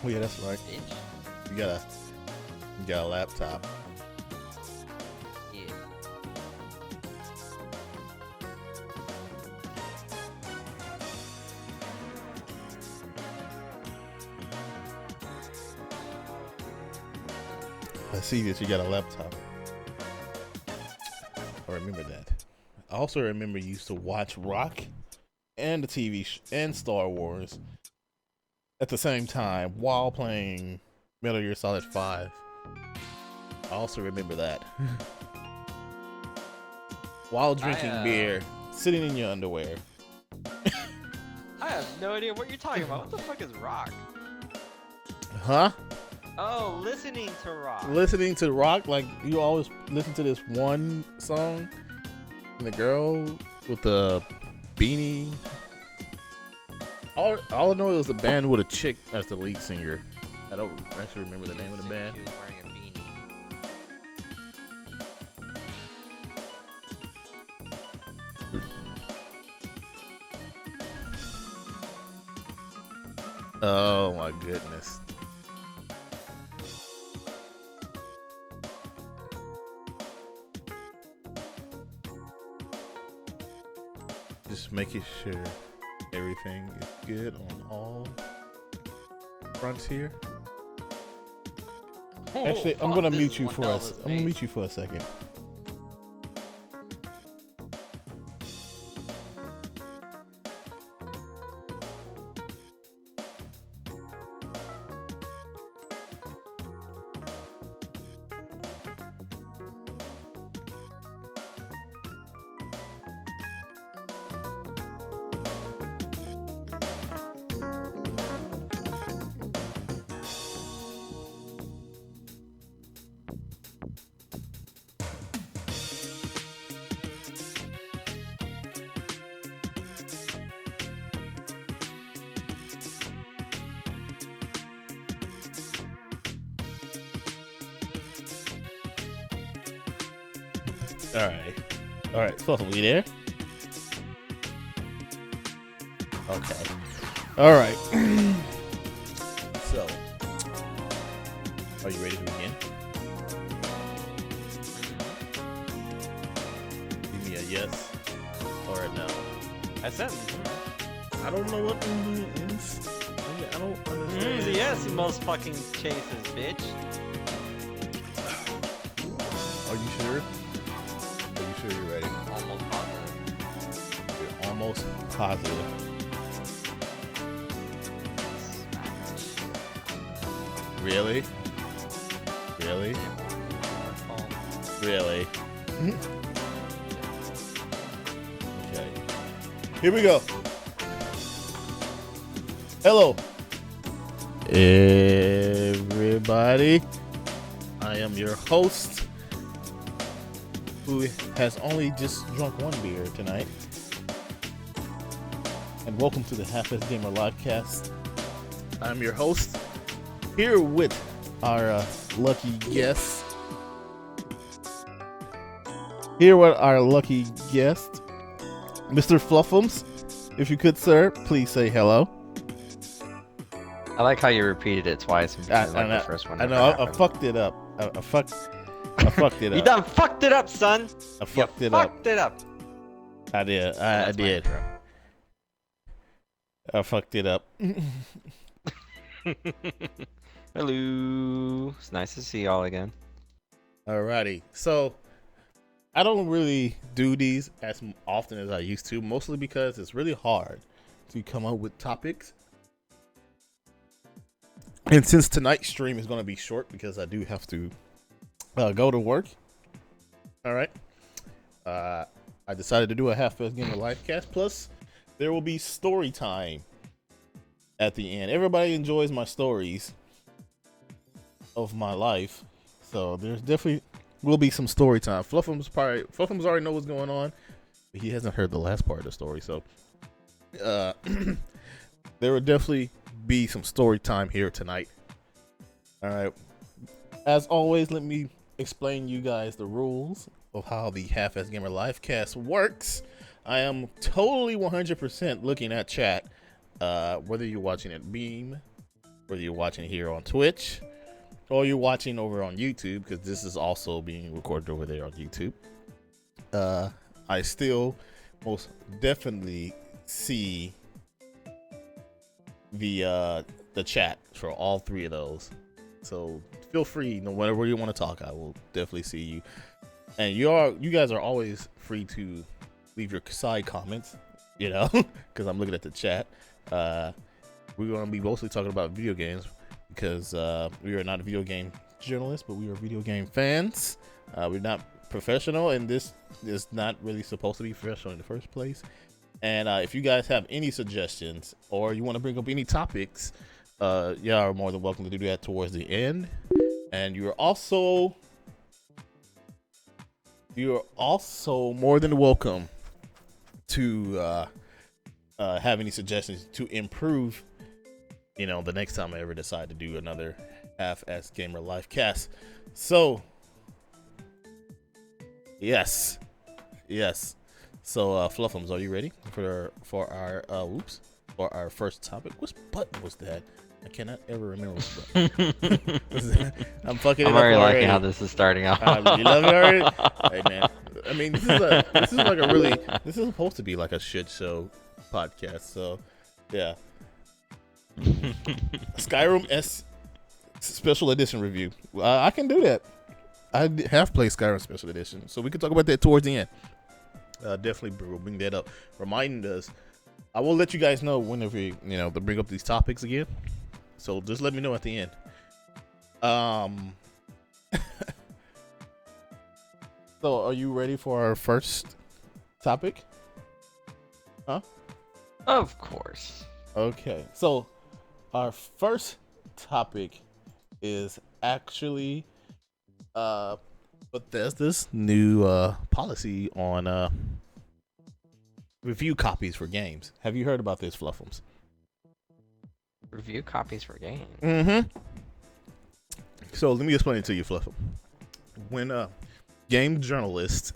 Oh yeah, that's right. Bitch. You got a laptop. Yeah. I see that you got a laptop. I remember that. I also remember you used to watch Rock and the and Star Wars at the same time while playing Metal Gear Solid 5. I also remember that. While drinking beer, sitting in your underwear. I have no idea what you're talking about. What the fuck is rock? Huh? Oh, listening to rock. Listening to Rock, like you always listen to this one song, and the girl with the beanie. All I know is the band with a chick as the lead singer. I don't actually remember the name of the band. She was wearing a beanie. Oh my goodness. Just making sure everything is good on all fronts here. Actually, I'm gonna mute you for a second. All right. So we there? Okay. All right. So, are you ready to begin? Give me a yes or a no. I said. I don't know what means. I don't understand. Yes, most fucking chases, bitch. Are you sure? Are you sure you're ready? Almost positive. You're almost positive. Really? Really? Really? Okay. Here we go. Hello, everybody. I am your host, who has only just drunk one beer tonight. And welcome to the Half-azz Gamer Livecast. I'm your host, here with our lucky guest. Mr. Fluffums. If you could, sir, please say hello. I like how you repeated it twice. The first one. I know. I fucked it up. I fucked it up. You done fucked it up, son. I fucked it up. I did. I did. I fucked it up. Hello. It's nice to see y'all again. Alrighty. So, I don't really do these as often as I used to, mostly because it's really hard to come up with topics. And since tonight's stream is going to be short because I do have to go to work. All right. I decided to do a Half-azz Gamer Livecast. Plus, there will be story time at the end. Everybody enjoys my stories of my life. So there's definitely will be some story time. Fluffums already know what's going on, but he hasn't heard the last part of the story. So there will definitely be some story time here tonight. All right. As always, let me explain you guys the rules of how the Half-azz Gamer Livecast works. I am totally 100% looking at chat, whether you're watching at Beam whether you're watching here on Twitch or you're watching over on YouTube, because this is also being recorded over there on YouTube. I still most definitely see the chat for all three of those. So feel free, whenever you want to talk, I will definitely see you. And you guys are always free to leave your side comments, because I'm looking at the chat. We're going to be mostly talking about video games because we are not video game journalists, but we are video game fans. We're not professional, and this is not really supposed to be professional in the first place. And if you guys have any suggestions or you want to bring up any topics, y'all are more than welcome to do that towards the end. And you're also more than welcome to have any suggestions to improve, the next time I ever decide to do another Half-azz Gamer Livecast. So, yes. So, Fluffums, are you ready for our first topic? Which button was that? I cannot ever remember which button. I'm fucking. I'm already liking how this is starting out. You love it already? Hey man, I mean this is supposed to be like a shit show podcast. So, yeah. Skyrim S Special Edition review. I can do that. I have played Skyrim Special Edition, so we can talk about that towards the end. Definitely we'll bring that up. Remind us. I will let you guys know whenever to bring up these topics again. So just let me know at the end. So are you ready for our first topic? Huh? Of course. Okay. So our first topic is actually Bethesda's new policy on review copies for games. Have you heard about this, Fluffums? Review copies for games? Mm-hmm. So let me explain it to you, Fluffum. When game journalists,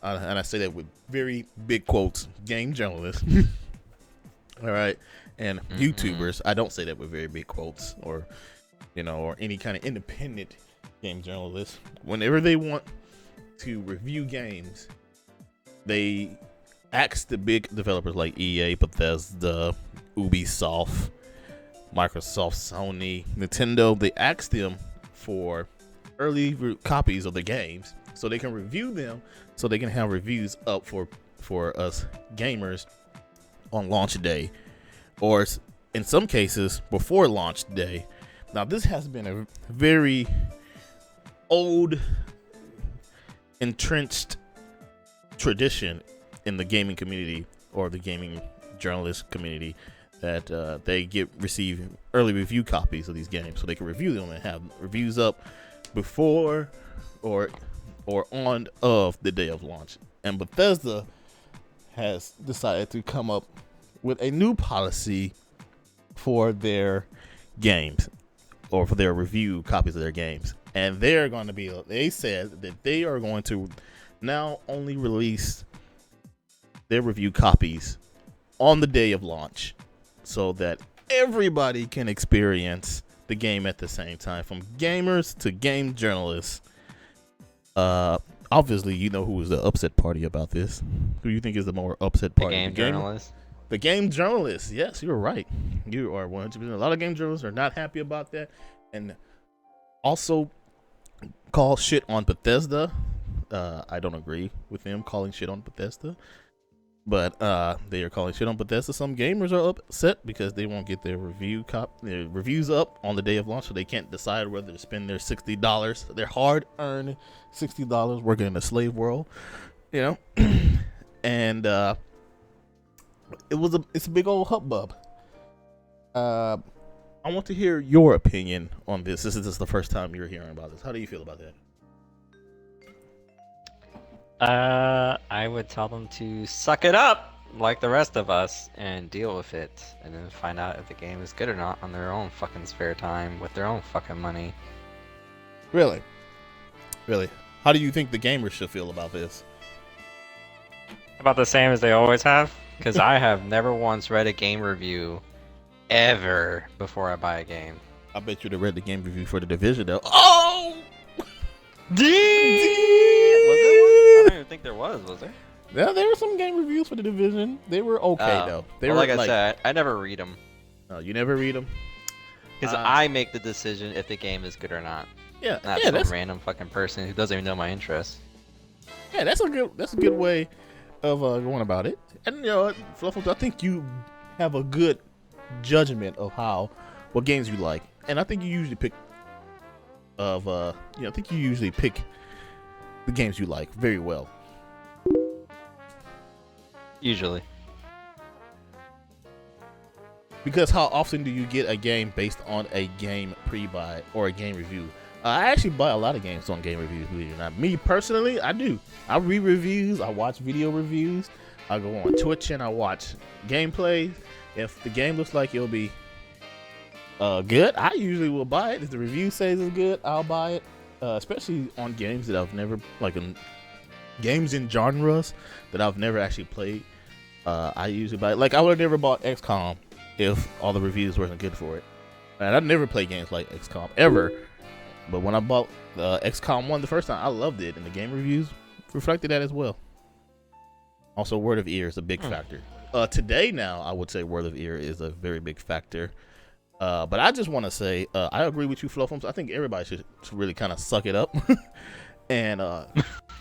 and I say that with very big quotes, game journalists, all right, and YouTubers, I don't say that with very big quotes, or any kind of independent game journalists. Whenever they want to review games, they ask the big developers like EA, Bethesda, Ubisoft, Microsoft, Sony, Nintendo. They ask them for early copies of the games so they can review them, so they can have reviews up for us gamers on launch day, or in some cases before launch day. Now this has been a very old, entrenched tradition in the gaming community or the gaming journalist community that they receive early review copies of these games so they can review them and have reviews up before or on of the day of launch. And Bethesda has decided to come up with a new policy for their games, or for their review copies of their games. And they said that they are going to now only release their review copies on the day of launch so that everybody can experience the game at the same time, from gamers to game journalists. Obviously, you know who is the upset party about this. Who you think is the more upset party? The game journalists. The game journalists. Yes, you're right. You are 100%. A lot of game journalists are not happy about that, and also call shit on Bethesda. I don't agree with them calling shit on Bethesda, but they are calling shit on Bethesda. Some gamers are upset because they won't get their reviews up on the day of launch, so they can't decide whether to spend their $60, their hard-earned $60 working in a slave world, and it's a big old hubbub. I want to hear your opinion on this. This is the first time you're hearing about this. How do you feel about that? I would tell them to suck it up like the rest of us and deal with it, and then find out if the game is good or not on their own fucking spare time with their own fucking money. Really? How do you think the gamers should feel about this? About the same as they always have, because I have never once read a game review ever before I buy a game. I bet you'd have read the game review for the Division though. Oh! Was there one? I don't even think there was there? Yeah, there were some game reviews for the Division. They were okay though. They well, were like I said, I never read them. Oh, you never read them? Because I make the decision if the game is good or not. Yeah, Not yeah, some random fucking person who doesn't even know my interests. Yeah, that's a good way of going about it. And you know, Fluffles, I think you have a good judgment of what games you like, and I think you usually pick I think you usually pick the games you like very well. Usually. Because how often do you get a game based on a game pre-buy or a game review? I actually buy a lot of games on game reviews, believe it or not. Me personally, I do. I read reviews, I watch video reviews, I go on Twitch and I watch gameplay. If the game looks like it'll be good, I usually will buy it. If the review says it's good, I'll buy it. Especially on games that I've never, games in genres that I've never actually played. I usually buy it. Like, I would have never bought XCOM if all the reviews weren't good for it. And I'd never played games like XCOM ever. But when I bought XCOM 1 the first time, I loved it, and the game reviews reflected that as well. Also, word of ear is a big factor. Today now, I would say word of ear is a very big factor. But I just want to say, I agree with you, Fluffums. I think everybody should really kind of suck it up. And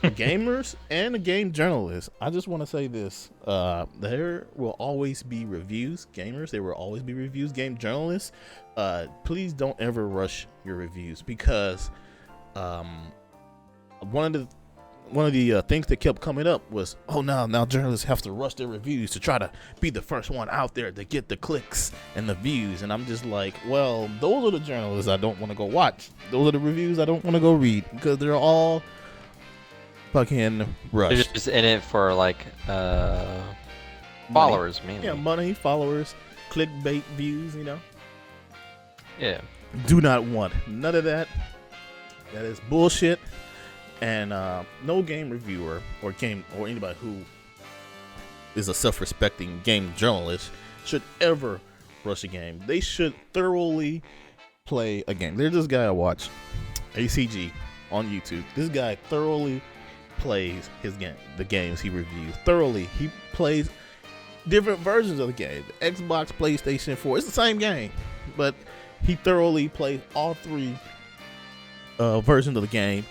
gamers and the game journalists, I just want to say this. There will always be reviews. Gamers, there will always be reviews. Game journalists, please don't ever rush your reviews, because one of the things that kept coming up was, now journalists have to rush their reviews to try to be the first one out there to get the clicks and the views. And I'm just like, well, those are the journalists I don't want to go watch. Those are the reviews I don't want to go read, because they're all fucking rushed. They're just in it for followers mainly. Yeah, money, followers, clickbait views, Yeah. Do not want none of that. That is bullshit. And no game reviewer or anybody who is a self-respecting game journalist should ever rush a game. They should thoroughly play a game. There's this guy I watch, ACG, on YouTube. This guy thoroughly plays the games he reviews. Thoroughly. He plays different versions of the game. The Xbox, PlayStation 4. It's the same game, but he thoroughly plays all three versions of the game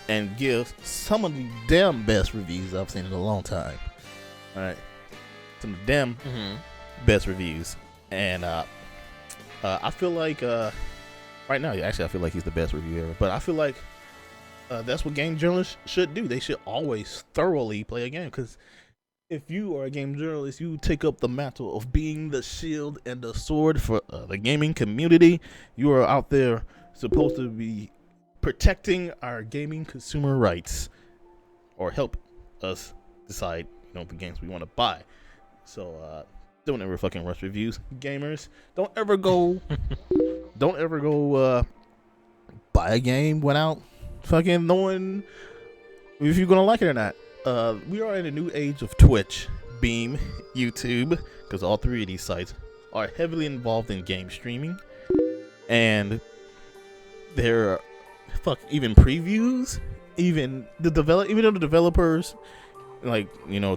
and gives some of the damn best reviews I've seen in a long time. All right, some of the damn best reviews, and I feel like right now, I feel like he's the best reviewer ever. But I feel like that's what game journalists should do. They should always thoroughly play a game, because if you are a game journalist, you take up the mantle of being the shield and the sword for the gaming community. You are out there supposed to be protecting our gaming consumer rights, or help us decide, the games we want to buy. So don't ever fucking rush reviews, gamers. Don't ever go buy a game without fucking knowing if you're gonna like it or not. We are in a new age of Twitch, Beam, YouTube, because all three of these sites are heavily involved in game streaming, and they're even previews, even though the developers,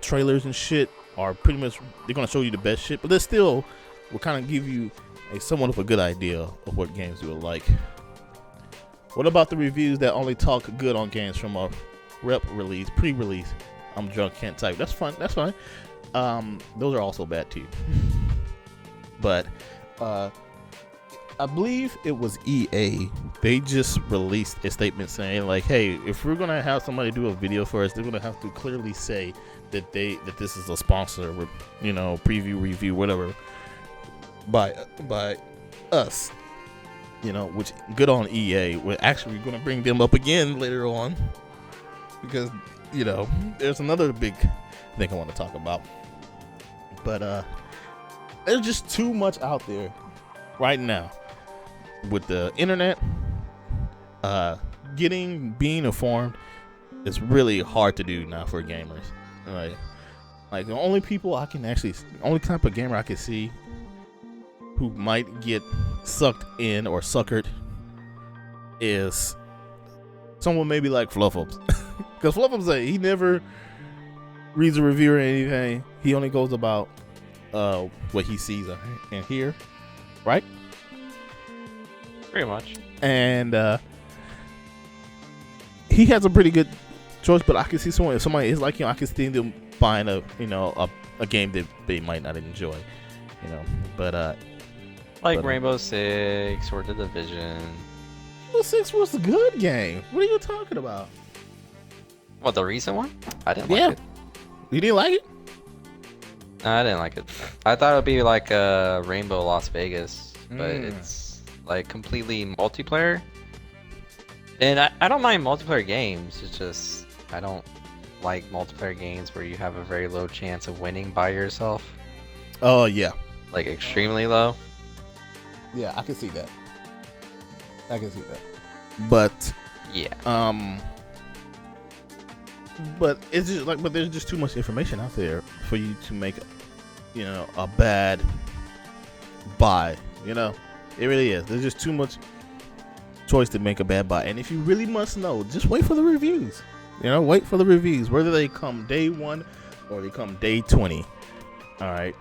trailers and shit are pretty much, they're gonna show you the best shit, but they still will kind of give you somewhat of a good idea of what games you will like. What about the reviews that only talk good on games from a release, pre-release? I'm drunk, can't type. That's fine. Those are also bad too. But I believe it was EA. They just released a statement saying, hey, if we're gonna have somebody do a video for us, they're gonna have to clearly say that this is a sponsor, preview, review, whatever, by us. Which, good on EA. We're actually gonna bring them up again later on, because there's another big thing I want to talk about. But there's just too much out there right now with the internet. Being informed is really hard to do now for gamers. Like the only type of gamer I can see who might get sucked in or suckered is someone maybe like Fluffums. Because Fluffums, he never reads a review or anything. He only goes about what he sees and hear, right? Pretty much. And he has a pretty good choice, but I can see if somebody is like him, I can see them buying a game that they might not enjoy, But Rainbow Six or The Division. Rainbow Six was a good game. What are you talking about? What, the recent one? I didn't like it. You didn't like it? No, I didn't like it. I thought it would be like a Rainbow Las Vegas, but it's like completely multiplayer. And I don't mind multiplayer games. It's just I don't like multiplayer games where you have a very low chance of winning by yourself. Oh yeah. Like extremely low. Yeah, I can see that. But yeah. But it's just but there's just too much information out there for you to make, a bad buy. It really is. There's just too much choice to make a bad buy. And if you really must know, just wait for the reviews. Wait for the reviews, whether they come day 1 or they come day 20. All right.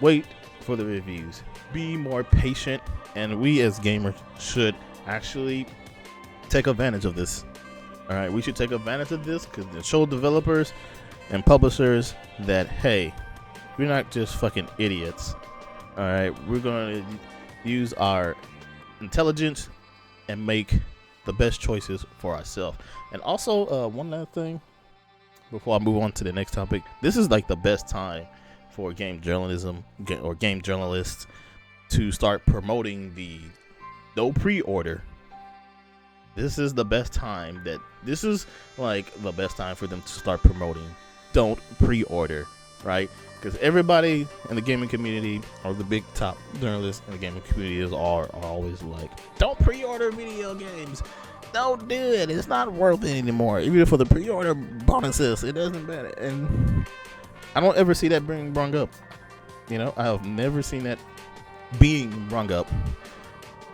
Wait for the reviews. Be more patient, and we as gamers should actually take advantage of this. All right, we should take advantage of this because to show developers and publishers that, hey, we're not just fucking idiots. All right, we're going to use our intelligence and make the best choices for ourselves. And also, one last thing before I move on to the next topic. This is like the best time for game journalism or game journalists to start promoting the no pre-order. This is the best time this is like the best time for them to start promoting don't pre-order, right? Because everybody in the gaming community or the big top journalists in the gaming community are always like, don't pre-order video games. Don't do it. It's not worth it anymore. Even for the pre-order bonuses, it doesn't matter. And I don't ever see that being brung up. I have never seen that being brung up.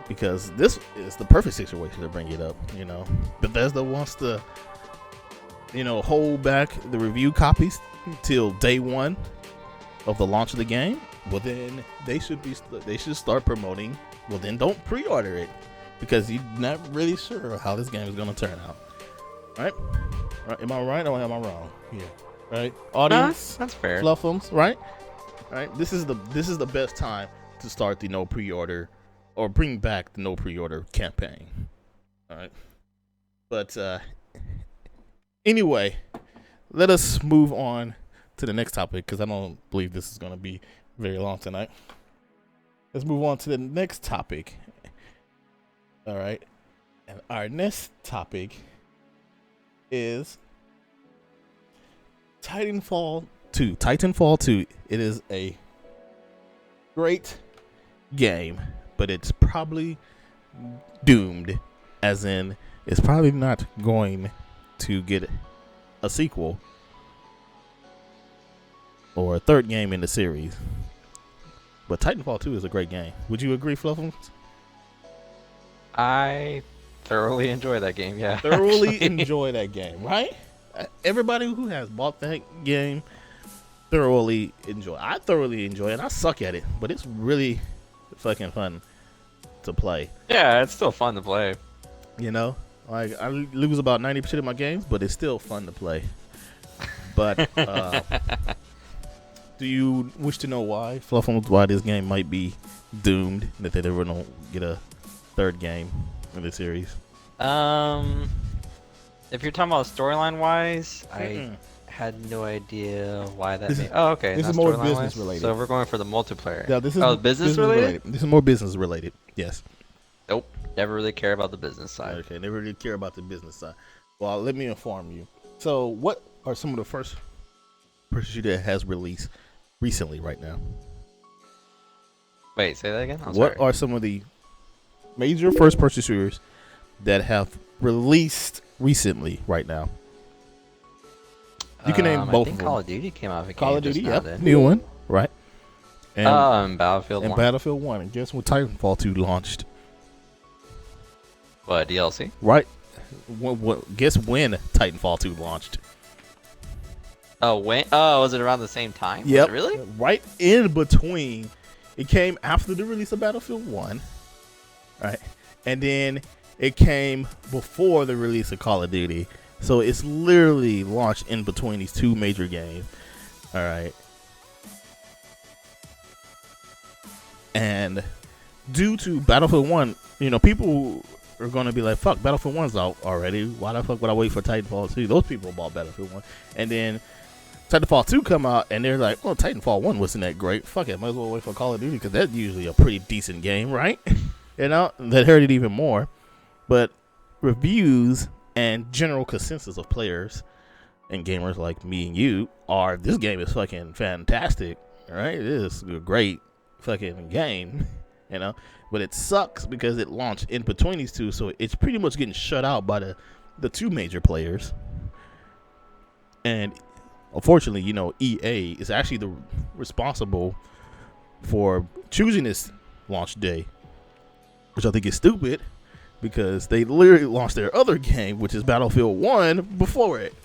Because this is the perfect situation to bring it up. Bethesda wants to, hold back the review copies till day 1 of the launch of the game. Well, then they should start promoting. Well, then don't pre-order it because you're not really sure how this game is going to turn out. All right? Am I right or am I wrong? Yeah. Right. Audience. That's fair. Fluffums. Right. All right. This is the best time to start the no pre-order. Or bring back the no pre-order campaign. All right. But anyway, let us move on to the next topic because I don't believe this is going to be very long tonight. Let's move on to the next topic. All right. And our next topic is Titanfall 2. Titanfall 2. It is a great game. But it's probably doomed, as in it's probably not going to get a sequel or a third game in the series. But Titanfall 2 is a great game. Would you agree, Fluffums? I thoroughly enjoy that game, yeah. Thoroughly enjoy that game, right? Everybody who has bought that game thoroughly enjoy. I thoroughly enjoy it. I suck at it, but it's really fucking fun to play. Yeah, it's still fun to play. I lose about 90% of my games, but it's still fun to play. But do you wish to know why, Fluffums, why this game might be doomed, that they never don't get a third game in the series? If you're talking about storyline wise, I had no idea why that. Okay. This is more business related. So we're going for the multiplayer. Yeah, this is business related. This is more business related. Yes. Nope. Never really care about the business side. Okay. Never really care about the business side. Well, let me inform you. So, what are some of the first person shooter that has released recently right now? Wait, say that again. What are some of the major first person shooters that have released recently right now? You can name both of them. Call of Duty came out. Call of Duty, yep, new one, right? And Battlefield and 1. Battlefield 1. And guess when Titanfall 2 launched? What, DLC? Right. Guess when Titanfall 2 launched? Oh, when? Oh, was it around the same time? Yep. Was it really? Right in between. It came after the release of Battlefield 1. Right. And then it came before the release of Call of Duty. So it's literally launched in between these two major games. All right. And due to Battlefield 1, people are going to be like, fuck, Battlefield 1's out already. Why the fuck would I wait for Titanfall 2? Those people bought Battlefield 1. And then Titanfall 2 come out, and they're like, well, Titanfall 1 wasn't that great. Fuck it, might as well wait for Call of Duty, because that's usually a pretty decent game, right? That hurt it even more. But reviews and general consensus of players and gamers like me and you are, this game is fucking fantastic, right? It is a great fucking game, but it sucks because it launched in between these two, so it's pretty much getting shut out by the two major players. And unfortunately, EA is actually the responsible for choosing this launch day, which I think is stupid, because they literally launched their other game, which is Battlefield 1, before it.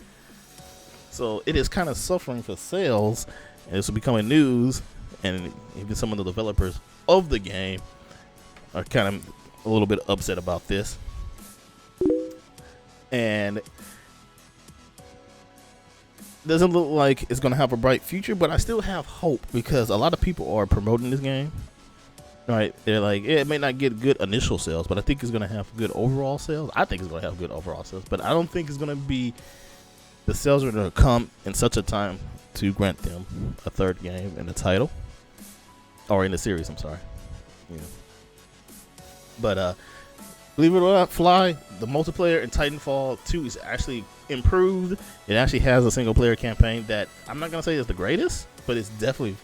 So it is kind of suffering for sales, and it's becoming news, and even some of the developers of the game are kind of a little bit upset about this. And doesn't look like it's going to have a bright future, but I still have hope, because a lot of people are promoting this game. Right, they're like, yeah, it may not get good initial sales, but I think it's going to have good overall sales. I think it's going to have good overall sales, but I don't think it's going to be, the sales are going to come in such a time to grant them a third game in the title, or in the series, I'm sorry. But believe it or not, Fly, the multiplayer in Titanfall 2 is actually improved. It actually has a single player campaign that I'm not going to say is the greatest, but it's definitely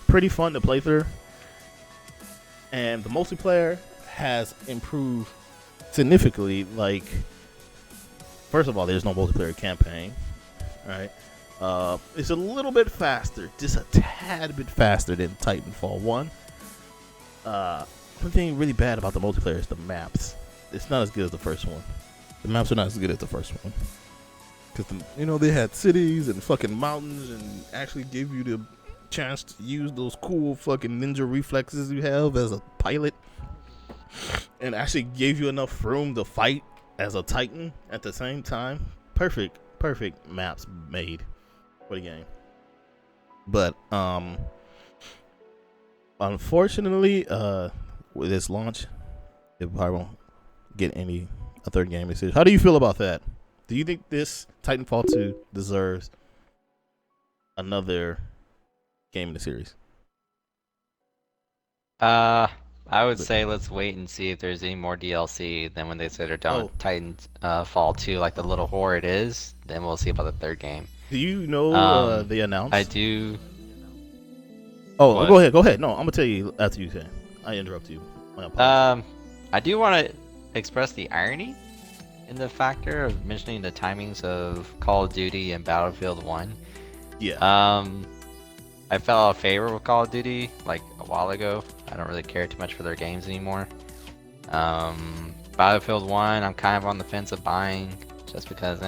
pretty fun to play through. And the multiplayer has improved significantly. Like, first of all, there's no multiplayer campaign, right? It's a little bit faster, just a tad bit faster than Titanfall 1. One thing really bad about the multiplayer is the maps. It's not as good as the first one. The maps are not as good as the first one, because they had cities and fucking mountains, and actually give you the chance to use those cool fucking ninja reflexes you have as a pilot, and actually gave you enough room to fight as a Titan at the same time. Perfect maps made for the game. But unfortunately, with this launch, it probably won't get a third game decision. How do you feel about that? Do you think this Titanfall 2 deserves another game in the series? I would say let's wait and see if there's any more DLC. Then when they say they're done with Titanfall 2, like the little horror it is, then we'll see about the third game. Do you know they announced? I do. Oh, what? go ahead. No, I'm gonna tell you after you say. I interrupt you. I do want to express the irony in the factor of mentioning the timings of Call of Duty and Battlefield 1. Yeah. I fell out of favor with Call of Duty like a while ago. I don't really care too much for their games anymore. Battlefield 1, I'm kind of on the fence of buying just because,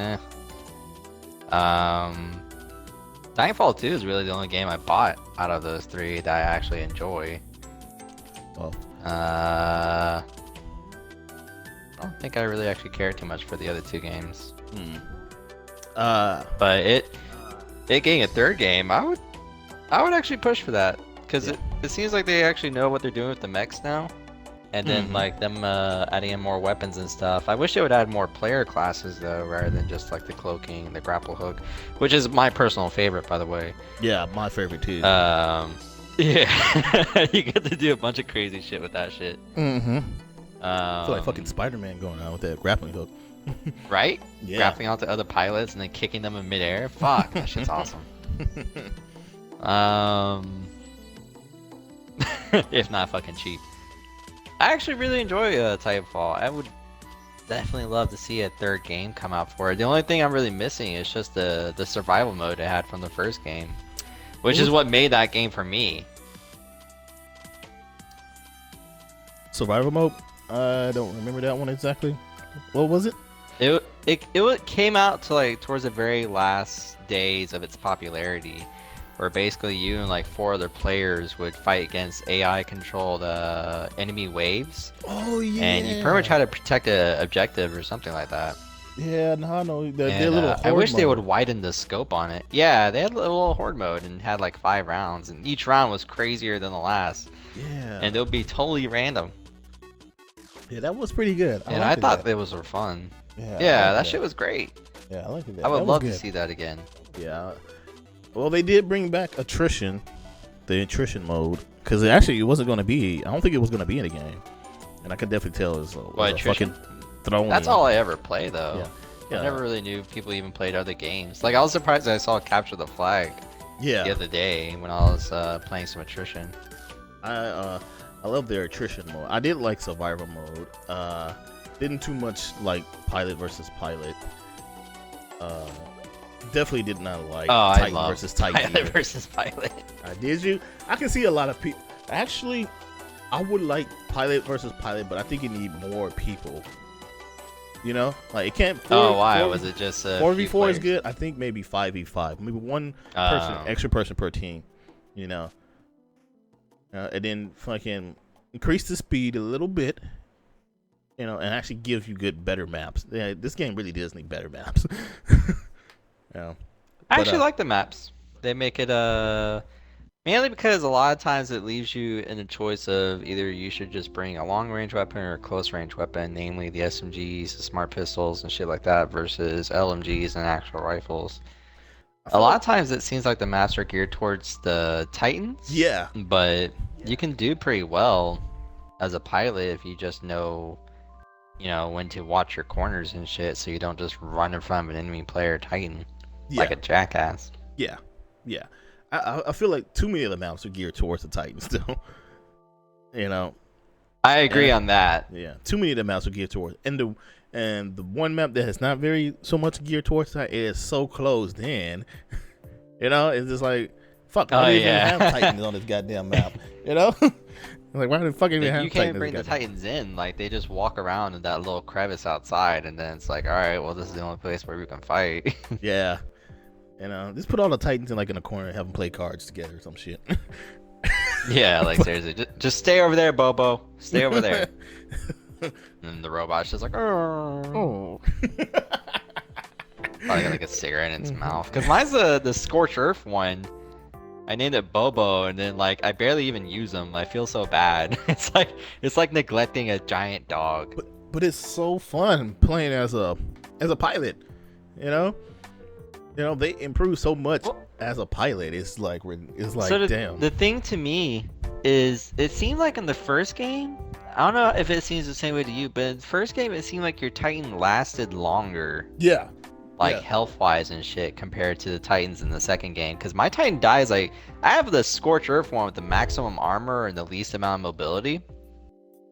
Titanfall 2 is really the only game I bought out of those three that I actually enjoy. Well, I don't think I really actually care too much for the other two games. But it getting a third game, I would actually push for that, because it seems like they actually know what they're doing with the mechs now, and then like them adding in more weapons and stuff. I wish they would add more player classes though, rather than just like the cloaking and the grapple hook, which is my personal favorite, by the way. Yeah, my favorite too. Yeah, you get to do a bunch of crazy shit with that shit. I feel like fucking Spider-Man going on with that grappling hook. Right? Yeah. Grappling onto other pilots and then kicking them in midair. Fuck, that shit's awesome. If not fucking cheap. I actually really enjoy Titanfall. I would definitely love to see a third game come out for it. The only thing I'm really missing is just the survival mode it had from the first game, which is what made that game for me. survival mode. I don't remember that one exactly. What was it? It came out to like towards the very last days of its popularity, where basically you and like 4 other players would fight against AI controlled enemy waves. Oh yeah. And you pretty much had to protect a objective or something like that. Yeah, no, I know. They're And, little. I wish they mode. would widen the scope on it. Yeah, they had a little horde mode and had like 5 rounds, and each round was crazier than the last. Yeah. And it would be totally random. Yeah, that was pretty good. And I thought it was fun. Yeah, that shit was great. Yeah, I like that. I would love to see that again. Yeah. Well, they did bring back attrition, the attrition mode, because it wasn't going to be. I don't think it was going to be in the game, and I could definitely tell it was a fucking throwing. That's all I ever play though. Yeah. I never really knew people even played other games. Like I was surprised that I saw Capture the Flag. Yeah. The other day when I was playing some attrition. I love their attrition mode. I did like survival mode. Didn't too much like pilot versus pilot. Definitely did not like Titan versus Titan. Pilot versus pilot. Did you? I can see a lot of people. Actually, I would like pilot versus pilot, but I think you need more people. You know, like it can't. Why was it just 4v4 is good? I think maybe 5v5, maybe one extra person per team. You know, and then fucking increase the speed a little bit. You know, and actually gives you better maps. Yeah, this game really does need better maps. Yeah. I actually like the maps. They make it mainly because a lot of times it leaves you in a choice of either you should just bring a long range weapon or a close range weapon, namely the SMGs, the smart pistols, and shit like that, versus LMGs and actual rifles. A lot of times it seems like the maps are geared towards the Titans. Yeah. But you can do pretty well as a pilot if you just know, when to watch your corners and shit, so you don't just run in front of an enemy player Titan like a jackass. Yeah. I feel like too many of the maps are geared towards the Titans, though. I agree on that. Yeah, too many of the maps are geared towards, and the one map that is not very so much geared towards Titan is so closed in. It's just like fuck. Why do you even have Titans on this goddamn map? Like, why the fuck even have you can't bring the Titans in? Like, they just walk around in that little crevice outside, and then it's like, all right, well, this is the only place where we can fight. Yeah. Just put all the Titans in a corner and have them play cards together or some shit. Yeah, like seriously, just stay over there, Bobo. Stay over there. And the robot's just like, oh. Probably got like a cigarette in its mouth. Cause mine's the Scorched Earth one. I named it Bobo, and then like I barely even use them. I feel so bad. It's like neglecting a giant dog. But it's so fun playing as a pilot. They improve so much as a pilot. It's like so damn. The thing to me is, it seemed like in the first game, I don't know if it seems the same way to you, but in the first game it seemed like your Titan lasted longer. Yeah. Health wise and shit compared to the Titans in the second game. Because my Titan dies like, I have the Scorched Earth one with the maximum armor and the least amount of mobility,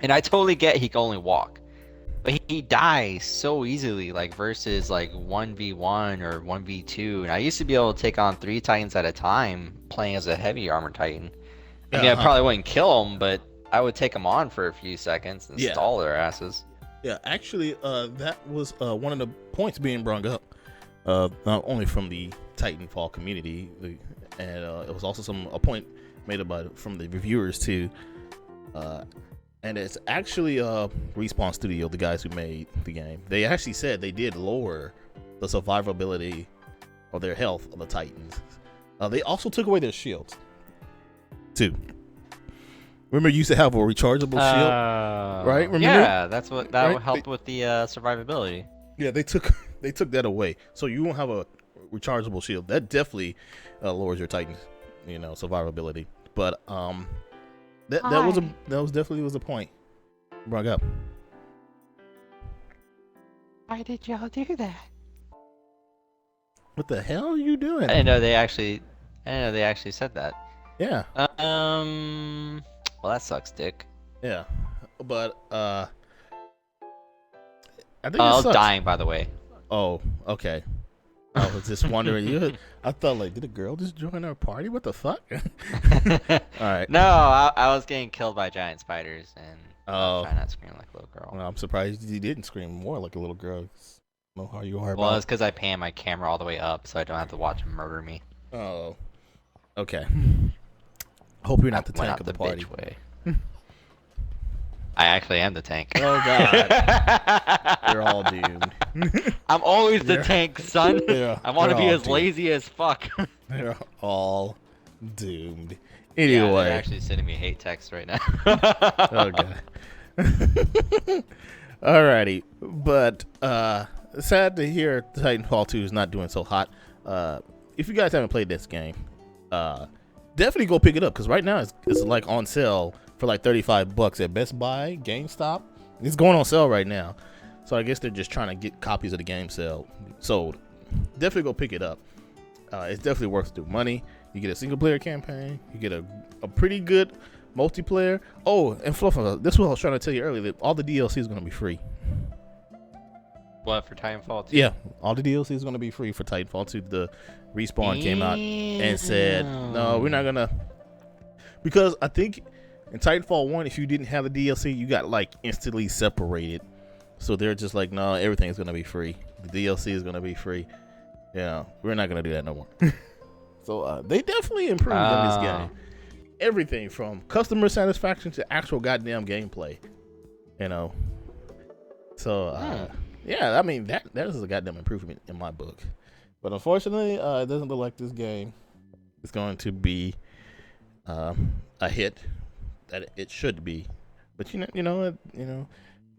and I totally get he can only walk. But he dies so easily, like versus like 1v1 or 1v2. And I used to be able to take on 3 Titans at a time playing as a heavy armor Titan. I mean, I probably wouldn't kill them, but I would take them on for a few seconds and stall their asses. Yeah, actually, that was one of the points being brought up, not only from the Titanfall community, and it was also a point made from the reviewers too. And it's actually Respawn Studio, the guys who made the game. They actually said they did lower the survivability of their health of the Titans. They also took away their shields, too. Remember, you used to have a rechargeable shield, right? Remember? Yeah, that would help with the survivability. Yeah, they took that away, so you won't have a rechargeable shield. That definitely lowers your Titan's, survivability. But That was definitely a point brought up. Why did y'all do that? What the hell are you doing? I didn't know they actually said that. Yeah. Well, that sucks, Dick. Yeah, but I think I was dying, by the way. Oh, okay. I was just wondering. I thought like, did a girl just join our party? What the fuck? All right. No, I was getting killed by giant spiders, and I was Oh, trying not to scream like a little girl. well, I'm surprised you didn't scream more like a little girl. I know how you are. Well, it's because I pan my camera all the way up, so I don't have to watch him murder me. Oh, okay. Hope you're not the tank of the party. Bitch way. I actually am the tank. Oh god, you're all doomed. I'm always the tank, son. I want to be as lazy as fuck. They're all doomed. Yeah, Anyway, they're actually sending me hate texts right now. oh god. Alrighty, but sad to hear Titanfall 2 is not doing so hot. If you guys haven't played this game, definitely go pick it up because right now it's like on sale for like $35 at Best Buy, GameStop. It's going on sale right now, so I guess they're just trying to get copies of the game sold. Definitely go pick it up. It's definitely worth the money. You get a single player campaign. You get a pretty good multiplayer. Oh, and Fluff, this is what I was trying to tell you earlier. That all the DLC is going to be free. What, for Titanfall 2? Yeah, all the DLC is going to be free for Titanfall 2. The Respawn came out and said, no, we're not going to. Because I think in Titanfall 1, if you didn't have the DLC, you got like instantly separated. So they're just like, no, everything's going to be free. The DLC is going to be free. Yeah, we're not going to do that no more. So they definitely improved on this game. Everything from customer satisfaction to actual goddamn gameplay. You know. So, yeah, I mean, that is a goddamn improvement in my book. But unfortunately, it doesn't look like this game is going to be a hit that it should be. But you know,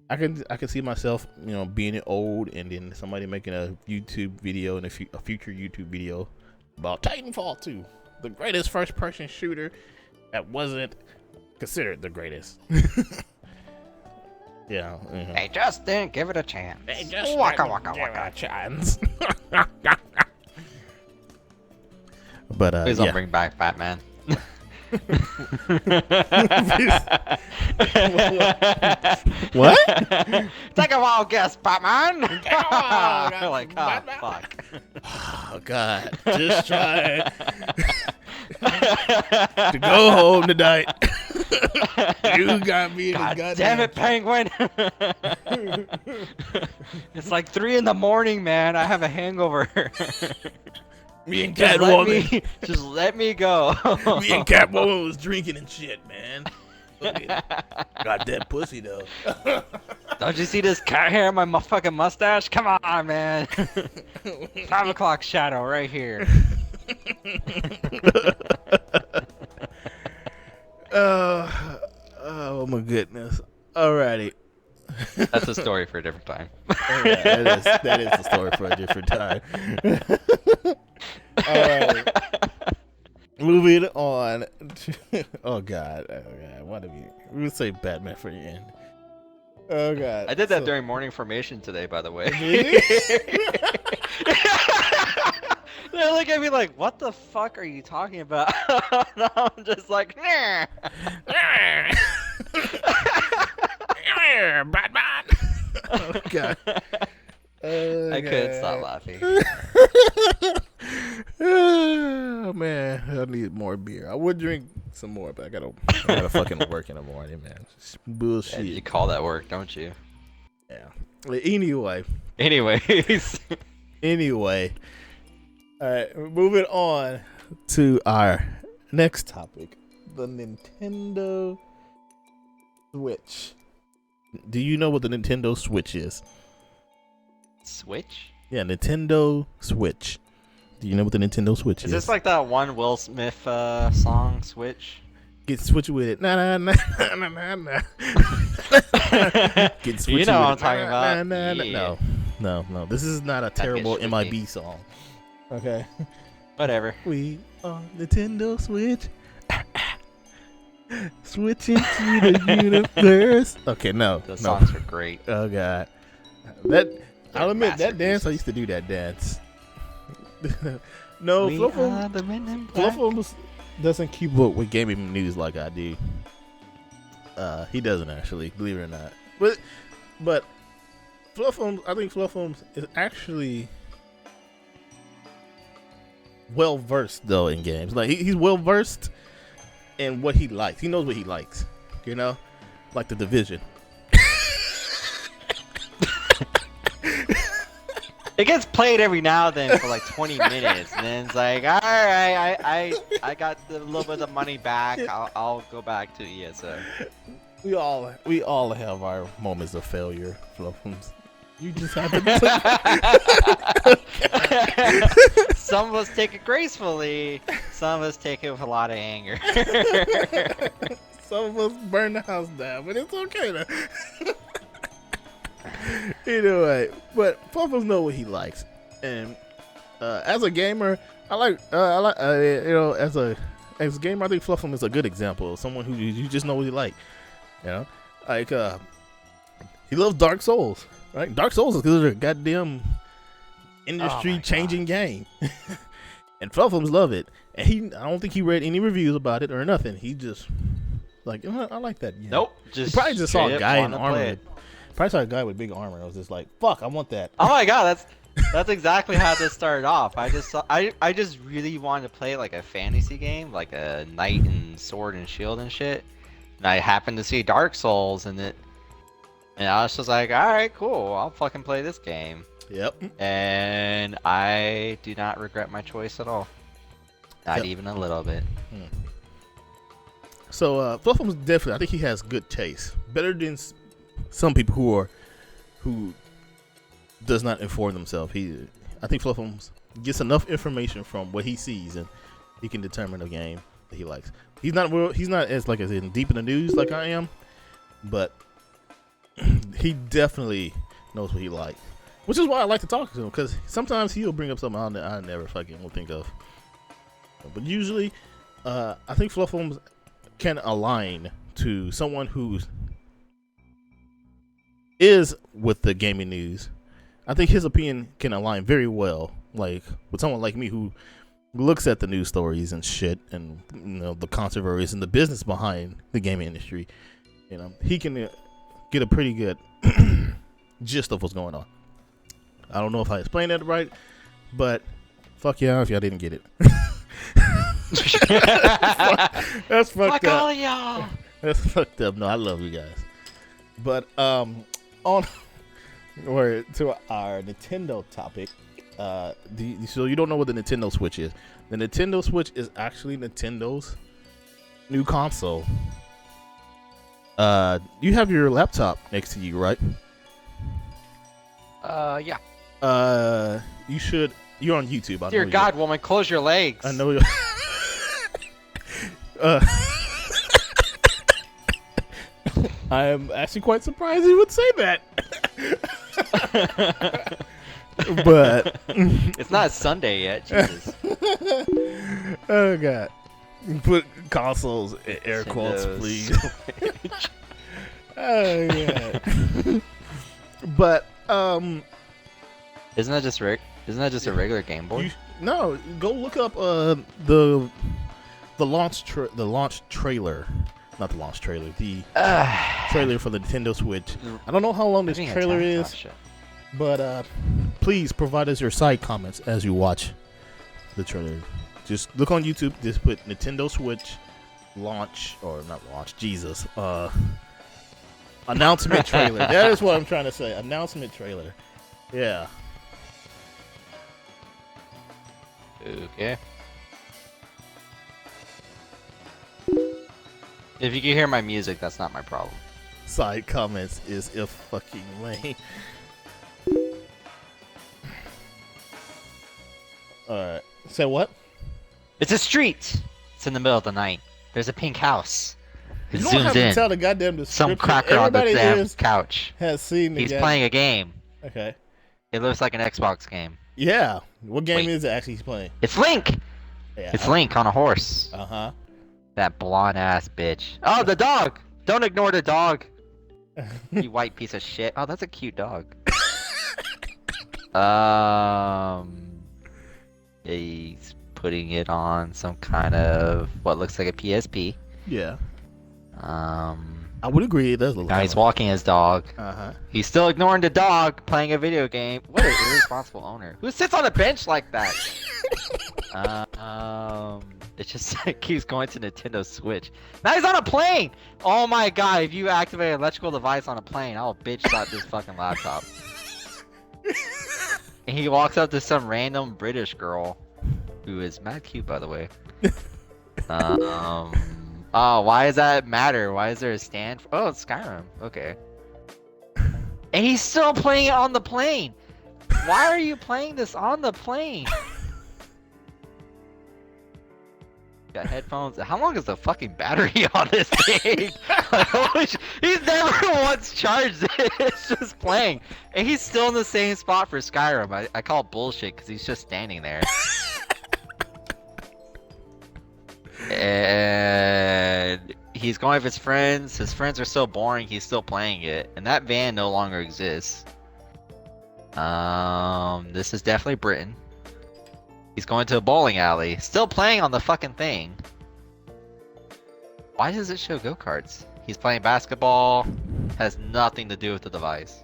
I can see myself, being old and then somebody making a YouTube video and a future YouTube video about Titanfall 2, the greatest first-person shooter that wasn't considered the greatest. Yeah. They just didn't give it a chance. They just waka didn't waka give waka. it a chance. But Please don't bring back Batman. What? Take a wild guess, Batman. Like, Batman. Fuck. Oh God! Just try to go home tonight. You got me in God the goddamn. damn it, Penguin! It's like 3 a.m, man. I have a hangover. Me and Catwoman. Just let me go. Me and Catwoman was drinking and shit, man. Got that pussy though. Don't you see this cat hair on my fucking mustache? Come on, man. 5 o'clock shadow right here. Oh my goodness. Alrighty. That's a story for a different time. Yeah, that is the story for a different time. Alright. Moving on. Oh God. What have you? We would say Batman for the end. Oh God. I did that during morning formation today, by the way. They look at me like, what the fuck are you talking about? And I'm just like, nah. Batman. Oh God. I couldn't stop laughing. Oh man, I need more beer. I would drink some more, but I gotta fucking work in the morning, man. It's bullshit. Yeah, you call that work, don't you? Yeah. Anyway. Anyways. Anyway. All right, moving on to our next topic, the Nintendo Switch. Do you know what the Nintendo Switch is? Switch? Yeah, Nintendo Switch. Do you know what the Nintendo Switch is? Is this like that one Will Smith song, Switch? Get switchy with it. Nah, nah, nah, nah, nah, nah. Get switchy You know what I'm with it. talking about. Nah, nah, Yeah. No. This is not a terrible MIB song. Okay. Whatever. We are Nintendo Switch. Switching to the universe. Okay, no. Those songs are great. Oh God. I'll admit that dance. I used to do that dance. No, Fluffums doesn't keep up with gaming news like I do. He doesn't actually, believe it or not. But Fluffums, I think Fluffums is actually well versed though in games. Like he's well versed in what he likes. He knows what he likes. You know, like the Division. It gets played every now and then for like 20 minutes, and then it's like, all right, I got a little bit of money back. I'll go back to ESO. We all have our moments of failure. You just have to. Some of us take it gracefully. Some of us take it with a lot of anger. Some of us burn the house down, but it's okay though. Either way, but Fluffums know what he likes, and as a gamer, I like you know, as a gamer, I think Fluffum is a good example of someone who you just know what he like. You know, like he loves Dark Souls, right? Dark Souls is a goddamn industry-changing game, and Fluffums love it. And I don't think he read any reviews about it or nothing. He just like, you know, I like that game. Nope. He probably just saw a guy in armor. Probably saw a guy with big armor. And I was just like, "Fuck, I want that." Oh my god, that's exactly how this started off. I just really wanted to play like a fantasy game, like a knight and sword and shield and shit. And I happened to see Dark Souls and I was just like, all right, cool, I'll fucking play this game. Yep. And I do not regret my choice at all. Not even a little bit. So Fluffums definitely, I think he has good taste. Better than some people who does not inform themselves. I think Fluffums gets enough information from what he sees, and he can determine a game that he likes. He's not as like as in deep in the news like I am, but he definitely knows what he likes, which is why I like to talk to him, because sometimes he'll bring up something I never fucking will think of. But usually, I think Fluffums can align to someone who is with the gaming news. I think his opinion can align very well, like with someone like me who looks at the news stories and shit, and you know, the controversies and the business behind the gaming industry. You know, he can get a pretty good gist of what's going on. I don't know if I explained that right, but fuck y'all if y'all didn't get it. That's fucked fuck up. all y'all. That's fucked up. No, I love you guys. But on or to our Nintendo topic. So you don't know what the Nintendo Switch is. The Nintendo Switch is actually Nintendo's new console. You have your laptop next to you, right? Yeah. You should. You're on YouTube. Dear God, woman, close your legs. I know. I am actually quite surprised he would say that. But it's not Sunday yet, Jesus. Oh God. Put consoles in air quotes, please. Oh yeah. But isn't that just a regular Game Boy? No, go look up the launch trailer. Not the launch trailer, the trailer for the Nintendo Switch. I don't know how long this trailer is, but please provide us your side comments as you watch the trailer. Just look on YouTube, just put Nintendo Switch launch, or not launch, Jesus, announcement trailer. That is what I'm trying to say, announcement trailer. Yeah. Okay. If you can hear my music, that's not my problem. Side comments is if fucking lame. Alright. Say what? It's a street. It's in the middle of the night. There's a pink house. It You don't have zooms to in. tell the goddamn description. Some cracker on the Everybody damn is- couch. has seen the He's game. playing a game. Okay. It looks like an Xbox game. Yeah. What game Wait. is it actually he's playing? It's Link! Yeah. It's Link on a horse. Uh-huh. That blonde ass bitch. Oh, the dog! Don't ignore the dog! You white piece of shit. Oh, that's a cute dog. He's putting it on some kind of what looks like a PSP. Yeah. I would agree. It does look Now he's walking his dog. Uh-huh. He's still ignoring the dog, playing a video game. What an irresponsible owner. Who sits on a bench like that? It just keeps going to Nintendo Switch. Now he's on a plane! Oh my god, if you activate an electrical device on a plane, I'll bitch slap this fucking laptop. And he walks up to some random British girl, who is mad cute, by the way. Oh, why does that matter? Why is there a stand? Oh, it's Skyrim. Okay. And he's still playing it on the plane! Why are you playing this on the plane? Got headphones. How long is the fucking battery on this thing? He's never once charged it. It's just playing. And he's still in the same spot for Skyrim. I call it bullshit because he's just standing there. And he's going with his friends. His friends are so boring, he's still playing it. And that van no longer exists. This is definitely Britain. He's going to a bowling alley, still playing on the fucking thing. Why does it show go-karts? He's playing basketball, has nothing to do with the device.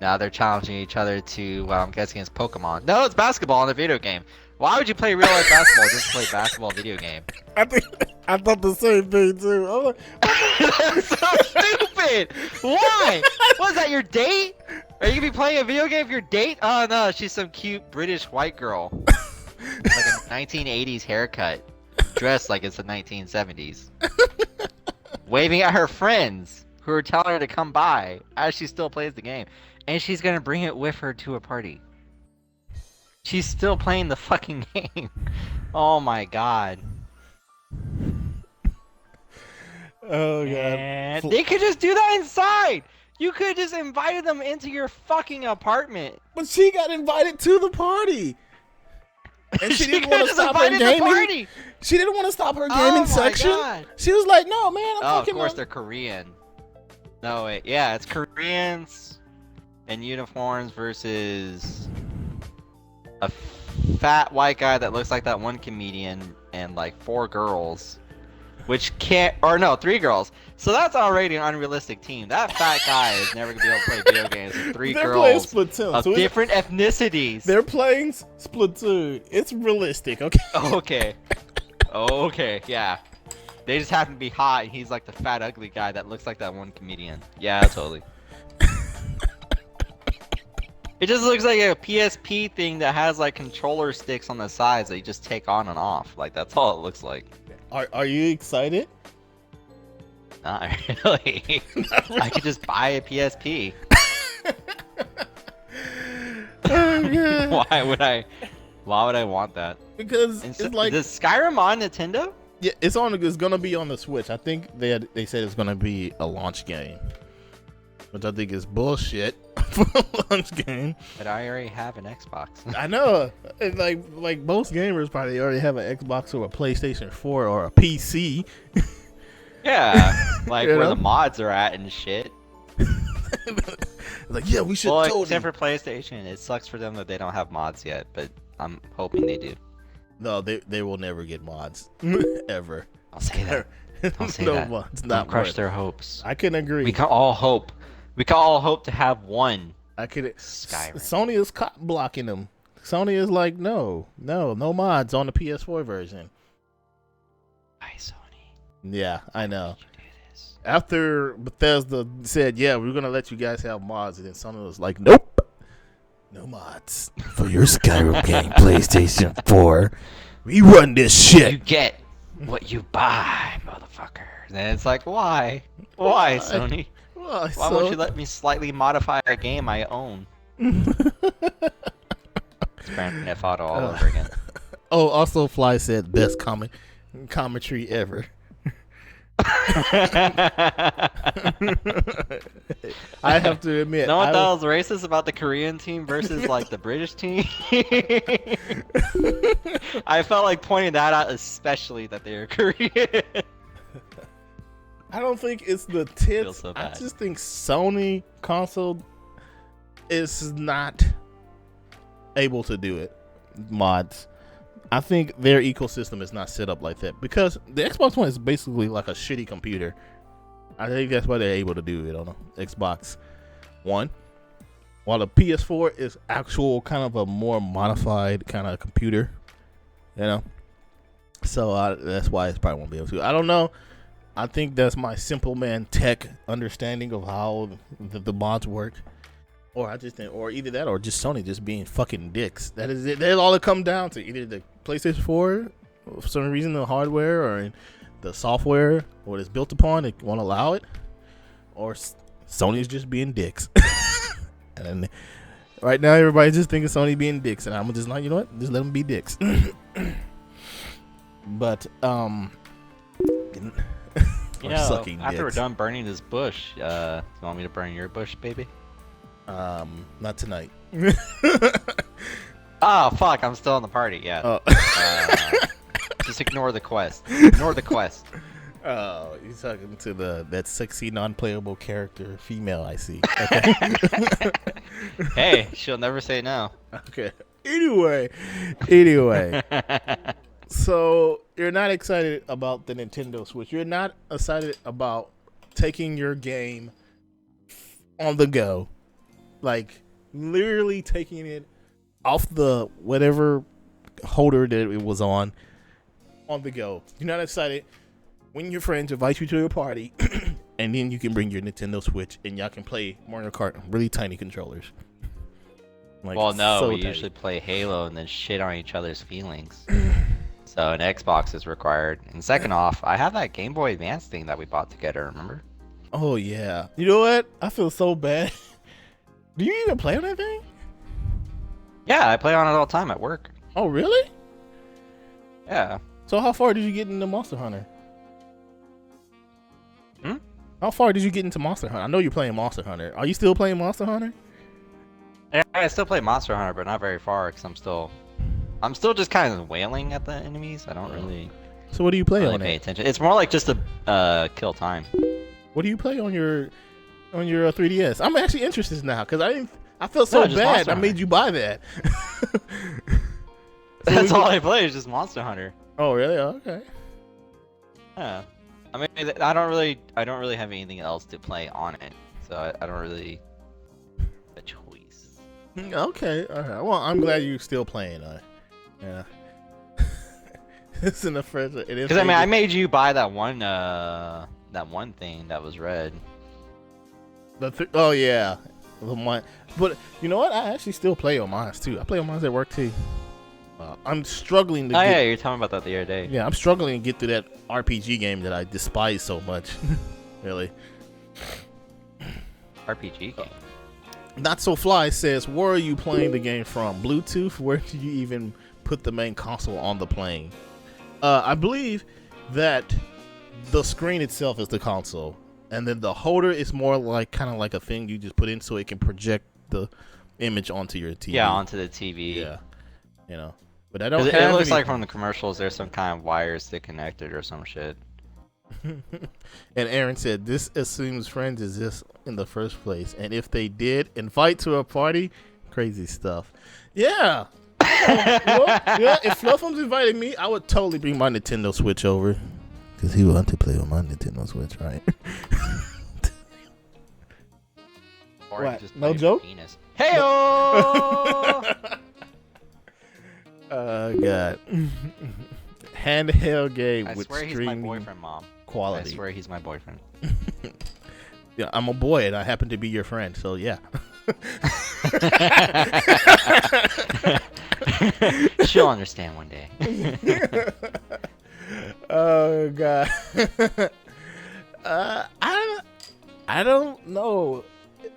Now they're challenging each other to, well, I'm guessing it's Pokemon. No, it's basketball in a video game. Why would you play real-life basketball just to play basketball video game? I thought the same thing too. I'm like, That's so stupid! Why? What is that, your date? Are you gonna be playing a video game with your date? Oh no, she's some cute British white girl. Like a 1980s haircut. Dressed like it's the 1970s. Waving at her friends who are telling her to come by as she still plays the game. And she's gonna bring it with her to a party. She's still playing the fucking game. Oh my god. oh god. And they could just do that inside! You could have just invited them into your fucking apartment. But she got invited to the party. And she didn't want to stop her gaming. She didn't want to stop her gaming section. God. She was like, "No, man, I'm of course they're Korean." No, wait, yeah, it's Koreans in uniforms versus a fat white guy that looks like that one comedian and like 4 girls, which can't, or no, 3 girls. So that's already an unrealistic team. That fat guy is never gonna be able to play video games with 3 girls Splatoon, of different ethnicities. They're playing Splatoon. It's realistic, okay? Okay. Okay, yeah. They just happen to be hot, and he's like the fat, ugly guy that looks like that one comedian. Yeah, totally. It just looks like a PSP thing that has like controller sticks on the sides that you just take on and off. Like, that's all it looks like. Are you excited? Not really. I could just buy a PSP. Oh, God. Why would I want that? Because it's like, does Skyrim on Nintendo? yeah, it's gonna be on the Switch. I think they said it's gonna be a launch game, which I think is bullshit for a launch game. But I already have an Xbox. I know, it's like most gamers probably already have an Xbox or a PlayStation 4 or a PC. Yeah, like You where know? the mods are at and shit. Like, yeah, we should Well, totally. except for PlayStation, it sucks for them that they don't have mods yet, but I'm hoping they do. No, they will never get mods ever. I'll say that. Don't say no that. mods, Don't not crush worth. their hopes. I can agree. We can all hope. We can all hope to have one. I could. Skyrim. Sony is blocking them. Sony is like, no mods on the PS4 version. Why, Sony? Yeah, I know. You do this. After Bethesda said, yeah, we're gonna let you guys have mods, and then Sony was like, nope, no mods for your Skyrim game, PlayStation 4. We run this shit. You get what you buy, motherfucker. And it's like, why? Why, Sony? Why Why won't you let me slightly modify a game I own? It's Grand Theft Auto all over again. Oh, also Fly said best commentary ever. I have to admit, No one thought was racist about the Korean team versus like the British team. I felt like pointing that out, especially that they were Korean. I don't think it's the tits. so I bad. just think Sony console is not able to do it. Mods. I think their ecosystem is not set up like that because the Xbox One is basically like a shitty computer. I think that's why they're able to do it on the Xbox One, while the PS4 is actual kind of a more modified kind of computer You know, so that's why it's probably won't be able to. I don't know. I think that's my simple man tech understanding of how the mods work. Or I just think, or either that, or just Sony just being fucking dicks. That is it. That's all it comes down to. Either the PlayStation 4, for some reason, the hardware or the software, what it's built upon, it won't allow it, or Sony's just being dicks. And right now, everybody's just thinking Sony being dicks, and I'm just like, you know what? Just let them be dicks. But you know, after we're done burning this bush, you want me to burn your bush, baby? Not tonight. Oh fuck! I'm still in the party. Yeah. Oh. Just ignore the quest. Ignore the quest. Oh, you're talking to that sexy non-playable character female I see. Okay. Hey, she'll never say no. Okay. Anyway. So you're not excited about the Nintendo Switch. You're not excited about taking your game on the go. Like, literally taking it off the whatever holder that it was on the go. You're not excited when your friends invite you to a party and then you can bring your Nintendo Switch and y'all can play Mario Kart on really tiny controllers. Like, well, no, so we tiny. usually play Halo and then shit on each other's feelings. So an Xbox is required. And second off, I have that Game Boy Advance thing that we bought together, remember? Oh, yeah. You know what? I feel so bad. Do you even play on that thing? Yeah, I play on it all the time at work. Oh, really? Yeah. So how far did you get into Monster Hunter? Hmm? How far did you get into Monster Hunter? I know you're playing Monster Hunter. Are you still playing Monster Hunter? Yeah, I still play Monster Hunter, but not very far because I'm still just kind of wailing at the enemies. I don't really. So what do you play really on pay it? attention. It's more like just a kill time. What do you play on your 3DS? I'm actually interested now because I felt so just bad. Monster I made you buy that. That's all I play is just Monster Hunter. Oh really? Okay. Yeah. I mean, I don't really have anything else to play on it, so I don't really have a choice. Okay. All right. Well, I'm glad you're still playing on it. Yeah. It's in the fridge. Because I mean, I made you buy that one thing that was red. Oh yeah, the one. But you know what? I actually still play on mine too. I play on mine at work too. I'm struggling to. Yeah, you were talking about that the other day. Yeah, I'm struggling to get through that RPG game that I despise so much. Really. RPG game. Not So Fly says, "Where are you playing the game from? Bluetooth? Where do you even put the main console on the plane?" I believe that the screen itself is the console, and then the holder is more like kind of like a thing you just put in so it can project the image onto your TV. Yeah, onto the TV. Yeah, you know. But I don't. It looks like from the commercials there's some kind of wires that connected or some shit. And Aaron said, "This assumes friends exist in the first place, and if they did invite to a party, crazy stuff." Yeah. Yeah, if Fluffums invited me, I would totally bring my Nintendo Switch over. Because he want to play with my Nintendo Switch, right? Or What? just No play joke? Penis. Hey-o! Oh, God. Handheld game I with swear he's my streaming boyfriend, Mom. quality. I swear he's my boyfriend. Yeah, I'm a boy and I happen to be your friend, so yeah. She'll understand one day. Oh God. I don't know.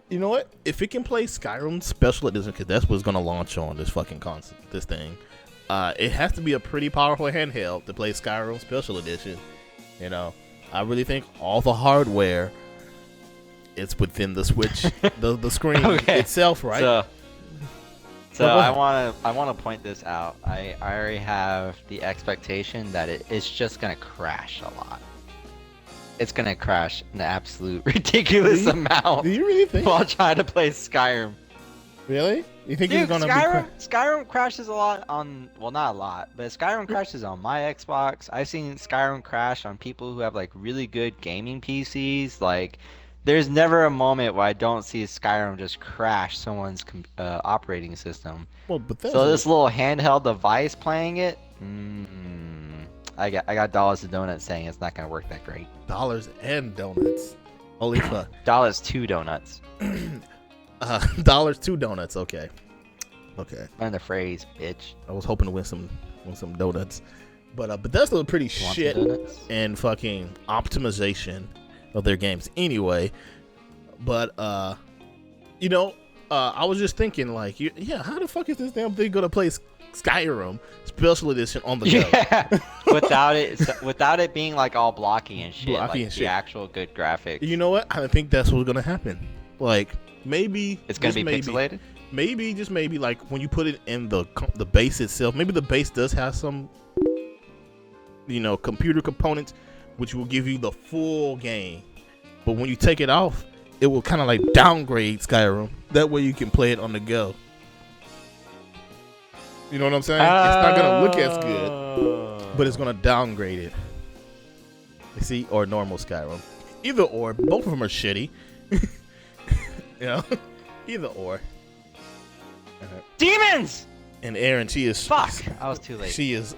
You know what? If it can play Skyrim Special Edition, because that's what's gonna launch on this fucking console, this thing. It has to be a pretty powerful handheld to play Skyrim Special Edition. You know, I really think all the hardware is within the Switch, the screen itself, right? So I wanna point this out. I already have the expectation that it's just gonna crash a lot. It's gonna crash an absolute ridiculous amount. Do you really think? While trying to play Skyrim. Really? You think Dude, it's gonna Skyrim crashes a lot on, well, not a lot, but Skyrim crashes on my Xbox. I've seen Skyrim crash on people who have like really good gaming PCs, like There's never a moment where I don't see Skyrim just crash someone's operating system. Well, So Bethesda. this little handheld device playing it, I got dollars to donuts saying it's not gonna work that great. Dollars and donuts. Holy fuck. Dollars to donuts. Dollars to donuts. Okay. Learn the phrase, bitch. I was hoping to win some donuts, but Bethesda was pretty shit in fucking optimization of their games anyway. But I was just thinking like, how the fuck is this damn thing gonna play Skyrim Special Edition on the go? Yeah, without it being like all blocky and shit, the actual good graphics. You know what? I think that's what's gonna happen. Like maybe it's gonna be pixelated. Maybe just maybe like when you put it in the base itself, maybe the base does have some computer components which will give you the full game, but when you take it off, it will kind of like downgrade Skyrim. That way you can play it on the go. You know what I'm saying? It's not gonna look as good, but it's gonna downgrade it. You see, or normal Skyrim, either or. Both of them are shitty. Either or. Demons! And Aaron, she is fuck. I was too late. She is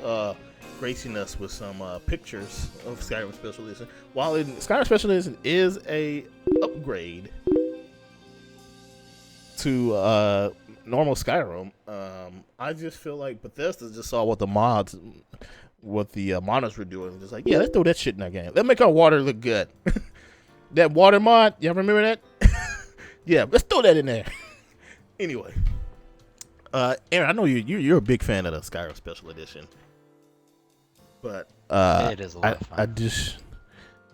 gracing us with some pictures of Skyrim Special Edition. While Skyrim Special Edition is a upgrade to normal Skyrim, I just feel like Bethesda just saw what the modders were doing. Just like, yeah, let's throw that shit in our game. Let's make our water look good. That water mod, y'all remember that? Yeah, let's throw that in there. Anyway. Aaron, I know you're a big fan of the Skyrim Special Edition, but it is a lot of fun.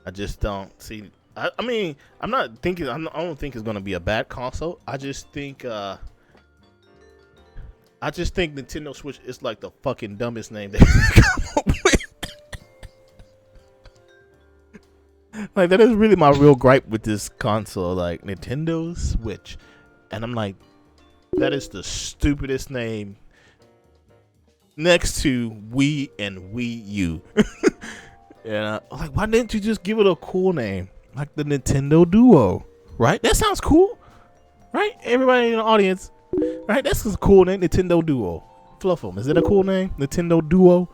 I just don't see. I mean, I'm not thinking. I don't think it's gonna be a bad console. I just think Nintendo Switch is like the fucking dumbest name they come up with. Like that is really my real gripe with this console, like Nintendo Switch, and I'm like. That is the stupidest name next to Wii and Wii U. And like, why didn't you just give it a cool name like the Nintendo Duo? Right? That sounds cool, right? Everybody in the audience, right? That's a cool name, Nintendo Duo. Fluff 'em. Is it a cool name, Nintendo Duo?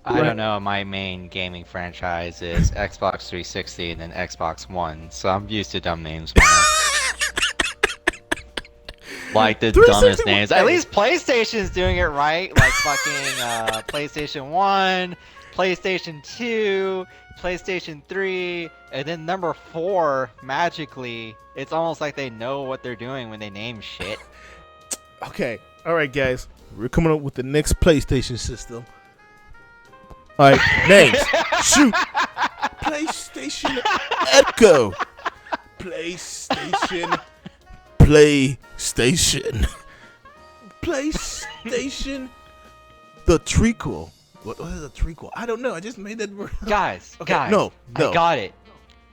I don't know. My main gaming franchise is Xbox 360 and then Xbox One, so I'm used to dumb names. Like the dumbest names. At least PlayStation's doing it right. Like fucking PlayStation 1, PlayStation 2, PlayStation 3, and then number 4, magically. It's almost like they know what they're doing when they name shit. Okay. All right, guys. We're coming up with the next PlayStation system. All right. Names. Shoot. PlayStation Echo. PlayStation. The treacle. What is a treacle? I don't know. I just made that word. Guys, no. I got it.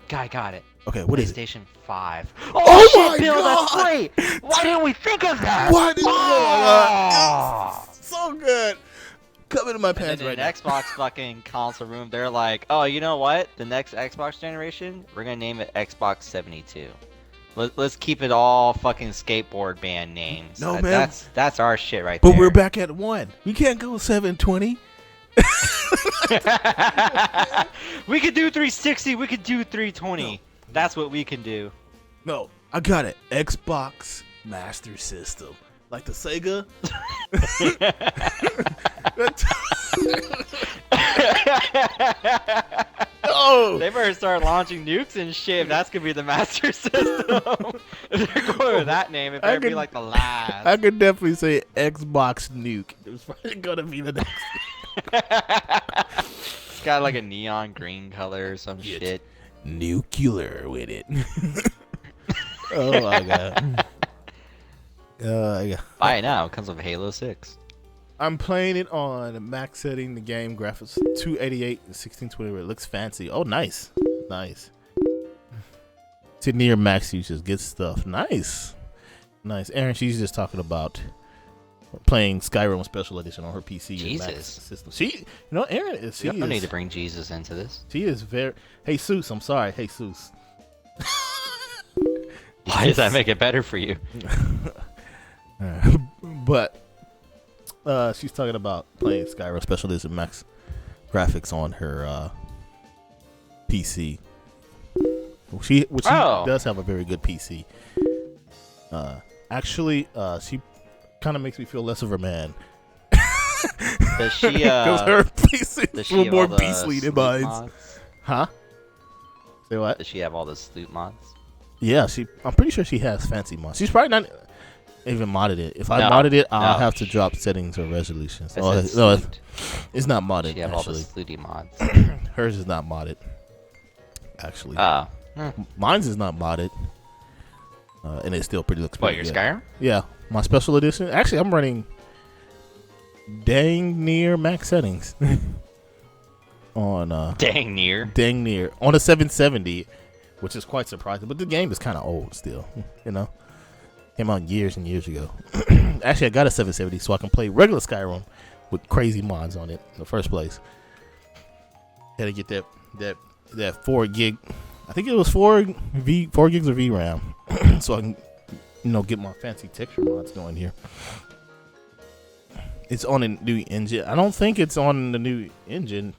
Guy got it. Okay, what is it? PlayStation 5. Oh shit, my Bill, God! That's great. Why didn't we think of that? Why didn't so good. Coming to my pants right now. In Xbox fucking console room, they're like, oh, you know what? The next Xbox generation, we're gonna name it Xbox 72. Let's keep it all fucking skateboard band names. No, man. That's our shit right there. But we're back at 1. We can't go 720. We could do 360. We could do 320. No. That's what we can do. No, I got it. Xbox Master System. Like the Sega. Oh, they better start launching nukes and shit. That's gonna be the Master System. If they're going with that name, it better be like the last. I could definitely say Xbox Nuke. It's probably gonna be the next. It's got like a neon green color or some shit. Nuclear with it. Oh my god. Buy it now. It comes with Halo 6. I'm playing it on max setting. The game graphics 288 and 1620. It looks fancy. Oh, nice. To near max usage, good stuff. Nice. Aaron, she's just talking about playing Skyrim Special Edition on her PC. Jesus. And max system. Aaron is. You don't need to bring Jesus into this. She is very. Jesus, I'm sorry. Jesus. Why does that make it better for you? But she's talking about playing Skyrim Special Edition Max graphics on her PC. She does have a very good PC. Actually, she kind of makes me feel less of a man. Does she? Because her PC does is she a little have more all the beastly than sloop mine. mods? Huh? Say what? Does she have all the sloop mods? Yeah, I'm pretty sure she has fancy mods. She's probably not even modded it. If I modded it, I'll have to drop settings or resolutions. No, it's not modded. She have all the actually. slooty mods. Hers is not modded. Actually, mine's is not modded, and it still looks What, pretty your good. Skyrim? Yeah, my special edition. Actually, I'm running dang near max settings on Dang near on a 770, which is quite surprising. But the game is kind of old still, you know. Came out years and years ago. Actually, I got a 770 so I can play regular Skyrim with crazy mods on it in the first place. Had to get that 4 gig. I think it was 4 gigs of VRAM, so I can get my fancy texture mods going here. It's on a new engine. I don't think it's on the new engine.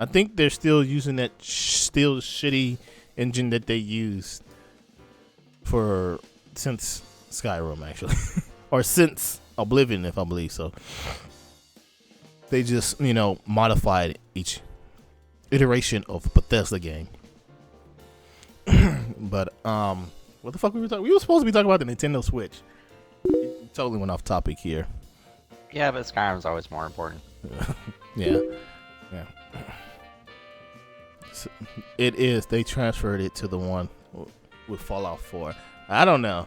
I think they're still using that still shitty engine that they used since Skyrim, actually. Or since Oblivion, if I believe so. They just, modified each iteration of Bethesda game. But, what the fuck were we talking? We were supposed to be talking about the Nintendo Switch. It totally went off topic here. Yeah, but Skyrim's always more important. Yeah. So it is. They transferred it to the one with Fallout 4. I don't know.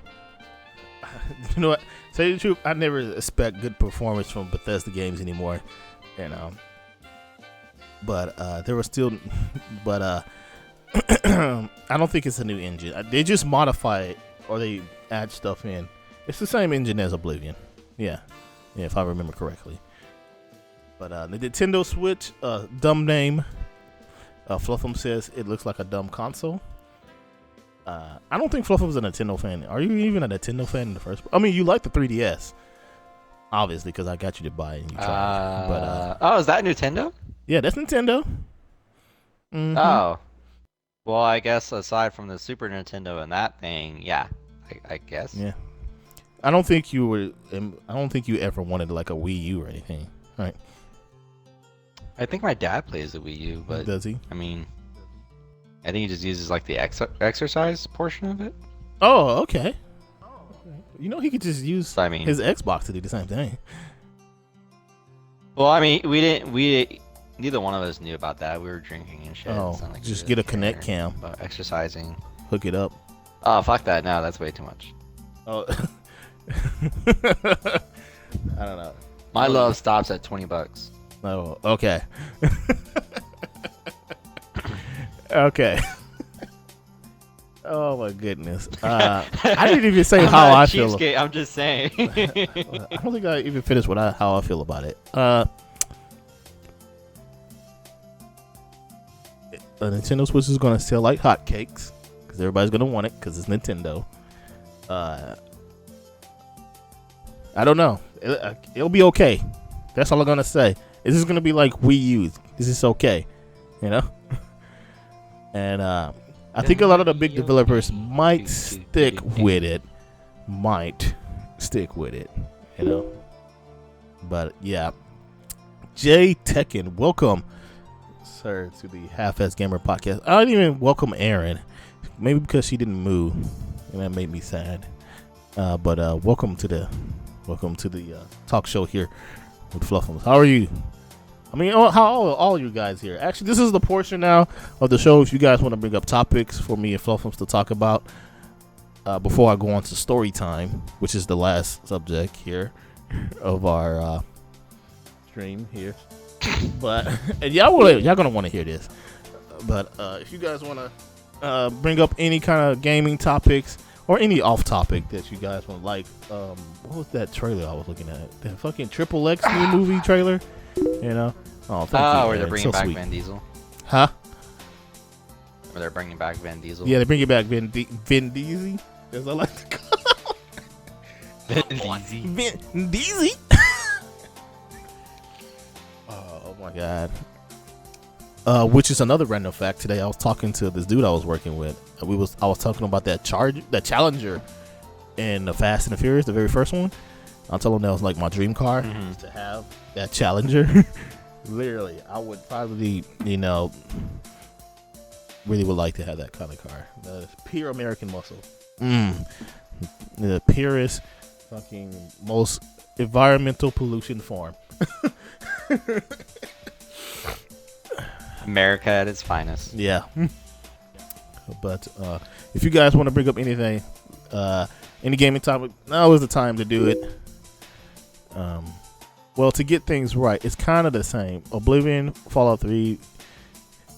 You know what? Say the truth, I never expect good performance from Bethesda games anymore. But there was still. But I don't think it's a new engine. They just modify it or they add stuff in. It's the same engine as Oblivion. Yeah, if I remember correctly. But the Nintendo Switch, dumb name. Fluffum says it looks like a dumb console. I don't think Fluffum's a Nintendo fan. Are you even a Nintendo fan in the first place? I mean, you like the 3DS, obviously, because I got you to buy it and you tried it. But, oh, is that Nintendo? Yeah, that's Nintendo. Mm-hmm. Oh. Well, I guess aside from the Super Nintendo and that thing, yeah, I guess. Yeah. I don't think you ever wanted like a Wii U or anything, right? I think my dad plays the Wii U, but does he? I mean, I think he just uses like the exercise portion of it. Oh, okay. He could just use his Xbox to do the same thing. Well, I mean, neither one of us knew about that. We were drinking and shit. Oh, just get a Kinect cam. About exercising. Hook it up. Oh, fuck that. No, that's way too much. Oh. I don't know. My love stops at $20. Oh, okay. Okay. Oh my goodness. I didn't even say how I feel. I'm just saying. I don't think I even finished how I feel about it. A Nintendo Switch is going to sell like hotcakes because everybody's going to want it because it's Nintendo. I don't know. It'll be okay. That's all I'm going to say. Is this going to be like Wii U? Is this okay? And I think a lot of the big developers might stick with it. But yeah. Jay Tekken, welcome, sir, to the Half-azz Gamer podcast. I didn't even welcome Aaron. Maybe because she didn't move, and that made me sad. But welcome to the talk show here with Fluffums. How are you? I mean, how all you guys here? Actually, this is the portion now of the show if you guys want to bring up topics for me and Fluffums to talk about before I go on to story time, which is the last subject here of our stream here. But and y'all gonna want to hear this. But if you guys want to bring up any kind of gaming topics or any off topic that you guys want, like what was that trailer I was looking at? The fucking Triple X new movie trailer. Oh, thank you, where they're bringing back Vin Diesel. Huh? Where they're bringing back Vin Diesel. Yeah, they're bringing back Vin Diesel. as I like to call Vin Diesel. Oh my god. Which is another random fact. Today I was talking to this dude I was working with. I was talking about that Challenger in the Fast and the Furious, the very first one. I'll tell him that was like my dream car to have that Challenger. Literally, I would probably, really would like to have that kind of car. The pure American muscle. The purest, fucking most environmental pollution form. America at its finest. Yeah. But if you guys want to bring up anything, any gaming topic, now is the time to do it. Well, to get things right, it's kind of the same. Oblivion, Fallout 3,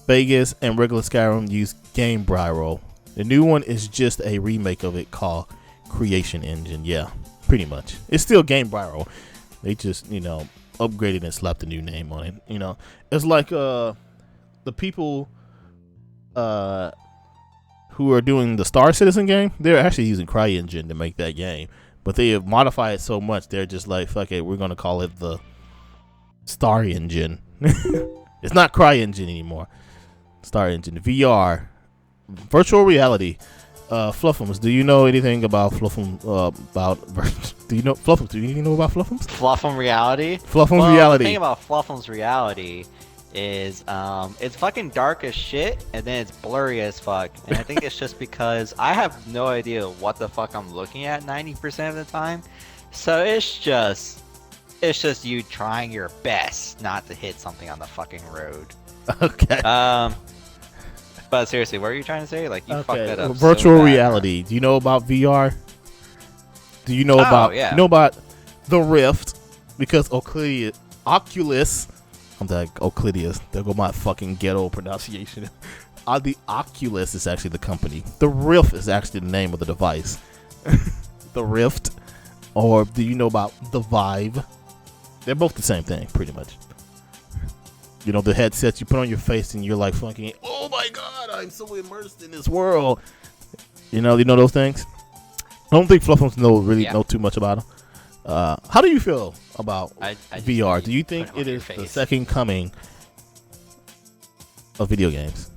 Vegas, and regular Skyrim use Game Bryro. The new one is just a remake of it called Creation Engine. Yeah, pretty much. It's still Game Bryro. They just, upgraded and slapped a new name on it. It's like the people who are doing the Star Citizen game, they're actually using CryEngine to make that game. But they have modified it so much, they're just like, fuck it, we're going to call it the Star Engine. It's not CryEngine anymore. Star Engine. VR. Virtual reality. Fluffums. Do you know anything about Fluffum? Do you know Fluffums? Do you know about Fluffums? Fluffum reality? Fluffums reality. The thing about Fluffum's reality is it's fucking dark as shit and then it's blurry as fuck, and I think it's just because I have no idea what the fuck I'm looking at 90% of the time, so it's just you trying your best not to hit something on the fucking road. Okay. But seriously, what are you trying to say? Like, you fucked that up. Virtual so bad, reality. Do you know about VR? Do you know about the Rift? Because Oculus. I'm like Oculus. There go my fucking ghetto pronunciation. The Oculus is actually the company. The Rift is actually the name of the device. The Rift. Or do you know about the Vive? They're both the same thing, pretty much. The headsets you put on your face and you're like fucking, oh my god, I'm so immersed in this world. You know those things? I don't think Fluffums know too much about them. How do you feel about VR? Do you think it is the second coming of video games?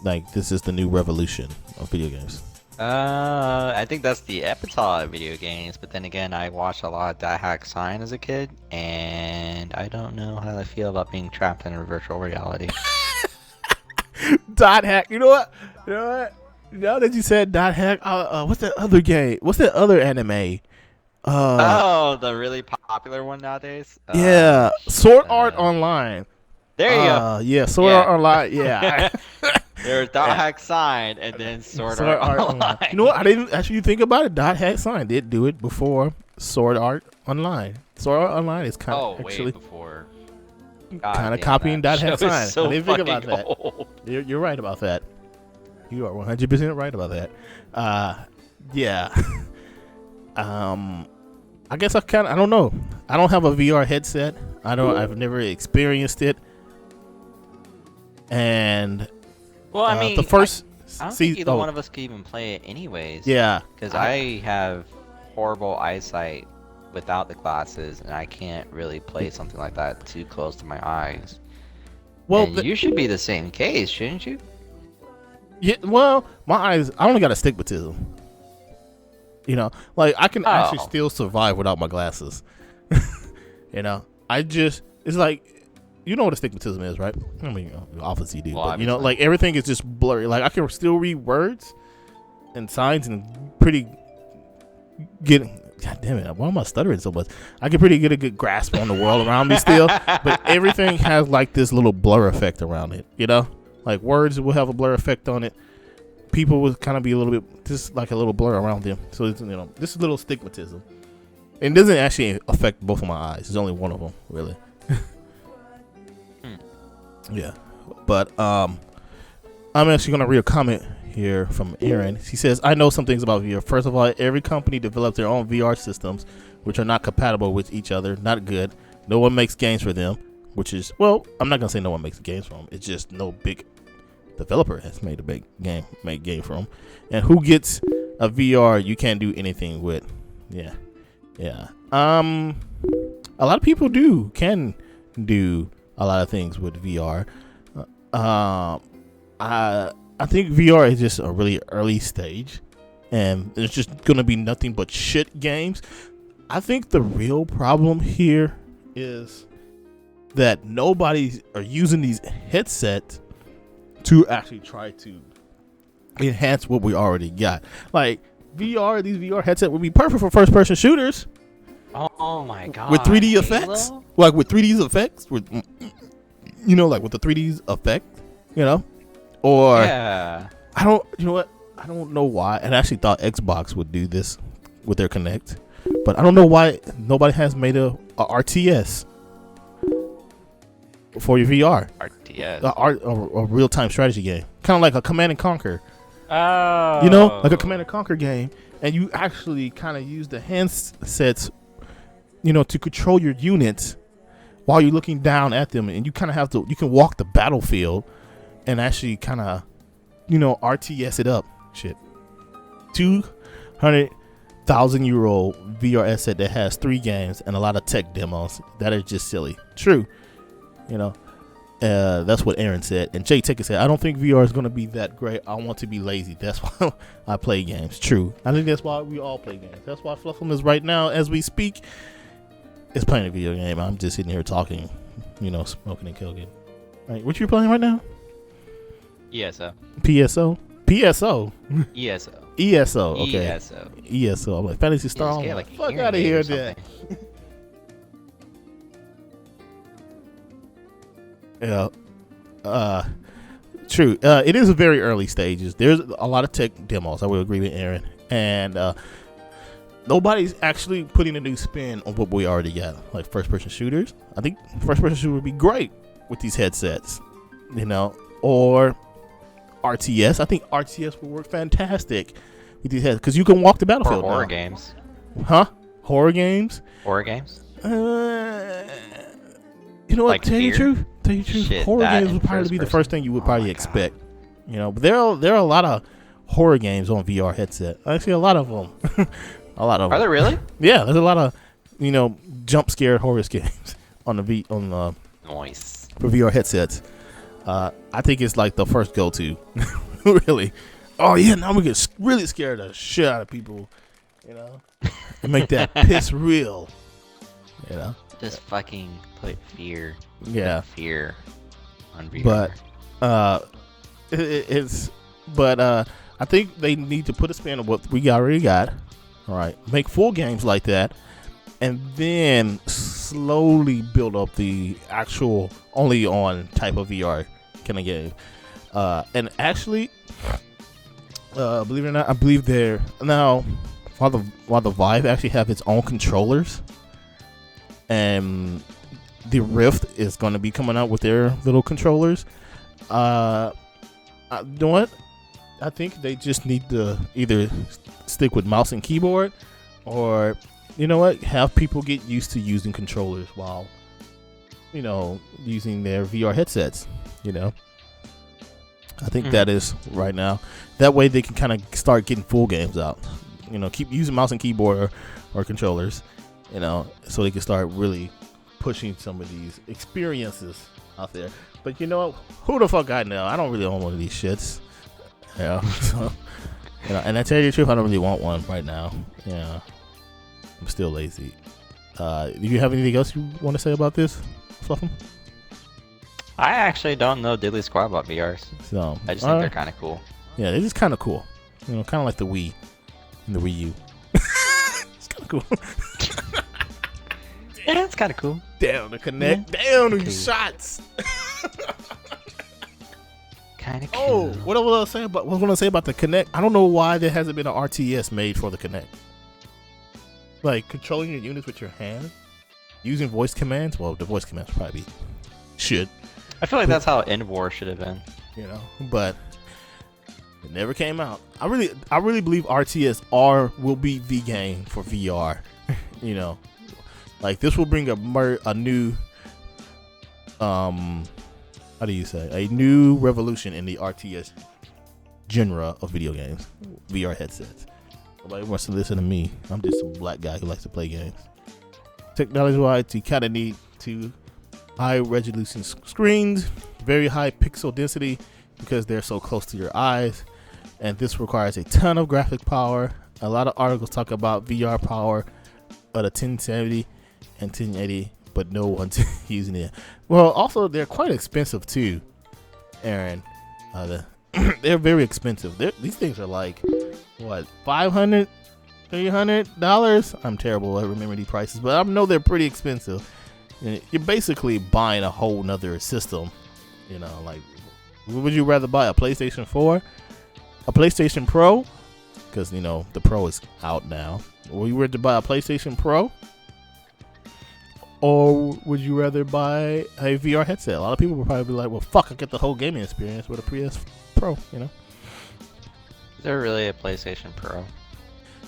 Like, this is the new revolution of video games? I think that's the epitome of video games, but then again, I watched a lot of Die Hack Sign as a kid, and I don't know how I feel about being trapped in a virtual reality. Dot Hack, you know what? Now that you said Dot Hack, what's that other game? What's that other anime? The really popular one nowadays? Yeah, Sword Art Online. There you go. Yeah, Sword Art Online, yeah. There's Dot Hack Sign and then Sword Art Online. You know what? I didn't actually think about it. Dot Hack Sign did do it before Sword Art Online. Sword Art Online is kind of actually way before. Kind of copying Dot Hack Sign. So I didn't think about old. that. You're right about that. You are 100% right about that. Yeah. I guess I don't know. I don't have a VR headset. I've never experienced it. And well, I mean, the first I don't think either one of us could even play it anyways. Yeah. Because I have horrible eyesight without the glasses, and I can't really play something like that too close to my eyes. Well, you should be the same case, shouldn't you? Yeah. Well, my eyes. I only got astigmatism. Like I can actually still survive without my glasses. It's like, you know what astigmatism is, right? I mean, obviously you do, but like everything is just blurry. Like I can still read words and signs and God damn it, why am I stuttering so much? I can get a good grasp on the world around me still, but everything has like this little blur effect around it, Like words will have a blur effect on it. People will kind of be a little bit, just like a little blur around them. So, it's, this is little astigmatism. And it doesn't actually affect both of my eyes. It's only one of them, really. Yeah. But I'm actually going to read a comment here from Aaron. She says, I know some things about VR. First of all, every company develops their own VR systems, which are not compatible with each other. Not good. No one makes games for them, which is, well, I'm not going to say no one makes games for them. It's just no big developer has made a big game, for them. And who gets a VR you can't do anything with. Yeah. A lot of people can do a lot of things with VR. I think VR is just a really early stage, and there's just gonna be nothing but shit games. I think the real problem here is that nobody's are using these headsets to actually try to enhance what we already got. Like these VR headsets would be perfect for first-person shooters. Oh my god! With 3D effects, like with 3D effects, with like with the 3D effect, or yeah. I don't know why. And I actually thought Xbox would do this with their Kinect, but I don't know why nobody has made a RTS for your VR. RTS. A real-time strategy game, kind of like a Command and Conquer. Oh. Like a Command and Conquer game, and you actually kind of use the handsets, to control your units while you're looking down at them, and you kind of you can walk the battlefield and actually kind of, RTS it up. Shit. 200,000-year-old VR headset that has 3 games and a lot of tech demos that are just silly. True. That's what Aaron said. And Jay Ticker said, I don't think VR is going to be that great. I want to be lazy. That's why I play games. True. I think that's why we all play games. That's why Fluffum is right now, as we speak, is playing a video game. I'm just sitting here talking, smoking and cooking. Right, what you playing right now? ESO. PSO? PSO? ESO. ESO. Okay. ESO. ESO. I'm like, Fantasy Star. Yeah, like fuck out of here, then. Yeah. True. It is a very early stages. There's a lot of tech demos. I will agree with Aaron. And nobody's actually putting a new spin on what we already got, like first-person shooters. I think first-person shooter would be great with these headsets, or RTS. I think RTS would work fantastic with these headsets because you can walk the battlefield. Or horror games. Huh? Horror games? Horror games? You know what? Like Tell you the truth. Shit, horror games would probably be the first thing you would probably expect. But there are a lot of horror games on VR headset. Actually, a lot of them. Are there really? Yeah, there's a lot of jump scare horror games on the Nice for VR headsets. I think it's like the first go-to. Really. Oh yeah, now we get really scared the shit out of people. And make that piss real. Just fucking put fear. Yeah. Put fear on VR. But I think they need to put a spin on what we already got. All right, make full games like that, and then slowly build up the actual only on type of VR kind of game. And actually, believe it or not, I believe they're now while the Vive actually have its own controllers, and the Rift is going to be coming out with their little controllers. You know what? I think they just need to either stick with mouse and keyboard, or have people get used to using controllers while using their VR headsets. I think that is right now. That way they can kind of start getting full games out. Keep using mouse and keyboard or controllers. So they can start really pushing some of these experiences out there. But who the fuck I know? I don't really own one of these shits. So, and I tell you the truth, I don't really want one right now. I'm still lazy. Do you have anything else you want to say about this, Fluffum? I actually don't know diddly squat about VRs. So I just think they're kind of cool. Yeah, they're just kind of cool. Kind of like the Wii and the Wii U. It's kind of cool. Yeah, it's kind of cool. Down the Kinect. Down these shots. Kind of cool. Oh, what was I going to say about the Kinect? I don't know why there hasn't been an RTS made for the Kinect. Like controlling your units with your hand, using voice commands. Well, the voice commands probably should. I feel like that's how End War should have been. But it never came out. I really believe RTS will be the game for VR. Like this will bring a new how do you say, a new revolution in the RTS genre of video games, VR headsets. Nobody wants to listen to me. I'm just a black guy who likes to play games. Technology-wise, you kind of need to high resolution screens, very high pixel density because they're so close to your eyes, and this requires a ton of graphic power. A lot of articles talk about VR power at a 1070 and 1080, but no one's using it. Well, also they're quite expensive too, Aaron. They're very expensive. These things are like what, $500, $300? I'm terrible at remembering these prices, but I know they're pretty expensive. And you're basically buying a whole nother system. You know, like, would you rather buy a PlayStation 4, a PlayStation Pro? Because, you know, the Pro is out now. Would you rather buy a PlayStation Pro? Or would you rather buy a VR headset? A lot of people would probably be like, well, fuck, I get the whole gaming experience with a PS Pro, you know? Is there really a PlayStation Pro?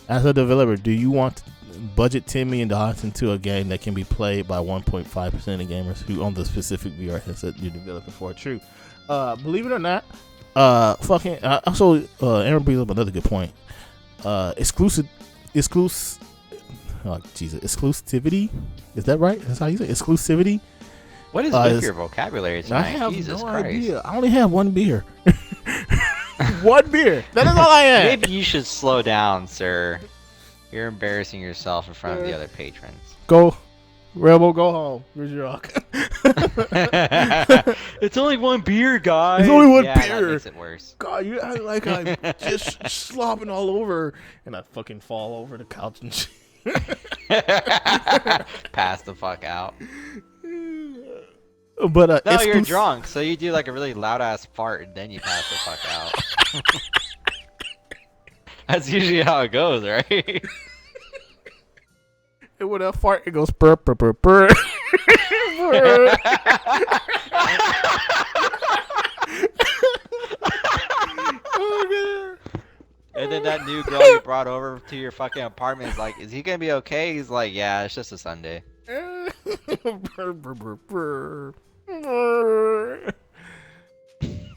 As a developer, do you want to budget $10 million into a game that can be played by 1.5% of gamers who own the specific VR headset you're developing for? True. Believe it or not, also, Aaron brings up another good point. Exclusivity? Is that right? That's how you say it? Exclusivity? What is with your vocabulary tonight? I have Jesus no Christ. idea. I only have one beer. One beer. That is all I have. Maybe you should slow down, sir. You're embarrassing yourself in front of the other patrons. Go, Rebel, go home. Where's your rock? It's only one beer, guys. It's only one beer. That makes it worse. God, you act like I'm just slopping all over, and I fucking fall over the couch and shit. Pass the fuck out. But no, you're drunk, so you do like a really loud ass fart and then you pass the fuck out. That's usually how it goes, right? And when I fart, it goes burr burr burr burr. Oh, God. And then that new girl you brought over to your fucking apartment is like, is he gonna be okay? He's like, yeah, it's just a Sunday. Burr, burr, burr, burr.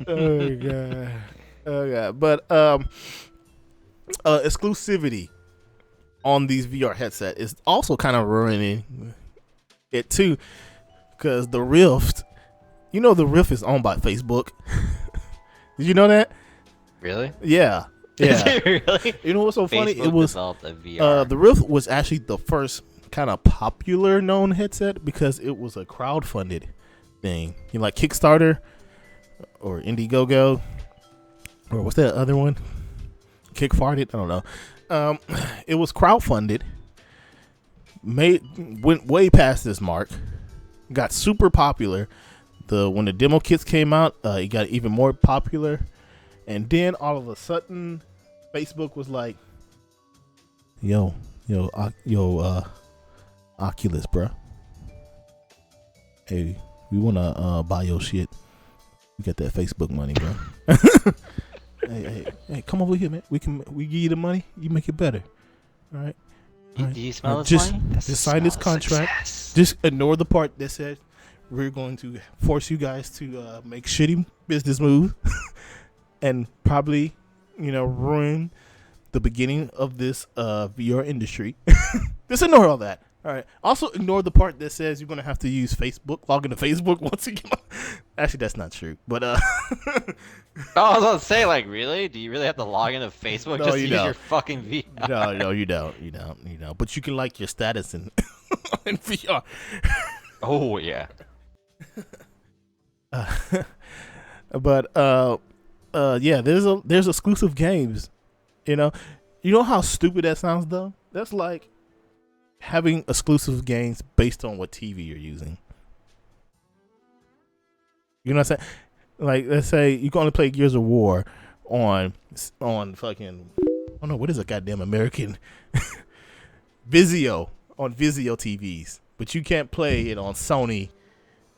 Oh God. Oh God. But exclusivity on these VR headset is also kind of ruining it too, because the Rift, you know, the Rift is owned by Facebook. Did you know that? Really? Yeah. Is it really? You know what's so funny? Facebook It was developed a VR. the Rift was actually the first kind of popular known headset because it was a crowdfunded thing. You know, like Kickstarter or Indiegogo or what's that other one? Kickfarted? I don't know. It was crowdfunded. Went way past this mark. Got super popular. When the demo kits came out, it got even more popular. And then all of a sudden, Facebook was like, "Yo, Oculus, bro. Hey, we wanna buy your shit. We got that Facebook money, bro. hey, come over here, man. We give you the money. You make it better. All right. Do you smell this money? Just sign this contract. Success. Just ignore the part that said we're going to force you guys to make shitty business moves and probably, ruin the beginning of this VR industry. Just ignore all that. All right. Also ignore the part that says you're going to have to use Facebook, log into Facebook once again. Actually, that's not true. But I was about to say, like, really? Do you really have to log into Facebook just to use your fucking VR? No, you don't. But you can like your status in VR. Oh yeah. But yeah, there's exclusive games. You know how stupid that sounds though? That's like having exclusive games based on what TV you're using. You know what I'm saying? Like, let's say you can only play Gears of War on fucking, oh no, what is a goddamn American Vizio, on Vizio TVs, but you can't play it on Sony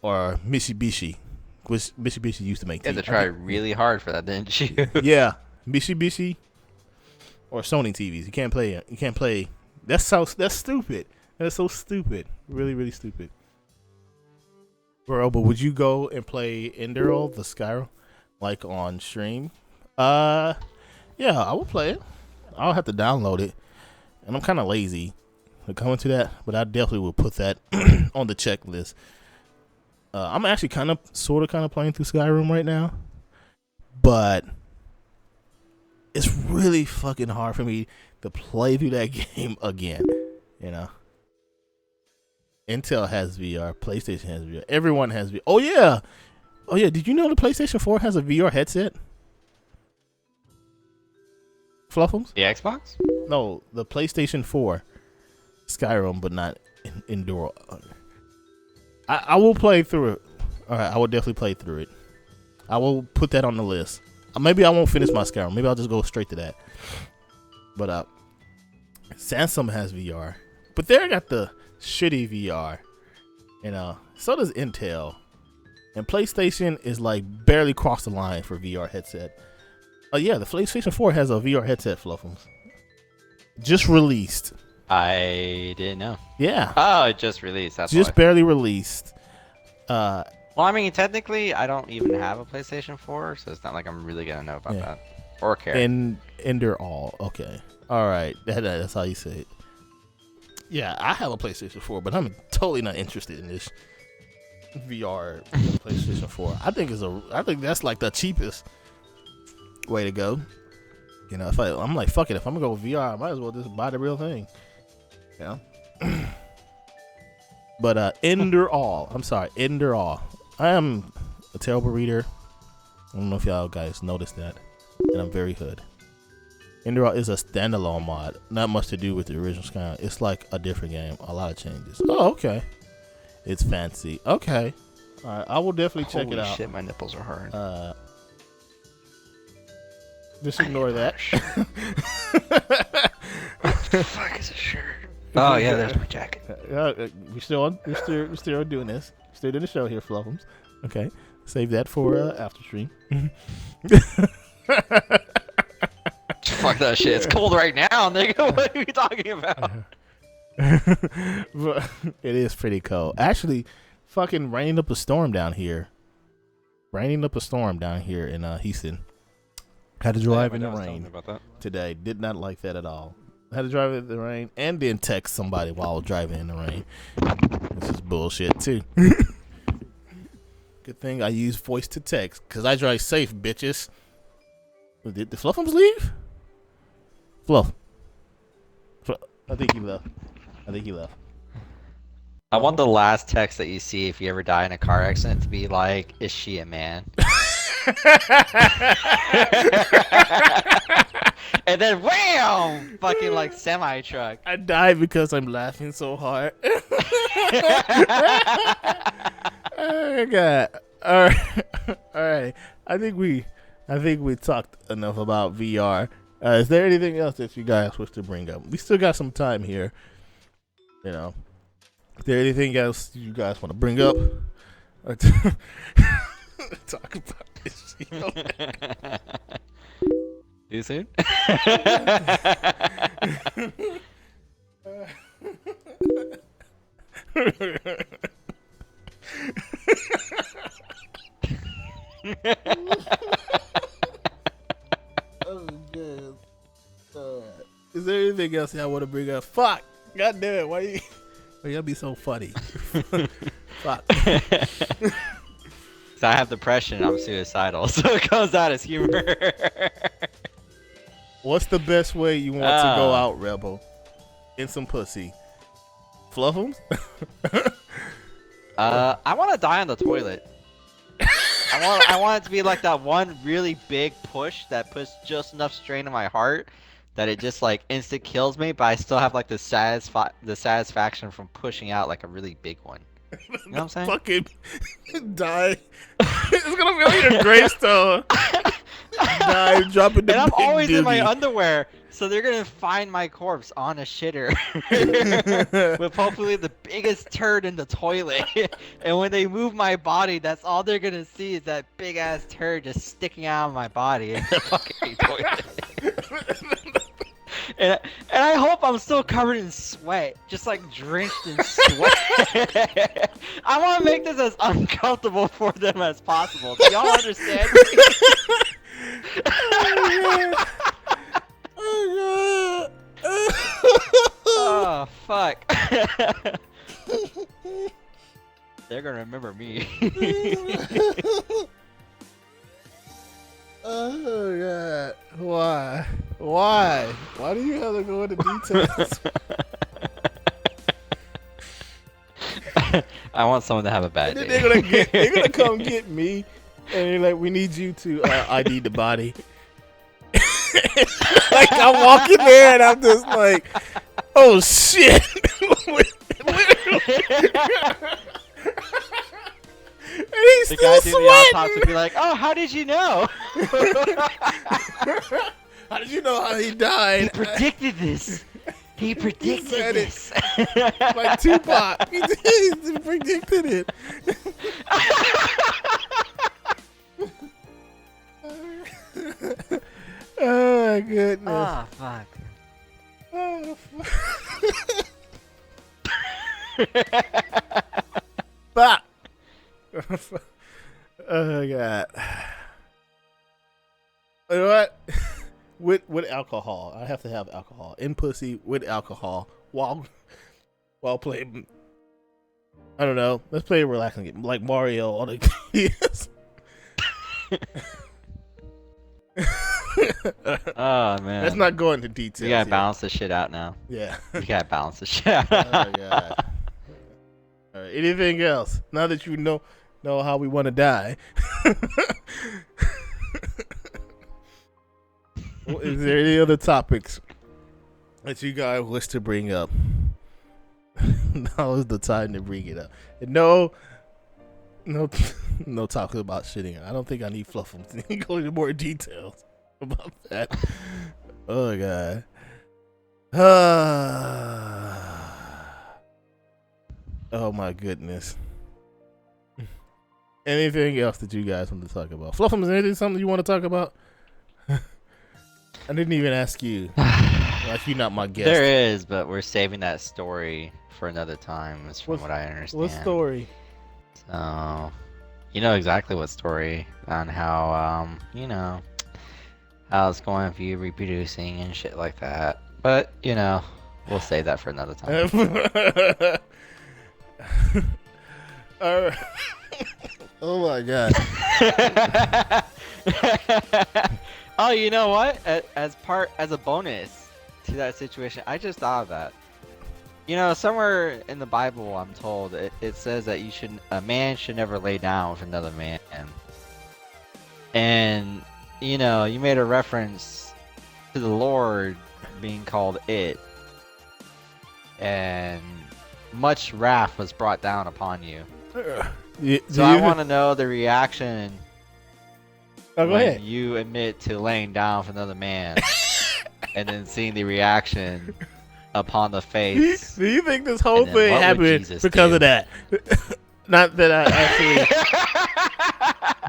or Mitsubishi, which Mitsubishi used to make. You had to try really hard for that, didn't you? Yeah, Mitsubishi or Sony TVs. You can't play it. You can't play. That's stupid. That's so stupid. Really, really stupid. Bro, but would you go and play Enderal, the Skyrim, like on stream? Yeah, I would play it. I'll have to download it, and I'm kind of lazy to come into that, but I definitely will put that on the checklist. I'm actually kind of playing through Skyrim right now, but it's really fucking hard for me to play through that game again. You know, Intel has VR, PlayStation has VR, everyone has VR. Oh yeah. Did you know the PlayStation 4 has a VR headset? Fluffums? The Xbox? No, the PlayStation 4, Skyrim, but not indoor. I will play through it. All right, I will definitely play through it. I will put that on the list. Maybe I won't finish my Skyrim. Maybe I'll just go straight to that. But Samsung has VR, but they got the shitty VR. You know, so does Intel, and PlayStation is like barely crossed the line for VR headset. Yeah, the PlayStation 4 has a VR headset, Fluffums. Just released. I didn't know. Yeah. Oh, it just released. That's just why. barely released. Well, I mean, technically, I don't even have a PlayStation 4, so it's not like I'm really gonna know about that or care. And they're all okay. All right, that's how you say it. Yeah, I have a PlayStation 4, but I'm totally not interested in this VR PlayStation 4. I think that's like the cheapest way to go. You know, I'm like, fuck it. If I'm gonna go with VR, I might as well just buy the real thing. You know. But Ender all. I am a terrible reader. I don't know if y'all guys noticed that, and I'm very hood. Ender all is a standalone mod. Not much to do with the original Skyrim. It's like a different game. A lot of changes. Oh, okay. It's fancy. Okay. All right. I will definitely check it out. Holy shit, my nipples are hard. Just ignore that. What the fuck is a shirt? Oh yeah, there's my jacket. We're still doing this. Still doing the show here, Fluffums. Okay, save that for after stream. Fuck that shit. It's cold right now, nigga. What are you talking about? But it is pretty cold. Actually, fucking raining up a storm down here. In Houston. Had to drive in the rain today. Did not like that at all. Had to drive in the rain and then text somebody while driving in the rain. This is bullshit too. Good thing I use voice to text because I drive safe, bitches. Did the Fluffums leave? Fluff. I think he left. I want the last text that you see if you ever die in a car accident to be like, "Is she a man?" And then wham! Fucking like semi truck. I died because I'm laughing so hard. Oh god. All right. I think we talked enough about VR. Is there anything else that you guys wish to bring up? We still got some time here. You know. Is there anything else you guys want to bring up? Or talk about this? You know? Too soon? Oh, good. Is there anything else y'all want to bring up? Fuck! God damn it! Why y'all be so funny? Fuck. So I have depression. I'm suicidal, so it comes out as humor. What's the best way you want to go out, Rebel? In some pussy. Fluffums? I want to die on the toilet. I want it to be like that one really big push that puts just enough strain on my heart that it just like instant kills me, but I still have like the satisfaction from pushing out like a really big one. You know what I'm saying? Fucking die. It's gonna be on your gravestone. Die, dropping the And I'm big always in my doogie. underwear, so they're gonna find my corpse on a shitter with hopefully the biggest turd in the toilet. And when they move my body, that's all they're gonna see is that big ass turd just sticking out of my body in the fucking toilet. And I hope I'm still covered in sweat, just like drenched in sweat. I want to make this as uncomfortable for them as possible. Do y'all understand? Oh god. Oh, fuck. They're gonna remember me. Oh god. Why? Why do you have to go into details? I want someone to have a bad day. They're gonna come get me, and they're like, "We need you to ID the body." Like I'm walking there, and I'm just like, "Oh shit!" And he's The still guy doing the autopsy sweating. would be like, "Oh, how did you know? How did you know how he He died? predicted this. He predicted said it. this." Like Tupac. He predicted it. Oh my goodness. Oh, fuck. Oh, fuck. Oh god. You know what? With alcohol, I have to have alcohol in pussy with alcohol while playing. I don't know. Let's play a relaxing game like Mario on the kids. Oh, man. Let's not go into details. You gotta here. balance this shit out now. Yeah. You gotta balance this shit out. Oh god. All right. Anything else? Now that you know how we want to die. Well, is there any other topics that you guys wish to bring up? Now is the time to bring it up. And no talking about shitting. I don't think I need fluff to go into more details about that. Oh god. Oh my goodness. Anything else that you guys want to talk about? Fluffum, is there something you want to talk about? I didn't even ask you. Like you're not my guest. There is, but we're saving that story for another time, is from what I understand. What story? So, you know exactly what story on how, how it's going for you reproducing and shit like that. But, we'll save that for another time. Oh my god. Oh, you know what? As a bonus to that situation, I just thought of that. Somewhere in the Bible, I'm told it says that a man should never lay down with another man. And you made a reference to the Lord being called it, and much wrath was brought down upon you. So I want to know the reaction when you admit to laying down with another man, and then seeing the reaction upon the face. Do you think this whole thing happened because of that? Not that I actually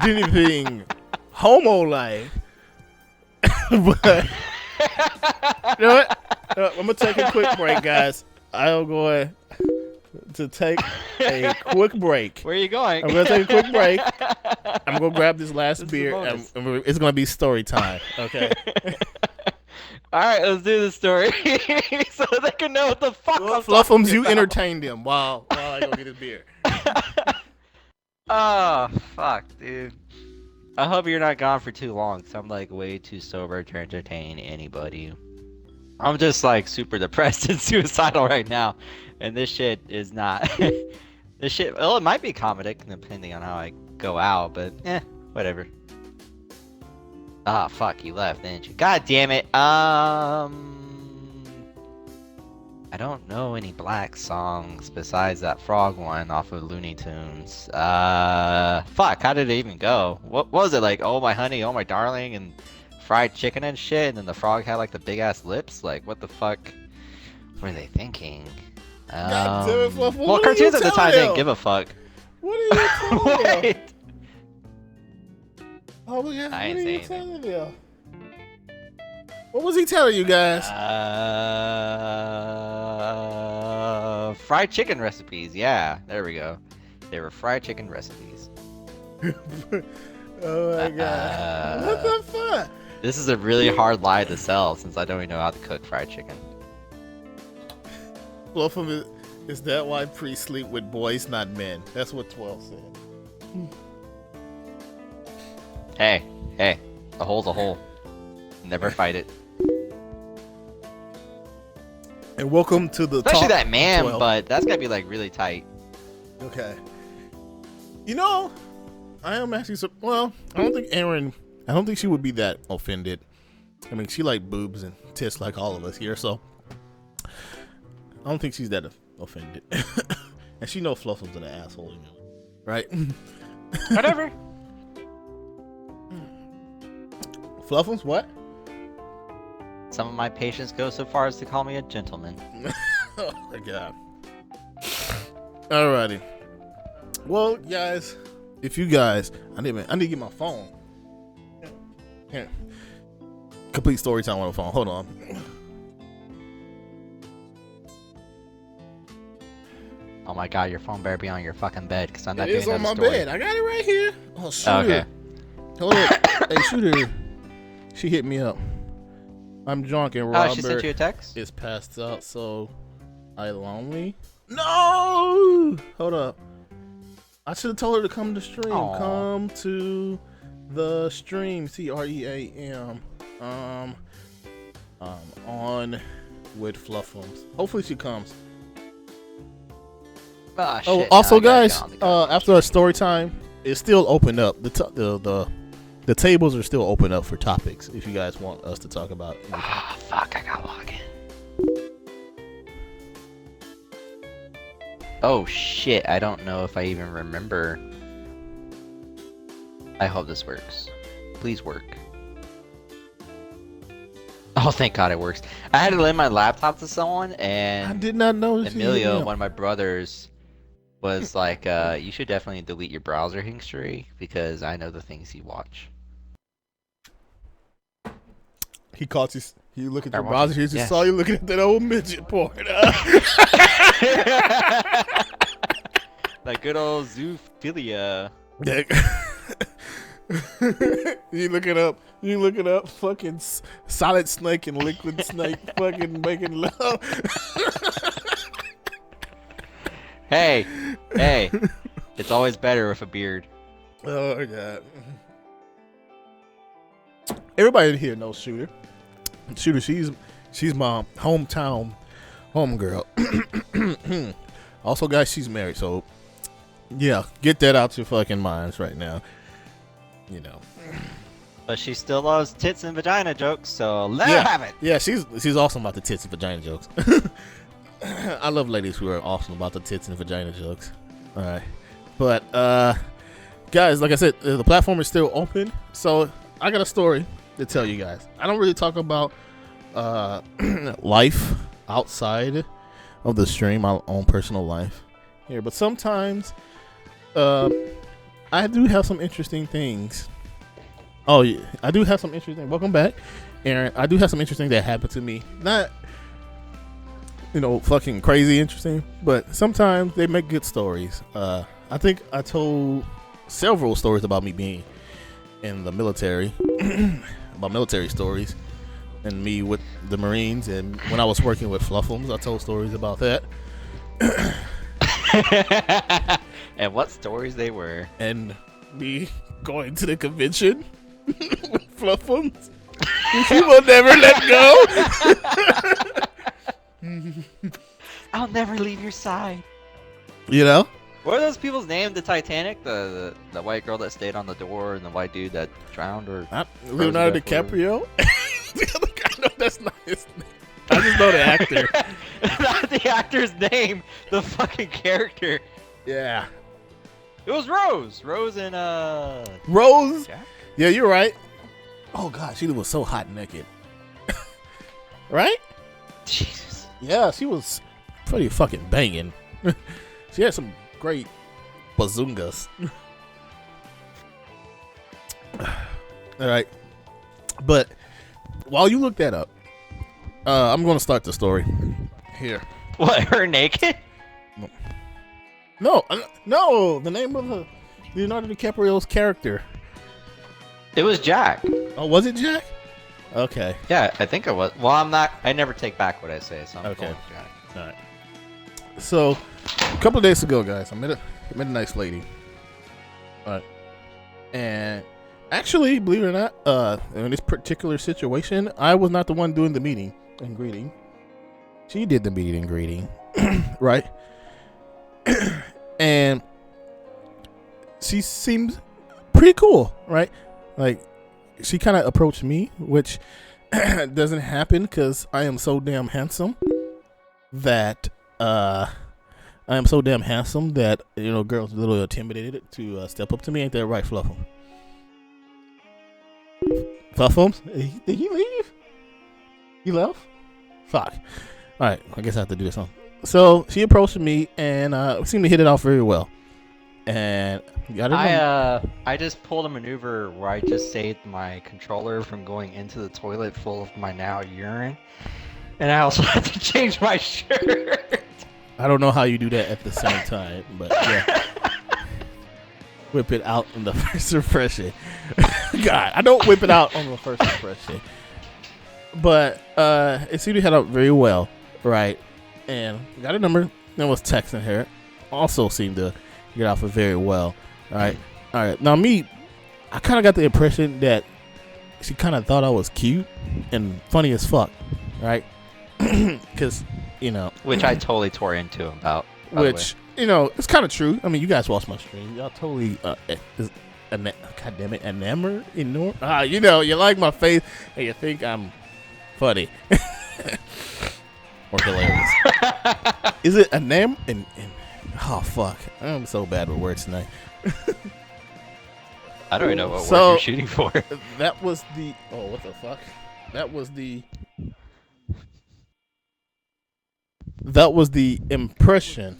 did anything homo-like, but you know what? I'm gonna take a quick break, guys. I'm going to take a quick break. Where are you going? I'm gonna take a quick break. I'm gonna grab this last beer, and it's gonna be story time. Okay. All right, let's do the story so they can know what the fuck. Fluffums, you entertain them while I go get this beer. Oh fuck, dude. I hope you're not gone for too long, because I'm like way too sober to entertain anybody. I'm just like super depressed and suicidal right now, and this shit is not. This shit. Well, it might be comedic depending on how I go out, but whatever. Ah, fuck, you left, didn't you? God damn it. I don't know any black songs besides that frog one off of Looney Tunes. Fuck, how did it even go? What was it, like, oh my honey, oh my darling, and fried chicken and shit, and then the frog had like the big ass lips? Like, what the fuck were they thinking? God damn it, Fluff, well, cartoons at the time didn't give a fuck. What are you telling them? Oh my god, I ain't saying anything. What was he telling you guys? Fried chicken recipes. Yeah, there we go. They were fried chicken recipes. Oh my god. What the fuck? This is a really hard lie to sell, since I don't even know how to cook fried chicken. Fluffum is that why priests sleep with boys, not men? That's what 12 said. Hey, a hole's a hole. Never fight it. And welcome to the Especially talk that man, 12. but that's gotta be like really tight. Okay. You know, I am actually well, I don't think she would be that offended. I mean, she like boobs and tits like all of us here, so I don't think she's that offended. And she knows Fluffum's an asshole, you know, right? Whatever. Fluffum's what? Some of my patients go so far as to call me a gentleman. Oh my god. Alrighty. Well, guys, if you guys, I need to get my phone. Here. Complete story time on the phone. Hold on. Oh my god, your phone better be on your fucking bed, because I'm not It doing is on another my story. bed. I got it right here. Oh, shoot. Okay. Hold up. Hey, shooter. She hit me up. I'm drunk and Robert She sent you a text? is passed out, so I lonely. No! Hold up. I should have told her to come to stream. Aww. Come to the stream. CREAM. On with Fluffums. Hopefully she comes. Ah, Oh, shit, also, now I gotta guys, get on the go. after our story time, it's still open up. The tables are still open up for topics if you guys want us to talk about anything. Ah, fuck, I gotta log in. Oh shit, I don't know if I even remember. I hope this works. Please work. Oh, thank God it works. I had to lend my laptop to someone, I and did not know that Emilio, one of my brothers, was like, you should definitely delete your browser history, because I know the things you watch. He caught you. You look at your Start browser. watching. He just Yes. saw you looking at that old midget porn. Like good old zoophilia. You looking up. Fucking Solid Snake and Liquid Snake. Fucking making love. Hey, it's always better with a beard. Oh my god. Everybody in here knows Shooter. Shooter, she's my hometown homegirl. Also, guys, she's married, so yeah, get that out your fucking minds right now. You know. But she still loves tits and vagina jokes, so let her have it. Yeah, she's awesome about the tits and vagina jokes. I love ladies who are awesome about the tits and vagina jokes. All right, but guys, like I said, the platform is still open, so I got a story to tell you guys. I don't really talk about life outside of the stream, my own personal life here, but sometimes I do have some interesting things. Oh yeah, I do have some interesting. Welcome back, Aaron. I do have some interesting that happened to me. Not, fucking crazy interesting, but sometimes they make good stories. I think I told several stories about me being in the military, about military stories, and me with the Marines, and when I was working with Fluffums, I told stories about that. And what stories they were. And me going to the convention with Fluffums. She will never let go. I'll never leave your side. You know? What are those people's names? The Titanic, the white girl that stayed on the door, and the white dude that drowned, or Leonardo DiCaprio. The other guy, no, that's not his name. I just know the actor. Not the actor's name, the fucking character. Yeah. It was Rose. Rose and Rose? Jack? Yeah, you're right. Oh god, she was so hot naked. Right? Jesus. Yeah, she was pretty fucking banging. She had some great bazungas. All right. But while you look that up, I'm going to start the story here. What, her naked? No, the name of Leonardo DiCaprio's character. It was Jack. Oh, was it Jack? Okay. Yeah, I think it was. Well, I never take back what I say, so I'm Okay. going with Jack. All right. So, a couple of days ago, guys, I met a nice lady. And actually, believe it or not, in this particular situation, I was not the one doing the meeting and greeting. She did the meeting and greeting, right? And she seems pretty cool, right? Like, she kind of approached me, which doesn't happen because I am so damn handsome that girls are a little intimidated to step up to me. Ain't that right, Fluffum? Fluffums? Did he leave? He left? Fuck. All right, I guess I have to do this one. So she approached me and we seemed to hit it off very well. And I just pulled a maneuver where I just saved my controller from going into the toilet full of my now urine, and I also had to change my shirt. I don't know how you do that at the same time, but yeah. Whip it out on the first impression. God, I don't whip it out on the first impression. But it seemed to head up very well, right? And got a number and was texting her. Also seemed to get off it very well. All right. Now I kind of got the impression that she kind of thought I was cute and funny as fuck, right? Because which I totally tore into about. Which it's kind of true. I mean, you guys watch my stream. Y'all totally God damn it, enamored. You like my face and you think I'm funny or hilarious. Is it oh fuck, I'm so bad with words tonight. I don't even know what word you're shooting for. That was the what the fuck? That was the impression.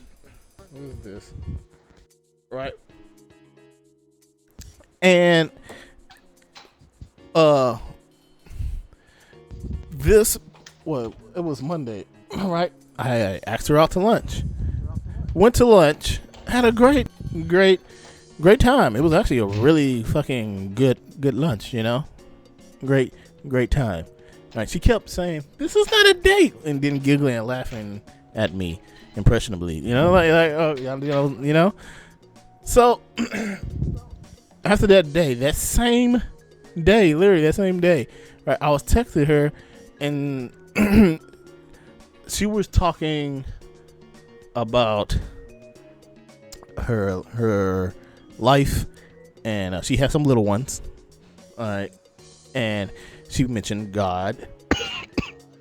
What is this? Right. And it was Monday, right? I asked her out to lunch. Went to lunch, had a great time. It was actually a really fucking good lunch, Great time. Right, she kept saying, "This is not a date," and then giggling and laughing at me impressionably. So after that day, literally that same day, right, I was texting her, and she was talking about her life, and she had some little ones, all right, and she mentioned God,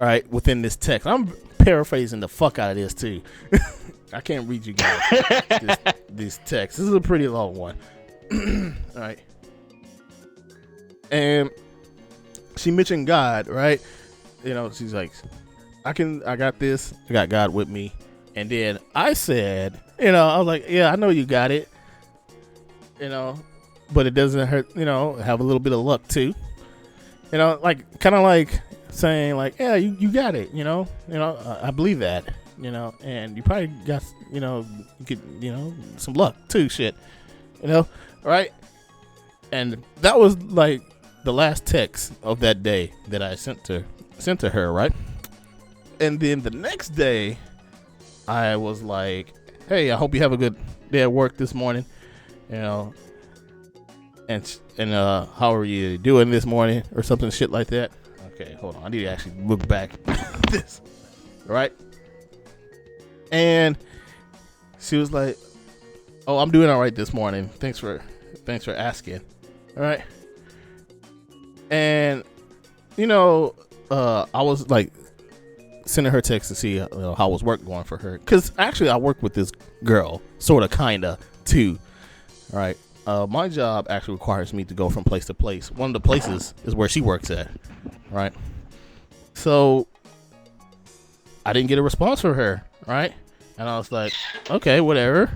all right, within this text. I'm paraphrasing the fuck out of this too. I can't read you guys this text. This is a pretty long one. All right, and she mentioned God, right? She's like, I got this. I got God with me. And then I said, I was like, yeah, I know you got it, but it doesn't hurt, have a little bit of luck too, like kind of like saying like, yeah, you got it, I believe that, and you probably got, you could, some luck too, shit, right? And that was like the last text of that day that I sent to her, right? And then the next day, I was like, hey, I hope you have a good day at work this morning, and how are you doing this morning or something shit like that. Okay, hold on, I need to actually look back at this, right? And she was like, oh, I'm doing all right this morning, thanks for asking, all right? And I was like sending her text to see how was work going for her, because actually I work with this girl, sort of, kind of, too. All right, my job actually requires me to go from place to place. One of the places is where she works at, right? So I didn't get a response from her, right? And I was like, okay, whatever.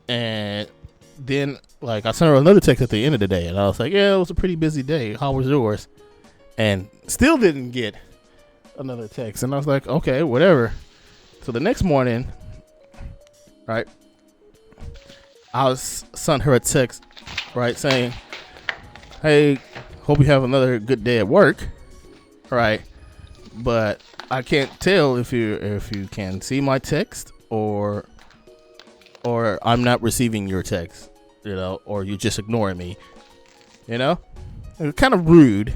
And then like I sent her another text at the end of the day, and I was like, yeah, it was a pretty busy day, how was yours? And still didn't get another text, and I was like, okay, whatever. So the next morning, right, I sent her a text, right, saying, hey, hope you have another good day at work, right? but I can't tell if you can see my text or I'm not receiving your text, or you're just ignoring me, It's kind of rude.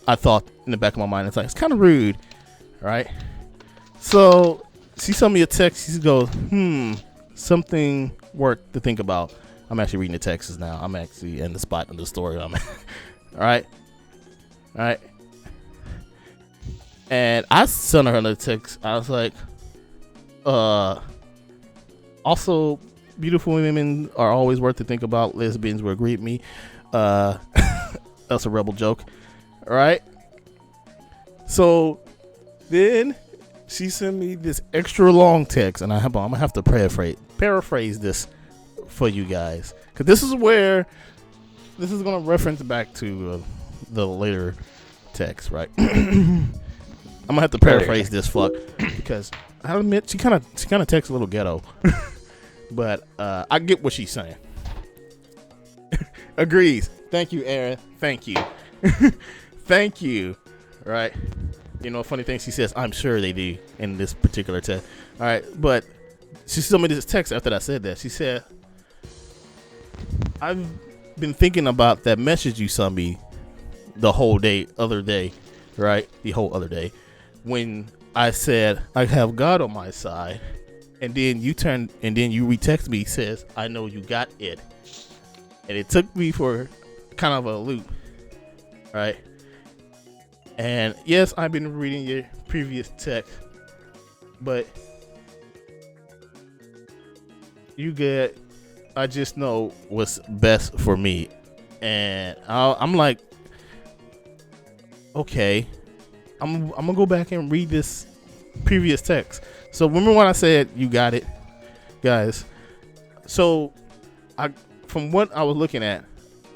I thought in the back of my mind, it's kind of rude, right? So she sent me a text. She goes, something worth to think about. I'm actually reading the texts now. I'm actually in the spot in the story I'm at. All right. And I sent her another text. I was like, also, beautiful women are always worth to think about. Lesbians will agree with me. That's a rebel joke. All right. So then she sent me this extra long text, and I'm gonna have to paraphrase this for you guys, because this is gonna reference back to the later text, right? I'm gonna have to paraphrase this fuck, because I admit she kind of texts a little ghetto, but I get what she's saying. Agrees. Thank you, Aaron. Thank you. Thank you. Right. Funny thing, she says, I'm sure they do in this particular text. All right. But she sent me this text after I said that. She said, I've been thinking about that message you sent me the whole other day, right? The whole other day, when I said, I have God on my side. And then you retext me, says, I know you got it. And it took me for kind of a loop. Right. And yes, I've been reading your previous text, but I just know what's best for me. And I'm like, okay, I'm gonna go back and read this previous text. So remember when I said you got it, guys? So from what I was looking at,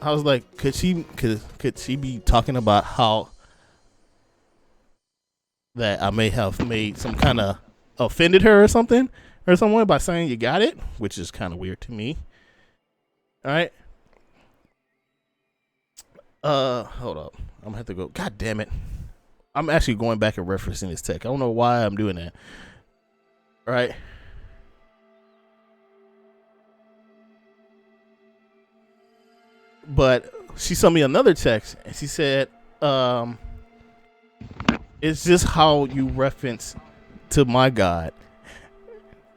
I was like, could she be talking about how that I may have made some kind of offended her or something or someone by saying you got it, which is kind of weird to me. All right. Hold up. I'm gonna have to go. God damn it. I'm actually going back and referencing this text. I don't know why I'm doing that. All right. But she sent me another text and she said, it's just how you reference to my God.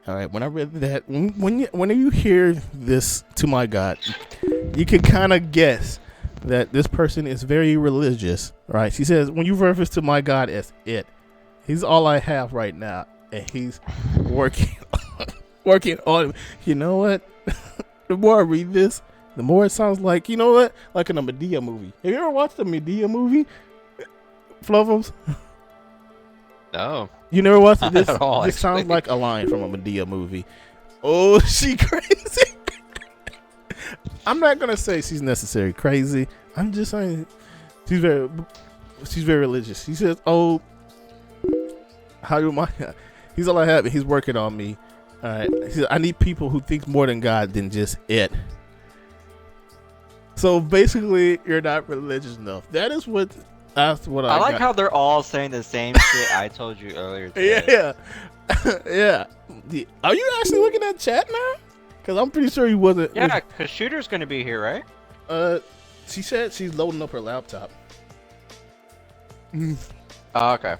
All right. When I read that, when you hear this to my God, you can kind of guess that this person is very religious, right? She says, when you reference to my God as it, he's all I have right now. And he's working on, you know what? The more I read this, the more it sounds like, you know what? Like in a Medea movie. Have you ever watched a Medea movie? Flovums? No. You never watched it? This, at all, this sounds like a line from a Medea movie. Oh, she crazy. I'm not going to say she's necessarily crazy. I'm just saying she's very religious. She says, oh, how do I? He's all I have, and he's working on me. All right. He said, I need people who think more than God than just it. So basically, you're not religious enough. That's what I like got. how they're all saying the same shit I told you earlier today. Yeah. Yeah. Are you actually looking at chat now? Because I'm pretty sure he wasn't. Yeah, because Shooter's going to be here, right? She said she's loading up her laptop. Oh, okay.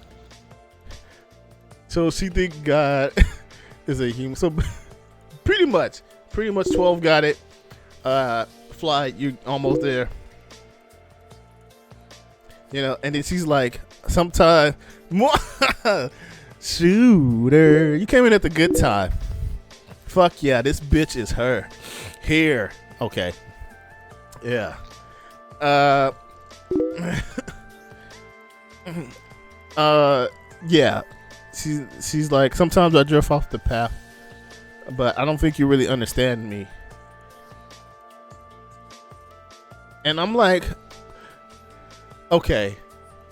So she think God is a human. So pretty much 12 got it. Fly, you're almost there. And then she's like, sometime more. Shooter, you came in at the good time. Fuck yeah, this bitch is her. Here. Okay. Yeah. Yeah. She's like, sometimes I drift off the path, but I don't think you really understand me. And I'm like, okay,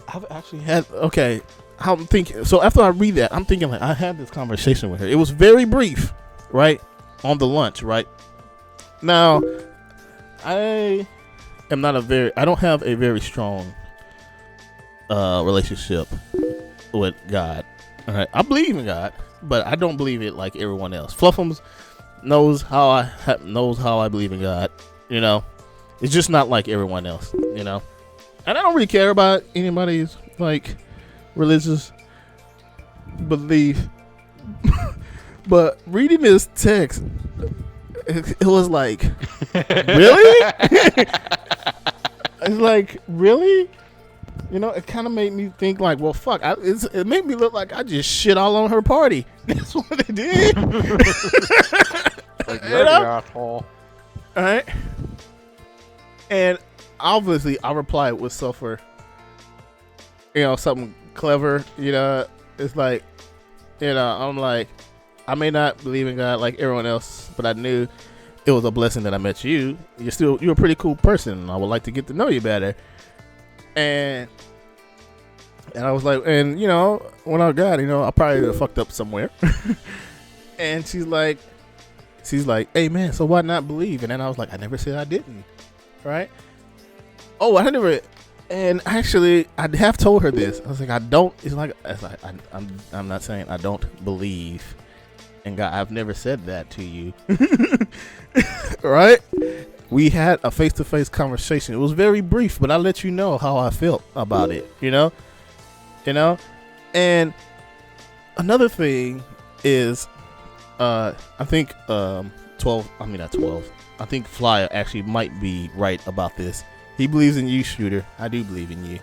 I've actually had, okay, I'm thinking, so after I read that, I'm thinking like, I had this conversation with her. It was very brief, right? On the lunch, right? Now, I don't have a very strong relationship with God. All right, I believe in God, but I don't believe it like everyone else. Fluffums knows how I believe in God. You know, it's just not like everyone else. You know, and I don't really care about anybody's like religious belief. But reading this text, it was like, really? It's like, really? You know, it kind of made me think like, well, fuck. It made me look like I just shit all on her party. That's what it did. Like, you're an asshole. All right. And obviously, I replied with something clever. You know, it's like, I'm like, I may not believe in God like everyone else, but I knew it was a blessing that I met you. You're a pretty cool person, and I would like to get to know you better. And I was like, and when I got, I probably fucked up somewhere. And she's like, hey man, so why not believe? And then I was like, I never said I didn't, right? Oh, I never. And actually, I have told her this. I was like, I don't. I'm not saying I don't believe in God. I've never said that to you, right? We had a face-to-face conversation. It was very brief, but I let you know how I felt about it. And another thing is, I think 12. I mean, not 12. I think Flyer actually might be right about this. He believes in you, Shooter. I do believe in you.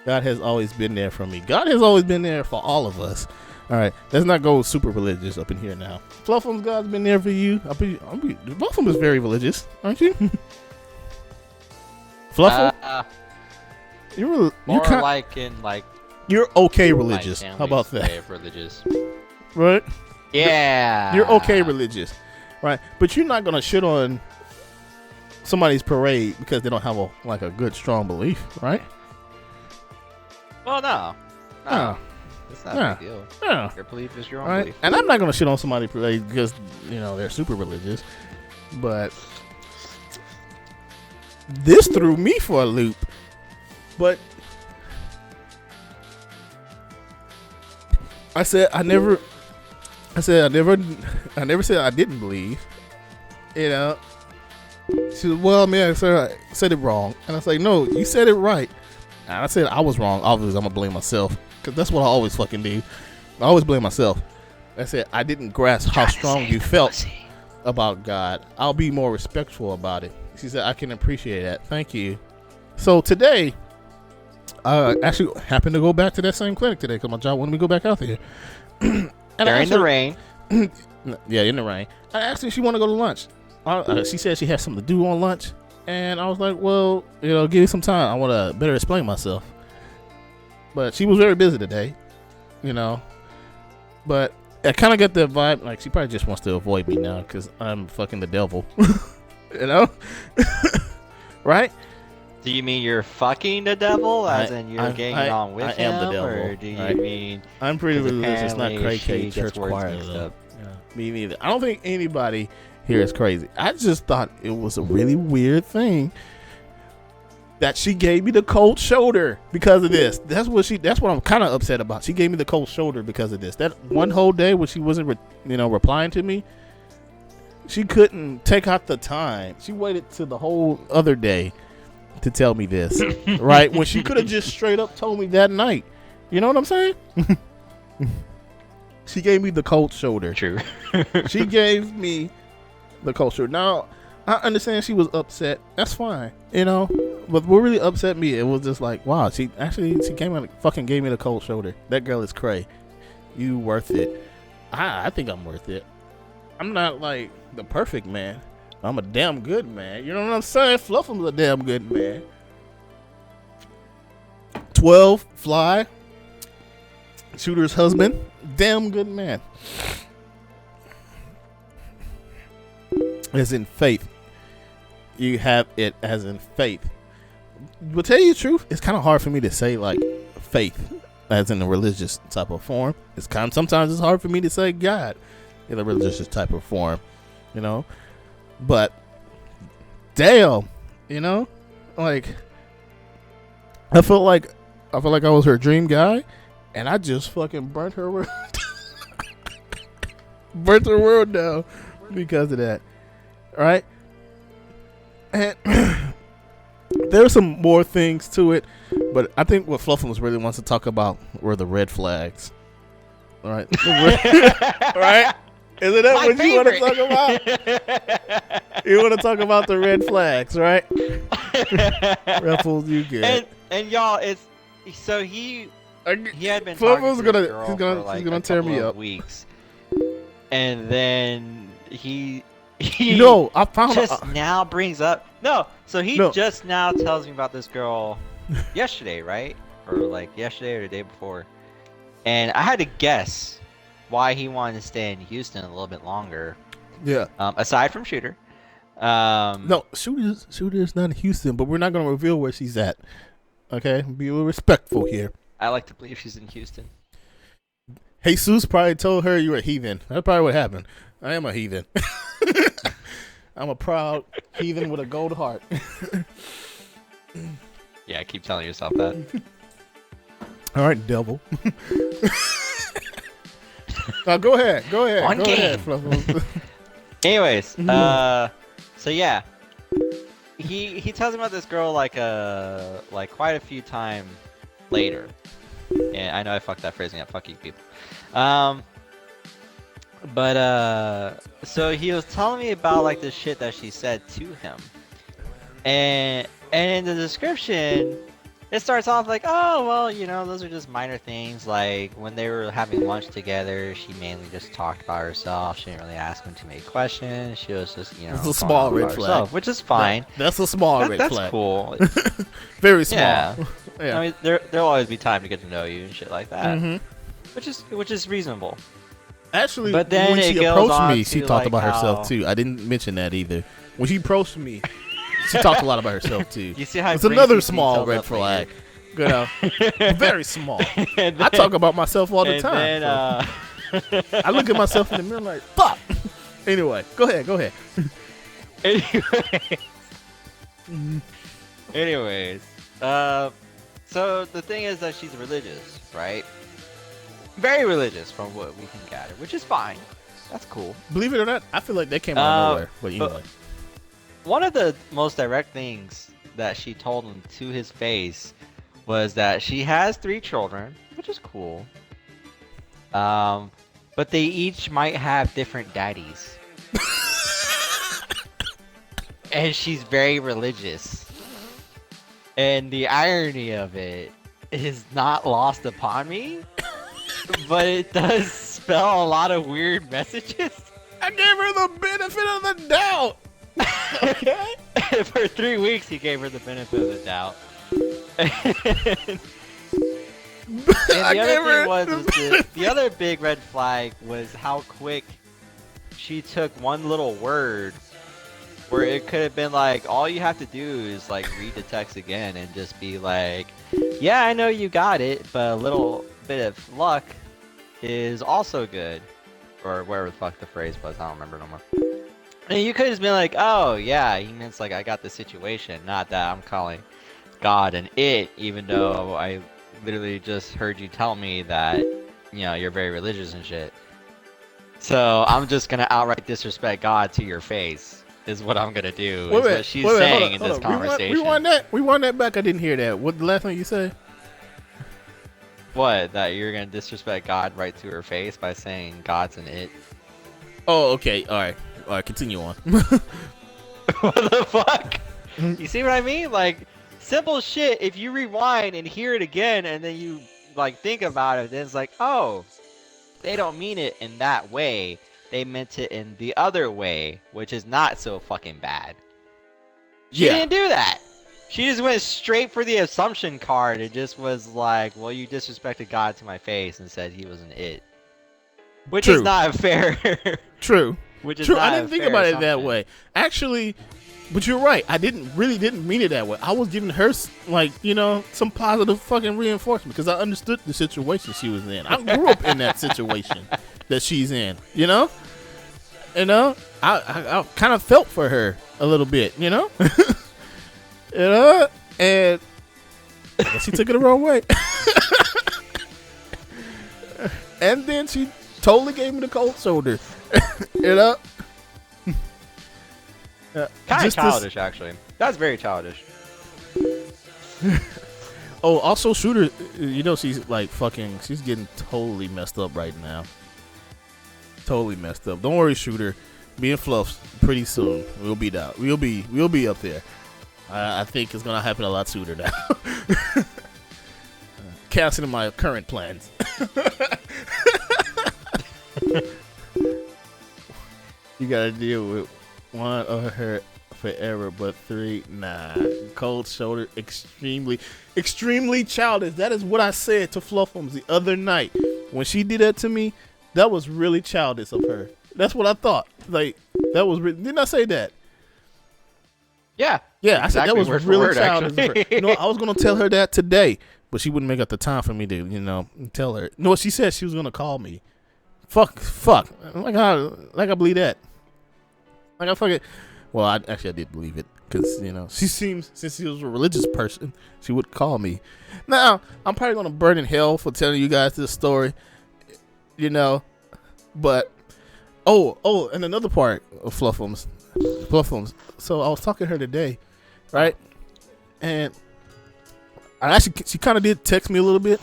God has always been there for me. God has always been there for all of us. All right, let's not go super religious up in here now. Fluffums, God's been there for you. Fluffum is very religious, aren't you? Fluffum, you're okay religious. How about that? Religious, right? Yeah, you're okay religious, right? But you're not gonna shit on somebody's parade because they don't have a good strong belief, right? Well, no. It's not a big deal. Yeah. Your belief is your own Right? belief. And I'm not going to shit on somebody because, they're super religious. But this threw me for a loop. But I never said I didn't believe. She said, well, man, sir, I said it wrong. And I was like, no, you said it right. And I said I was wrong. Obviously, I'm going to blame myself. Because that's what I always fucking do. I always blame myself. I said I didn't grasp how strong you felt about God. I'll be more respectful about it. She said, I can appreciate that. Thank you. So today, I actually happened to go back to that same clinic today because my job wanted me to go back out there. During the rain. Yeah, in the rain. I asked her if she wanted to go to lunch. She said she had something to do on lunch. And I was like, well, give me some time. I want to better explain myself. But she was very busy today, But I kind of get the vibe, like she probably just wants to avoid me now because I'm fucking the devil, right? Do you mean you're fucking the devil, as in you're getting on with him? I am the devil. Or do you mean I'm pretty religious, not cray-cray church choir mixed though. up. Yeah, me neither. I don't think anybody here is crazy. I just thought it was a really weird thing that she gave me the cold shoulder because of this. That's what I'm kind of upset about. She gave me the cold shoulder because of this. That one whole day when she wasn't, replying to me, she couldn't take out the time. She waited till the whole other day to tell me this, right? When she could have just straight up told me that night. You know what I'm saying? She gave me the cold shoulder. True. She gave me the cold shoulder. Now, I understand she was upset. That's fine, But what really upset me, it was just like, wow, she came and fucking gave me the cold shoulder. That girl is cray. You worth it. I think I'm worth it. I'm not like the perfect man. I'm a damn good man. You know what I'm saying? Fluffum's a damn good man. 12, Fly, Shooter's husband, damn good man. As in faith. You have it as in faith. But tell you the truth, it's kind of hard for me to say like faith as in a religious type of form. Sometimes it's hard for me to say God in a religious type of form, But damn, like I felt like I was her dream guy, and I just fucking burnt her world, burnt her world down because of that. All right, and there's some more things to it, but I think what Fluffums really wants to talk about were the red flags. All right, all right. Isn't that what you want to talk about? You want to talk about the red flags, right? Ruffles, you good? And y'all, it's so he had been Fluffles talking to this girl for like he's gonna a tear couple me of up. weeks, and then he no, I found just now brings up so he No. just now tells me about this girl yesterday, right? Or like yesterday or the day before, and I had to guess why he wanted to stay in Houston a little bit longer. Yeah. Aside from Shooter. No, Shooter's not in Houston, but we're not going to reveal where she's at. Okay? Be a little respectful here. I like to believe she's in Houston. Jesus probably told her you were a heathen. That's probably what happened. I am a heathen. I'm a proud heathen with a gold heart. Yeah, keep telling yourself that. All right, devil. Go ahead. On Go game. ahead, Fluffles. Anyways, so yeah, he tells me about this girl like quite a few times later, and I know I fucked that phrasing up. Fuck you people. So he was telling me about like the shit that she said to him, and in the description, it starts off like, oh, well, you know, those are just minor things. Like, when they were having lunch together, she mainly just talked about herself. She didn't really ask him too many questions. She was just, you know, it's a small red flag. Herself, which is fine. That's a small red flag. That's cool. Very small. Yeah. Yeah. I mean, there'll always be time to get to know you and shit like that. Mm-hmm. Which is reasonable. Actually, but then when it she goes approached on me, she to, talked like, about herself how- too. I didn't mention that either. When she approached me, she talked a lot about herself too. You see how It's it brings another these small details red up flag. later. You know, very small. And I then- talk about myself all the and time. then, so I look at myself in the mirror like, fuck. Anyway, go ahead. Anyways, so the thing is that she's religious, right? Very religious from what we can gather, which is fine. That's cool. Believe it or not, I feel like that came out of nowhere. But but- anyway, One of the most direct things that she told him to his face was that she has 3 children, which is cool. But they each might have different daddies. And she's very religious. And the irony of it is not lost upon me, but it does spell a lot of weird messages. I gave her the benefit of the doubt. Okay. For 3 weeks, he gave her the benefit of the doubt. And the other thing was the other big red flag was how quick she took one little word where it could have been like, all you have to do is like read the text again and just be like, yeah, I know you got it, but a little bit of luck is also good. Or whatever the fuck the phrase was, I don't remember no more. And you could have just been like, oh yeah, he means like I got the situation, not that I'm calling God an it, even though I literally just heard you tell me that, you know, you're very religious and shit. So I'm just gonna outright disrespect God to your face, is what I'm gonna do. Is what she's saying in this conversation. Rewind that back. I didn't hear that. What the last thing you say? What? That you're gonna disrespect God right to her face by saying God's an it? Oh, okay. All right. Continue on. What the fuck? You see what I mean? Like, simple shit. If you rewind and hear it again, and then you like think about it, then it's like, oh, they don't mean it in that way. They meant it in the other way, which is not so fucking bad. She didn't do that. She just went straight for the assumption card. It just was like, well, you disrespected God to my face and said he was an it. Which is not fair. True. Which is True. not I didn't think about it that way. Actually, but you're right. I didn't mean it that way. I was giving her like, you know, some positive fucking reinforcement because I understood the situation she was in. I grew up in that situation that she's in. You know, I kind of felt for her a little bit. You know, and I guess she took it the wrong way. and then she totally gave me the cold shoulder. You know? Kind of childish, actually. That's very childish. Oh, also, Shooter, you know, she's like she's getting totally messed up right now. Totally messed up. Don't worry, Shooter. Me and Fluffs, pretty soon we'll be down. We'll be up there. I think it's gonna happen a lot sooner now. Canceling my current plans. You gotta deal with one of her forever, but 3, nah. Cold shoulder, extremely childish. That is what I said to Fluffums the other night. When she did that to me, that was really childish of her. That's what I thought. Like, that was, didn't I say that? Yeah. Yeah, exactly. I said that was really childish of her. You know, I was going to tell her that today, but she wouldn't make up the time for me to, you know, tell her. No, she said she was going to call me. Fuck. Like I believe that. Like I fucking, well, I did believe it. Because, you know, she seems, since she was a religious person, she would call me. Now, I'm probably going to burn in hell for telling you guys this story, you know. But, and another part of Fluffums. So I was talking to her today, right? And she kind of did text me a little bit.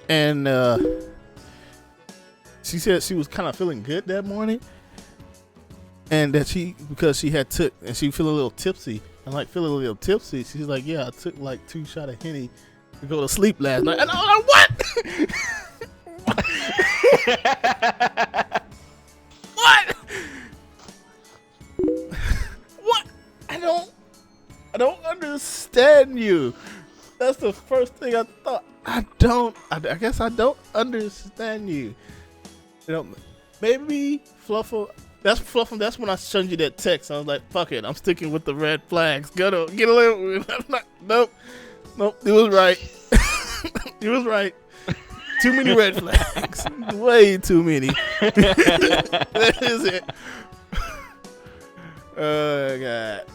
And she said she was kind of feeling good that morning. And that because she had took, and she feeling a little tipsy. And like feeling a little tipsy, she's like, yeah, I took like 2 shots of Henny to go to sleep last night. And I'm like, what? What? What? I don't understand you. That's the first thing I thought. I guess I don't understand you. You know, maybe Fluffle. That's Fluffle. That's when I sent you that text. I was like, fuck it. I'm sticking with the red flags. Get a little. Nope. It was right. It was right. Too many red flags. Way too many. That is it. Oh, God.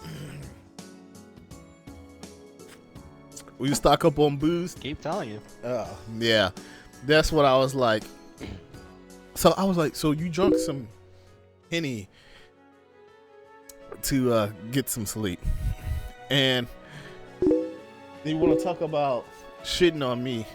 Will you stock up on booze? Keep telling you. Oh, yeah. That's what I was like. So I was like, so you drunk some Henny to get some sleep. And you want to talk about shitting on me.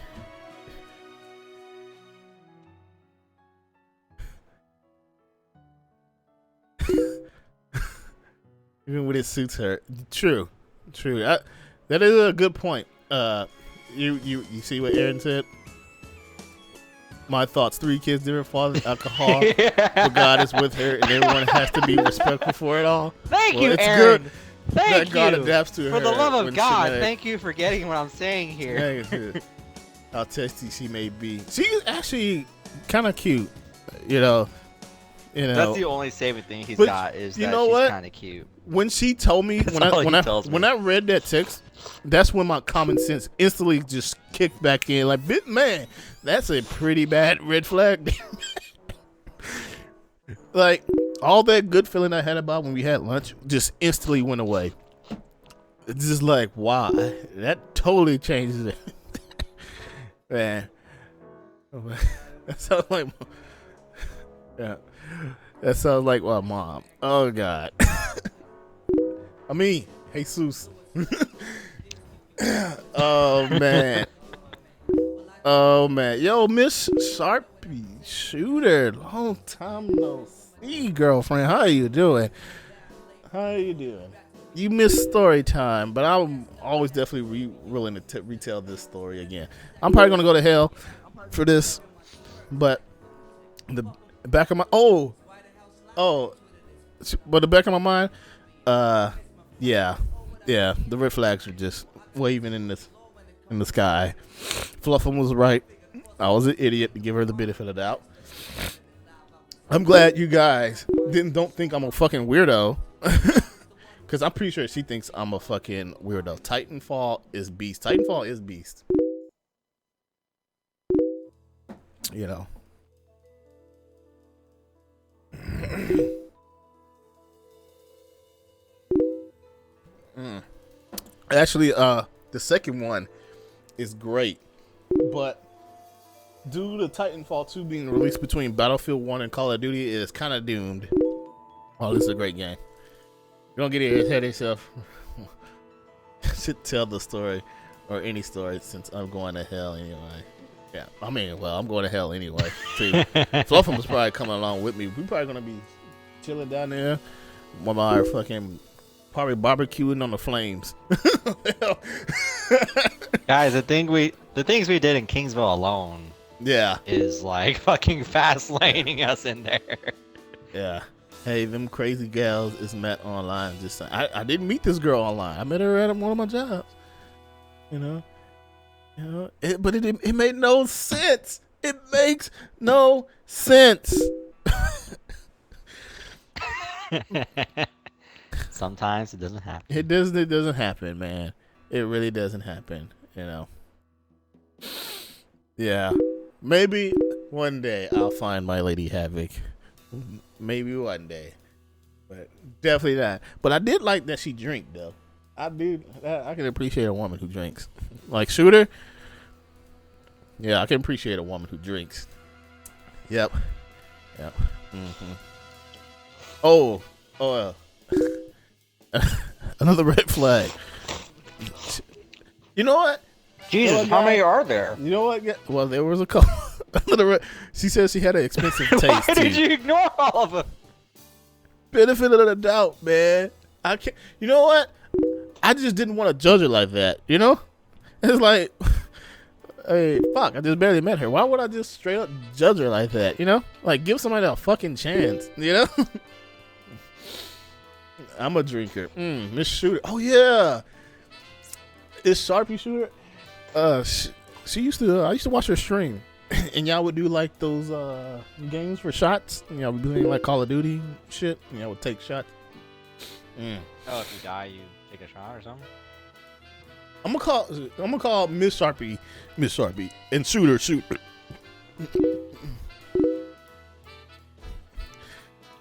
Even when it suits her. True. That is a good point. You see what Aaron said? My thoughts: 3 kids, different fathers, alcohol. But God is with her, and everyone has to be respectful for it all. Thank you, it's Aaron. Good that God adapts to her. For the love of God, thank you for getting what I'm saying here. How testy she may be. She's actually kind of cute, you know. That's the only saving thing he's got is that she's kind of cute. When she told me, when I read that text, that's when my common sense instantly just kicked back in. Like, man, that's a pretty bad red flag. Like, all that good feeling I had about when we had lunch just instantly went away. It's just like, wow, that totally changes it. Man. That sounds like, yeah. That sounds like my mom. Oh, God. I mean, Jesus. Oh, man. Yo, Miss Sharpie Shooter. Long time no see, girlfriend. How you doing? You missed story time, but I'm always definitely willing to retell this story again. I'm probably going to go to hell for this, but the back of my but the back of my mind, yeah, the red flags are just waving in the sky. Fluffum was right. I was an idiot to give her the benefit of the doubt. I'm glad you guys don't think I'm a fucking weirdo, because I'm pretty sure she thinks I'm a fucking weirdo. Titanfall is beast. You know. Actually, the second one is great, but due to Titanfall 2 being released between Battlefield 1 and Call of Duty, it is kind of doomed. Oh, this is a great game. You don't get it ahead of yourself. Should tell the story or any story since I'm going to hell anyway. Yeah, I mean, well, I'm going to hell anyway. Too. Fluffum was probably coming along with me. We probably gonna be chilling down there with our fucking probably barbecuing on the flames. Guys, the things we did in Kingsville alone, yeah, is like fucking fast laning us in there. Yeah. Hey, them crazy gals is met online. Just I didn't meet this girl online. I met her at one of my jobs. You know, but it made no sense. It makes no sense. Sometimes it doesn't happen. It doesn't happen, man. It really doesn't happen. You know. Yeah. Maybe one day I'll find my Lady Havoc. Maybe one day, but definitely not. But I did like that she drank though. I can appreciate a woman who drinks. Like Shooter. Yeah, I can appreciate a woman who drinks. Yep. Mm-hmm. Oh. Another red flag. You know what? Jesus, how many are there? You know what? Well, there was a couple. She said she had an expensive taste. Why did you ignore all of them? Benefit of the doubt, man. I can't. You know what? I just didn't want to judge her like that. You know? It's like, hey, fuck. I just barely met her. Why would I just straight up judge her like that? You know? Like, give somebody a fucking chance. You know? I'm a drinker. Miss Shooter. Oh yeah. Is Sharpie Shooter? She used to. I used to watch her stream, and y'all would do like those games for shots. You know, we doing like Call of Duty shit. You know, would take shots. Oh, if you die, you take a shot or something. I'm gonna call Miss Sharpie, and Shooter.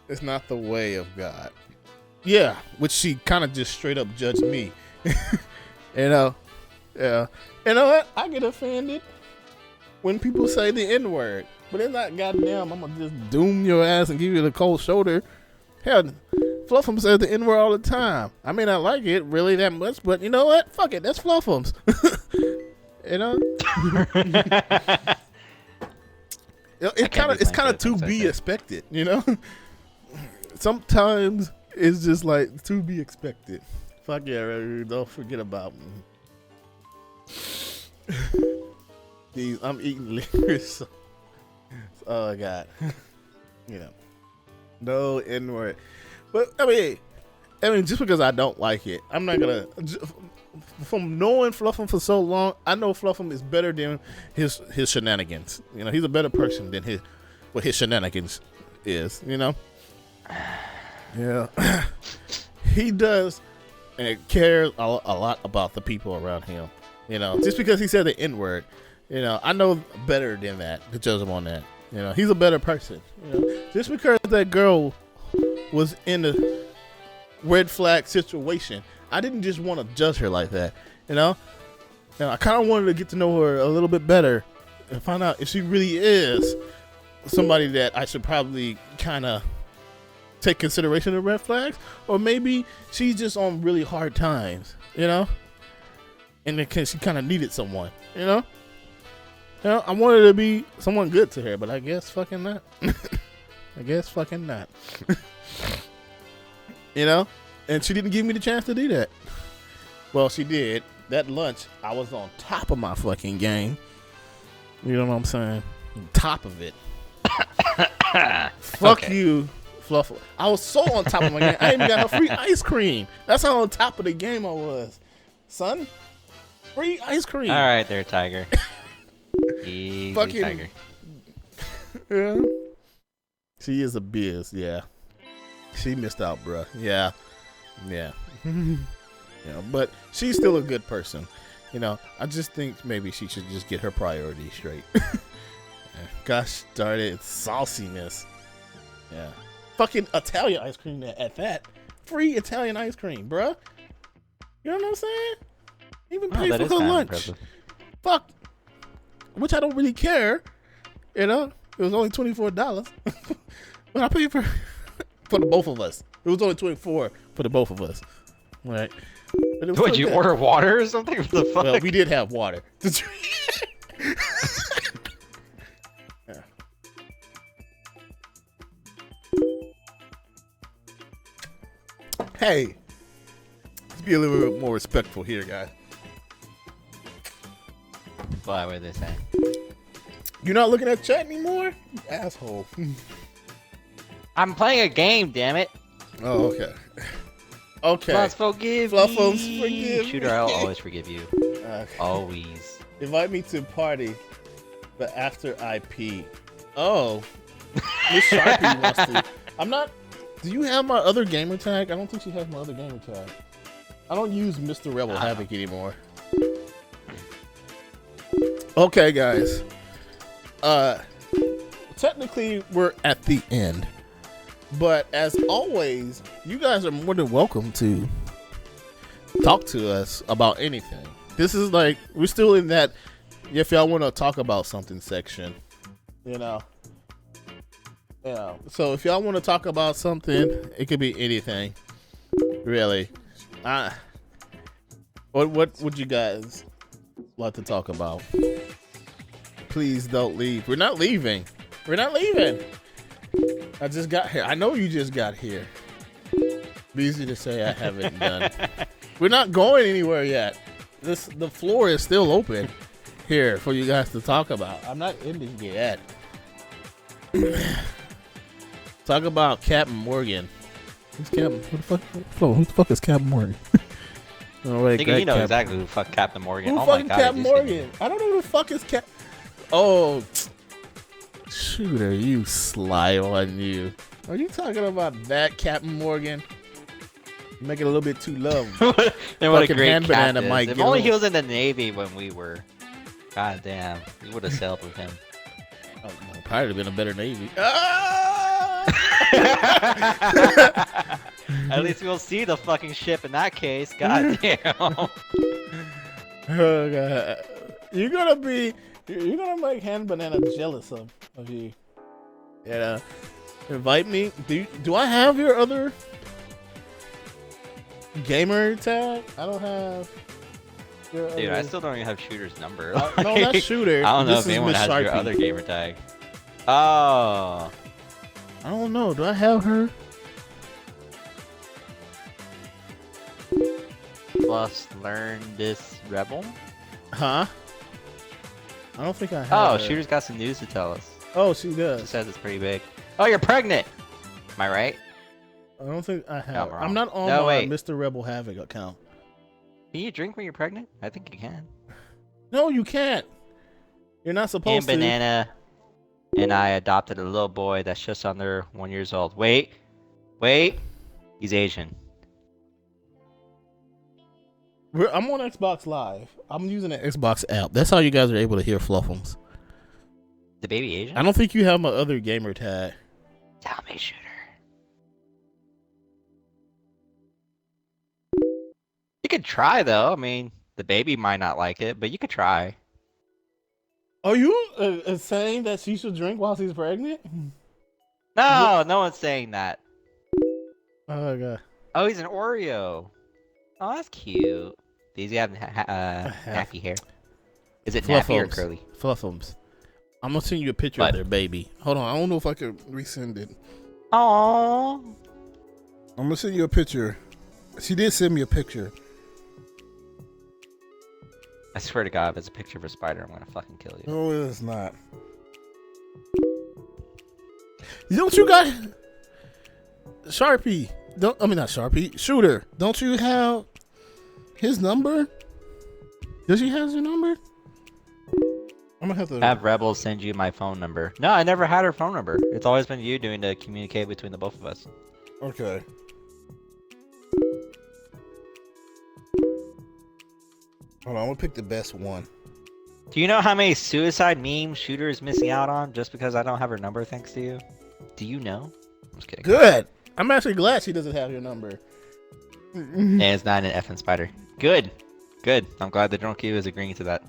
It's not the way of God. Yeah, which she kind of just straight up judged me. You know, yeah. You know what? I get offended when people say the N-word, but it's not goddamn. I'm gonna just doom your ass and give you the cold shoulder. Hell, Fluffum says the N-word all the time. I may not like it really that much, but you know what? Fuck it. That's Fluffum's. You know, it's kind of to be expected. You know, sometimes it's just like to be expected. Fuck yeah, don't forget about me. These, I'm eating liquors. Oh God. You know. No N-word. But I mean, just because I don't like it, I'm not gonna. From knowing Fluffum for so long, I know Fluffum is better than his shenanigans. You know, he's a better person than what his shenanigans is. You know. Yeah. He does. And cares a lot about the people around him. You know, just because he said the N-word, you know, I know better than that to judge him on that. You know, he's a better person. You know, just because that girl was in a red flag situation, I didn't just want to judge her like that. You know, I kind of wanted to get to know her a little bit better and find out if she really is somebody that I should probably kind of take consideration of red flags, or maybe she's just on really hard times, you know, and then she kind of needed someone, you know. I wanted to be someone good to her, but I guess fucking not. You know, and she didn't give me the chance to do that. Well, she did. That lunch, I was on top of my fucking game. You know what I'm saying? Top of it. Fuck okay. You. Fluffle. I was so on top of my game. I even got a free ice cream. That's how on top of the game I was. Son, free ice cream. All right there, Tiger. Easy, fucking, Tiger. Yeah. She is a biz, yeah. She missed out, bruh. Yeah. Yeah. Yeah, but she's still a good person. You know, I just think maybe she should just get her priorities straight. Gosh darn it, sauciness. Yeah. Fucking Italian ice cream at that. Free Italian ice cream, bruh. You know what I'm saying? Even pay for her lunch. Impressive. Fuck. Which I don't really care. You know, it was only $24. But I paid for the both of us. It was only 24 for the both of us. Right? Would you order water or something? What the fuck? Well, we did have water. Yeah. Hey, let's be a little bit more respectful here, guys. What were they saying? You're not looking at chat anymore? You asshole. I'm playing a game, damn it. Oh, okay. Okay. Fluffs, forgive Fluffums, me. forgive Shooter, me. I'll always forgive you. Okay. Always. Invite me to a party, but after I pee. Oh. Miss Sharpie wants to. I'm not. Do you have my other gamer tag? I don't think she has my other gamer tag. I don't use Mr. Rebel Havoc anymore. Okay, guys. Technically, we're at the end. But as always, you guys are more than welcome to talk to us about anything. This is like, we're still in that, if y'all want to talk about something section, you know. Yeah. So if y'all want to talk about something, it could be anything, really. What would you guys like to talk about? Please don't leave. We're not leaving. We're not leaving. I just got here. I know you just got here. Be easy to say I haven't done. We're not going anywhere yet. The floor is still open here for you guys to talk about. I'm not ending yet. Talk about Captain Morgan. Who's Captain? Who the fuck is Captain Morgan? Oh, wait, Nigga, you know exactly who the fuck Captain Morgan. Who Oh fucking my god, Captain Morgan? I don't know who the fuck is Cap. Oh, Shooter, you sly on you. Are you talking about that Captain Morgan? Make it a little bit too low. And what a Fucking great hand banana captain. might If get only a he little- was in the Navy when we were. God damn, we would have sailed with him. Oh, no, probably have been a better Navy. At least we'll see the fucking ship in that case. God damn. Oh, God. You're gonna make Hand Banana jealous of you. You know, invite me. Do I have your other gamer tag? I don't have. Your Dude, other... I still don't even have Shooter's number. no, that's Shooter. I don't know This if is anyone Miss has your Sharpie. other gamer tag. Oh. I don't know. Do I have her? Plus, learn this rebel. Huh? I don't think I have. Oh, her. Shooter's got some news to tell us. Oh, she She does. says it's pretty big. Oh, you're pregnant. Am I right? I don't think I have. No, I'm her. wrong. I'm not on No, my wait. Mr. Rebel Havoc account. Can you drink when you're pregnant? I think you can. No, you can't. You're not And supposed to. Banana and I adopted a little boy that's just under 1 year old. Wait. He's Asian. I'm on Xbox Live. I'm using the Xbox app. That's how you guys are able to hear Fluffums. The baby Asian? I don't think you have my other gamer tag. Tell me, Shooter. You could try though. I mean, the baby might not like it, but you could try. Are you saying that she should drink while she's pregnant? No, no one's saying that. Oh, God. Oh, he's an Oreo. Oh, that's cute. Does he have nappy hair? Is it nappy or Fluffums. curly? Fluffums. I'm going to send you a picture What? of their baby. Hold on. I don't know if I can resend it. Aww. I'm going to send you a picture. She did send me a picture. I swear to God, if it's a picture of a spider, I'm gonna fucking kill you. No, it's not. Don't you got Sharpie? Not Sharpie. Shooter. Don't you have his number? Does she have your number? I'm gonna have to Have Rebel send you my phone number. No, I never had her phone number. It's always been you doing to communicate between the both of us. Okay. Hold on, I'm gonna pick the best one. Do you know how many suicide memes Shooter is missing out on just because I don't have her number thanks to you? Do you know? I'm just kidding. Good. I'm actually glad she doesn't have your number. And it's not an effing spider. Good. Good. I'm glad the drunk you is agreeing to that.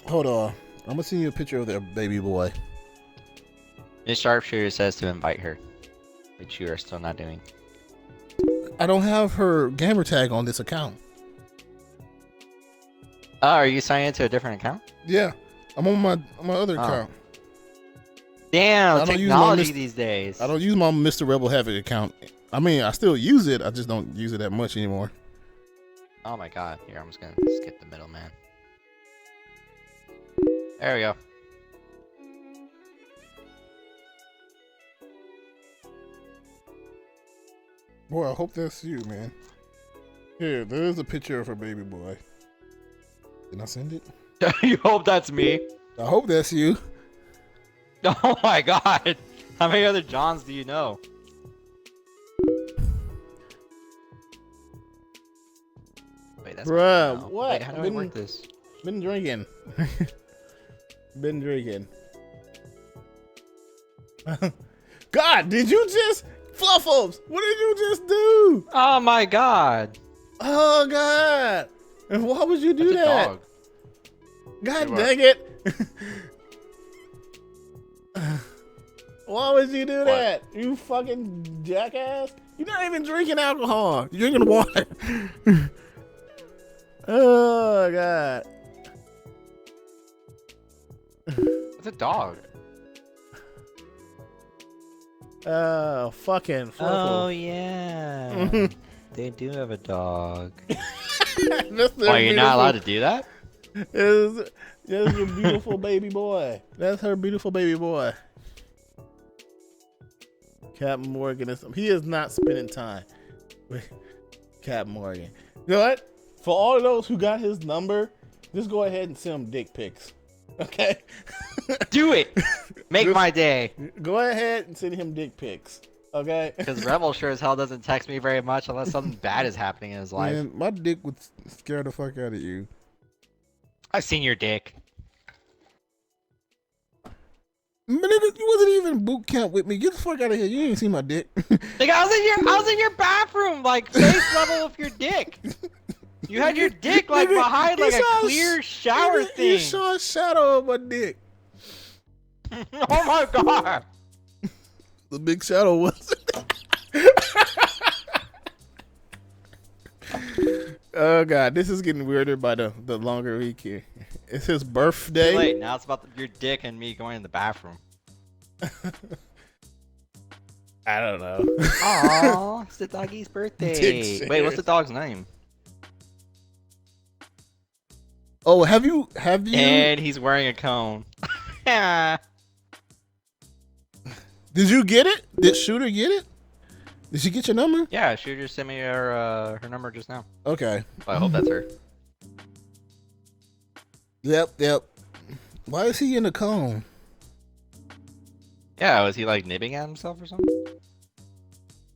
Hold on. I'm gonna send you a picture of their baby boy. Miss Sharpshooter says to invite her, which you are still not doing. I don't have her gamer tag on this account. Oh, are you signing into a different account? Yeah, I'm on my other account. Damn, I don't technology use these days. I don't use my Mr. Rebel Havoc account. I mean, I still use it. I just don't use it that much anymore. Oh my god. Here, I'm just gonna skip the middleman. There we go. Boy, I hope that's you, man. Here, there's a picture of her baby boy. Did I send it? You hope that's me? I hope that's you. Oh my god. How many other Johns do you know? Wait, that's Bruh, no. what? Wait, how do I work this? Been drinking. Been drinking. God, did you just... Fluffles, what did you just do? Oh my god. Oh, God. And why would you do That's a that? dog. God Hey, dang it. Why would you do that? You fucking jackass. You're not even drinking alcohol. You're drinking water. Oh, God. It's a dog. Oh, fucking Fluffle. Oh yeah. They do have a dog. Why you're not allowed to do that? That's your beautiful baby boy. That's her beautiful baby boy. Captain Morgan he is not spending time with Captain Morgan. You know what? For all of those who got his number, just go ahead and send him dick pics. Okay? Do it! Make my day. Go ahead and send him dick pics. Okay? Because Rebel sure as hell doesn't text me very much unless something bad is happening in his life. Man, my dick would scare the fuck out of you. I've seen your dick. Man, nigga, you wasn't even boot camp with me. Get the fuck out of here. You ain't seen my dick. Like I was in your bathroom, like face level with your dick. You had your dick like Nigga, behind like you a saw clear shower nigga, thing. You saw a shadow of my dick. Oh my god. The big shadow was. Oh god, this is getting weirder by the longer week here. It's his birthday. Too late. Now it's about your dick and me going in the bathroom. I don't know. Aw, it's the doggy's birthday. Wait, what's the dog's name? Oh, have you? And he's wearing a cone. Did you get it? Did Shooter get it? Did she get your number? Yeah, she just sent me her number just now. Okay. Well, I hope that's her. Yep. Why is he in the cone? Yeah, was he like nibbing at himself or something?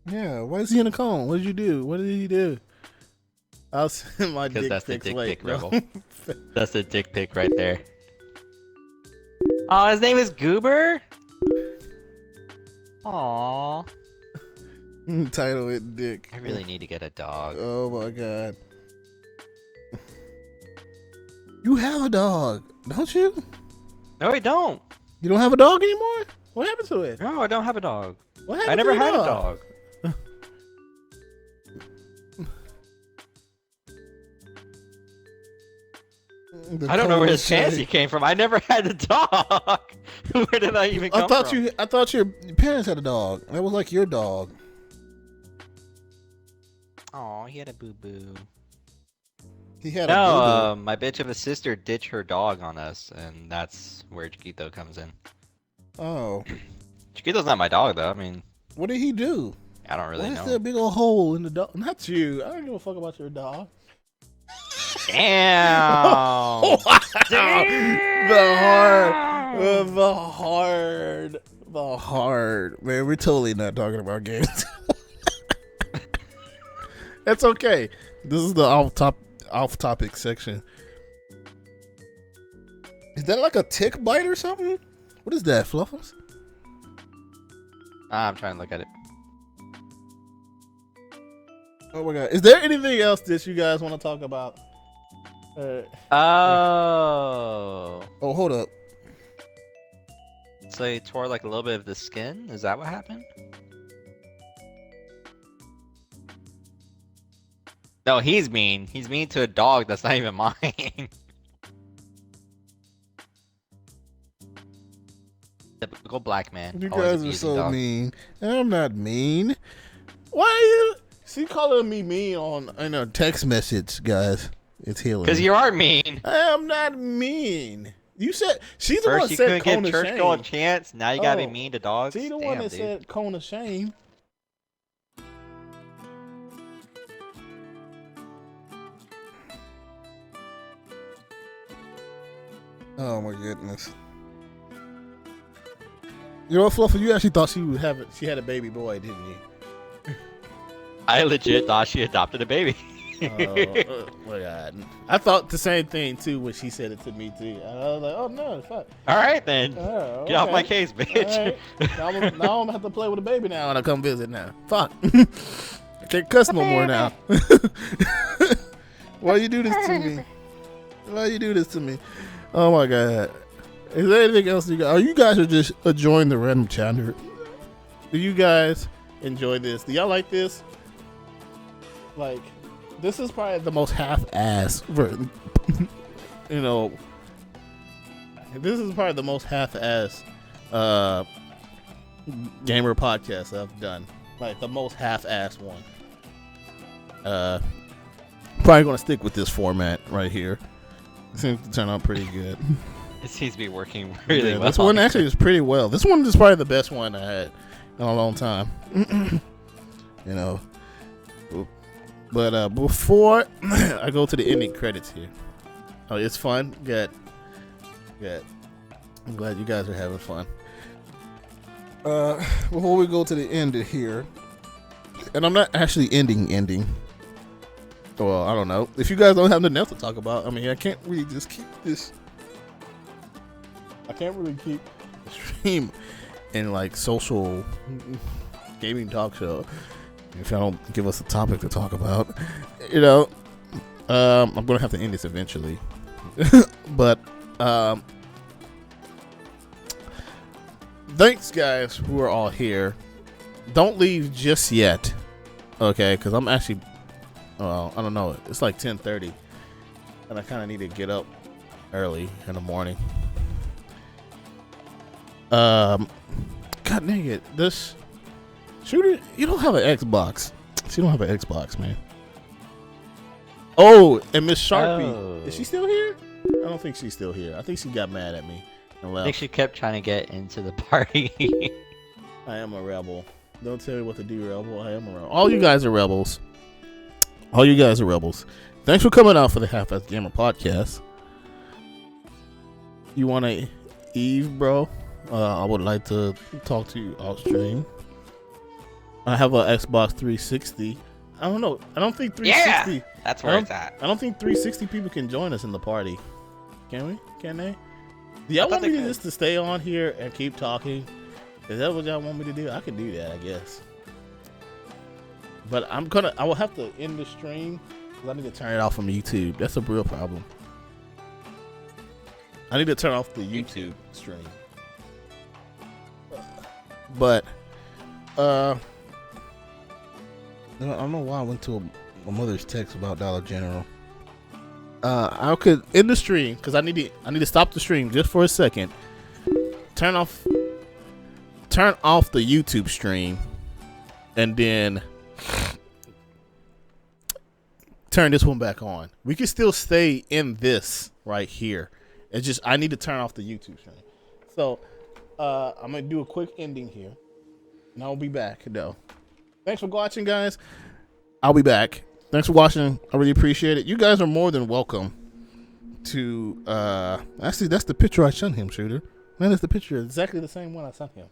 Yeah, why is he in the cone? What did you do? What did he do? I'll send my dick that's the pics dick late, pic bro. rebel. That's the dick pic right there. Oh, his name is Goober? Aww. Title it dick. I really need to get a dog. Oh my god. You have a dog, don't you? No, I don't. You don't have a dog anymore? What happened to it? No, I don't have a dog. What happened I never to your had a dog. I don't know where this fantasy came from. I never had a dog. Where did I even come from? I thought your parents had a dog. That was like your dog. Aw, he had a boo-boo. He had a No, my bitch of a sister ditched her dog on us, and that's where Chiquito comes in. Oh. Chiquito's not my dog, though. I mean, What did he do? I don't really Why know. is there a big old hole in the dog? Not you. I don't give a fuck about your dog. Damn! The hard. Man, we're totally not talking about games. That's okay. This is the off topic section. Is that like a tick bite or something? What is that, Fluffles? I'm trying to look at it. Oh my god. Is there anything else that you guys want to talk about? Oh. Oh, hold up. So he tore like a little bit of the skin? Is that what happened? No, he's mean. He's mean to a dog that's not even mine. Typical black man. You always guys are abusing so dogs. mean. And I'm not mean. Why are you? She calling me mean in a text message, guys. It's healing. Because you are mean. I am not mean. You said she's the First one you that couldn't said give Kona church shame. girl a chance. Now you gotta Oh, be mean to dogs. She's the Damn, one that dude. said Kona shame. Oh my goodness. You know what, Fluffy? You actually thought she had a baby boy, didn't you? I legit thought she adopted a baby. Oh my God. I thought the same thing too when she said it to me too. I was like, oh no, fuck. All right then. Oh, Get off okay. my case, bitch. All right. Now I'm gonna have to play with a baby now when I come visit now. Fuck. I can't cuss no more now. Why you do this to me? Why you do this to me? Oh my God. Is there anything else you got? Are you guys just enjoying the random chatter? Do you guys enjoy this? Do y'all like this? Like, this is probably the most half-ass, you know. This is probably the most half-ass gamer podcast I've done. Like the most half-ass one. Probably gonna stick with this format right here. It seems to turn out pretty good. It seems to be working really well. This one actually is pretty well. This one is probably the best one I had in a long time. You know. But before I go to the ending credits here. Oh, it's fun. Good. I'm glad you guys are having fun. Before we go to the end of here, and I'm not actually ending. Well, I don't know. If you guys don't have nothing else to talk about, I mean, I can't really just keep this. I can't really keep the stream in like social gaming talk show if y'all don't give us a topic to talk about. You know, I'm gonna have to end this eventually. But thanks guys who are all here. Don't leave just yet, okay? Because I'm actually, well, I don't know. It's like 10:30, and I kind of need to get up early in the morning. God dang it! This shooter, you don't have an Xbox. You don't have an Xbox, man. Oh, and Miss Sharpie, is she still here? I don't think she's still here. I think she got mad at me and I left. think she kept trying to get into the party. I am a rebel. Don't tell me what to do, rebel. I am a rebel. All you guys are rebels. All you guys are rebels. Thanks for coming out for the Half-azz Gamer podcast. You want to Eve, bro? I would like to talk to you off stream. I have an Xbox 360. I don't know. I don't think 360. Yeah, that's where it's at. I don't think 360 people can join us in the party. Can we? Can they? Do y'all want me to just to stay on here and keep talking? Is that what y'all want me to do? I can do that, I guess. But I will have to end the stream because I need to turn it off from YouTube. That's a real problem. I need to turn off the YouTube stream. But, I don't know why I went to my mother's text about Dollar General. I could end the stream because I need to stop the stream just for a second. Turn off the YouTube stream, and then turn this one back on. We can still stay in this right here. It's just I need to turn off the YouTube stream. So I'm gonna do a quick ending here, and I'll be back. No, thanks for watching, guys. I'll be back. Thanks for watching. I really appreciate it. You guys are more than welcome to actually that's the picture I sent him, Shooter. Man, that's the picture, exactly the same one I sent him.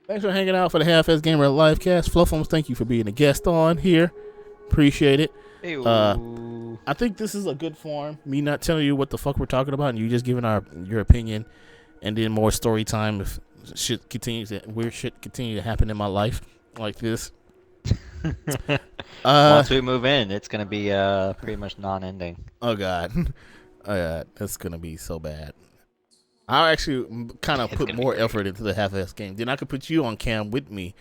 Thanks for hanging out for the Half-azz Gamer Livecast. Fluffums, thank you for being a guest on here. Appreciate it. I think this is a good form. Me not telling you what the fuck we're talking about and you just giving your opinion, and then more story time if weird shit continue to happen in my life like this. Once we move in, it's gonna be pretty much non-ending. Oh god. Oh god, that's gonna be so bad. I actually kind of put more effort into the half-ass game. Then I could put you on cam with me.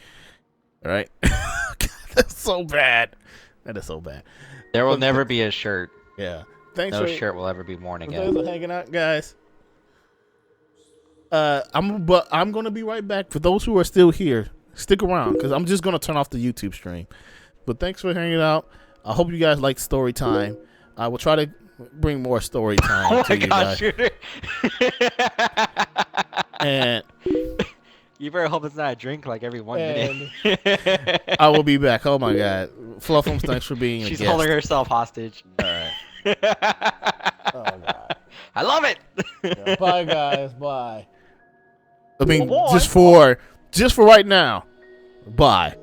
All right. That's so bad. That is so bad. There will never be a shirt. Yeah. Thanks No for shirt will ever be worn thanks again. for hanging out, guys. I'm gonna be right back. For those who are still here, stick around because I'm just gonna turn off the YouTube stream. But thanks for hanging out. I hope you guys like story time. I will try to bring more story time to you guys. Shooter. And you better hope it's not a drink like every 1 minute. I will be back. Oh my God, Fluffums, thanks for being. She's a guest. holding herself hostage. All right. Oh God. I love it. Yeah, bye guys. Bye. I mean, Well, just for right now. Bye.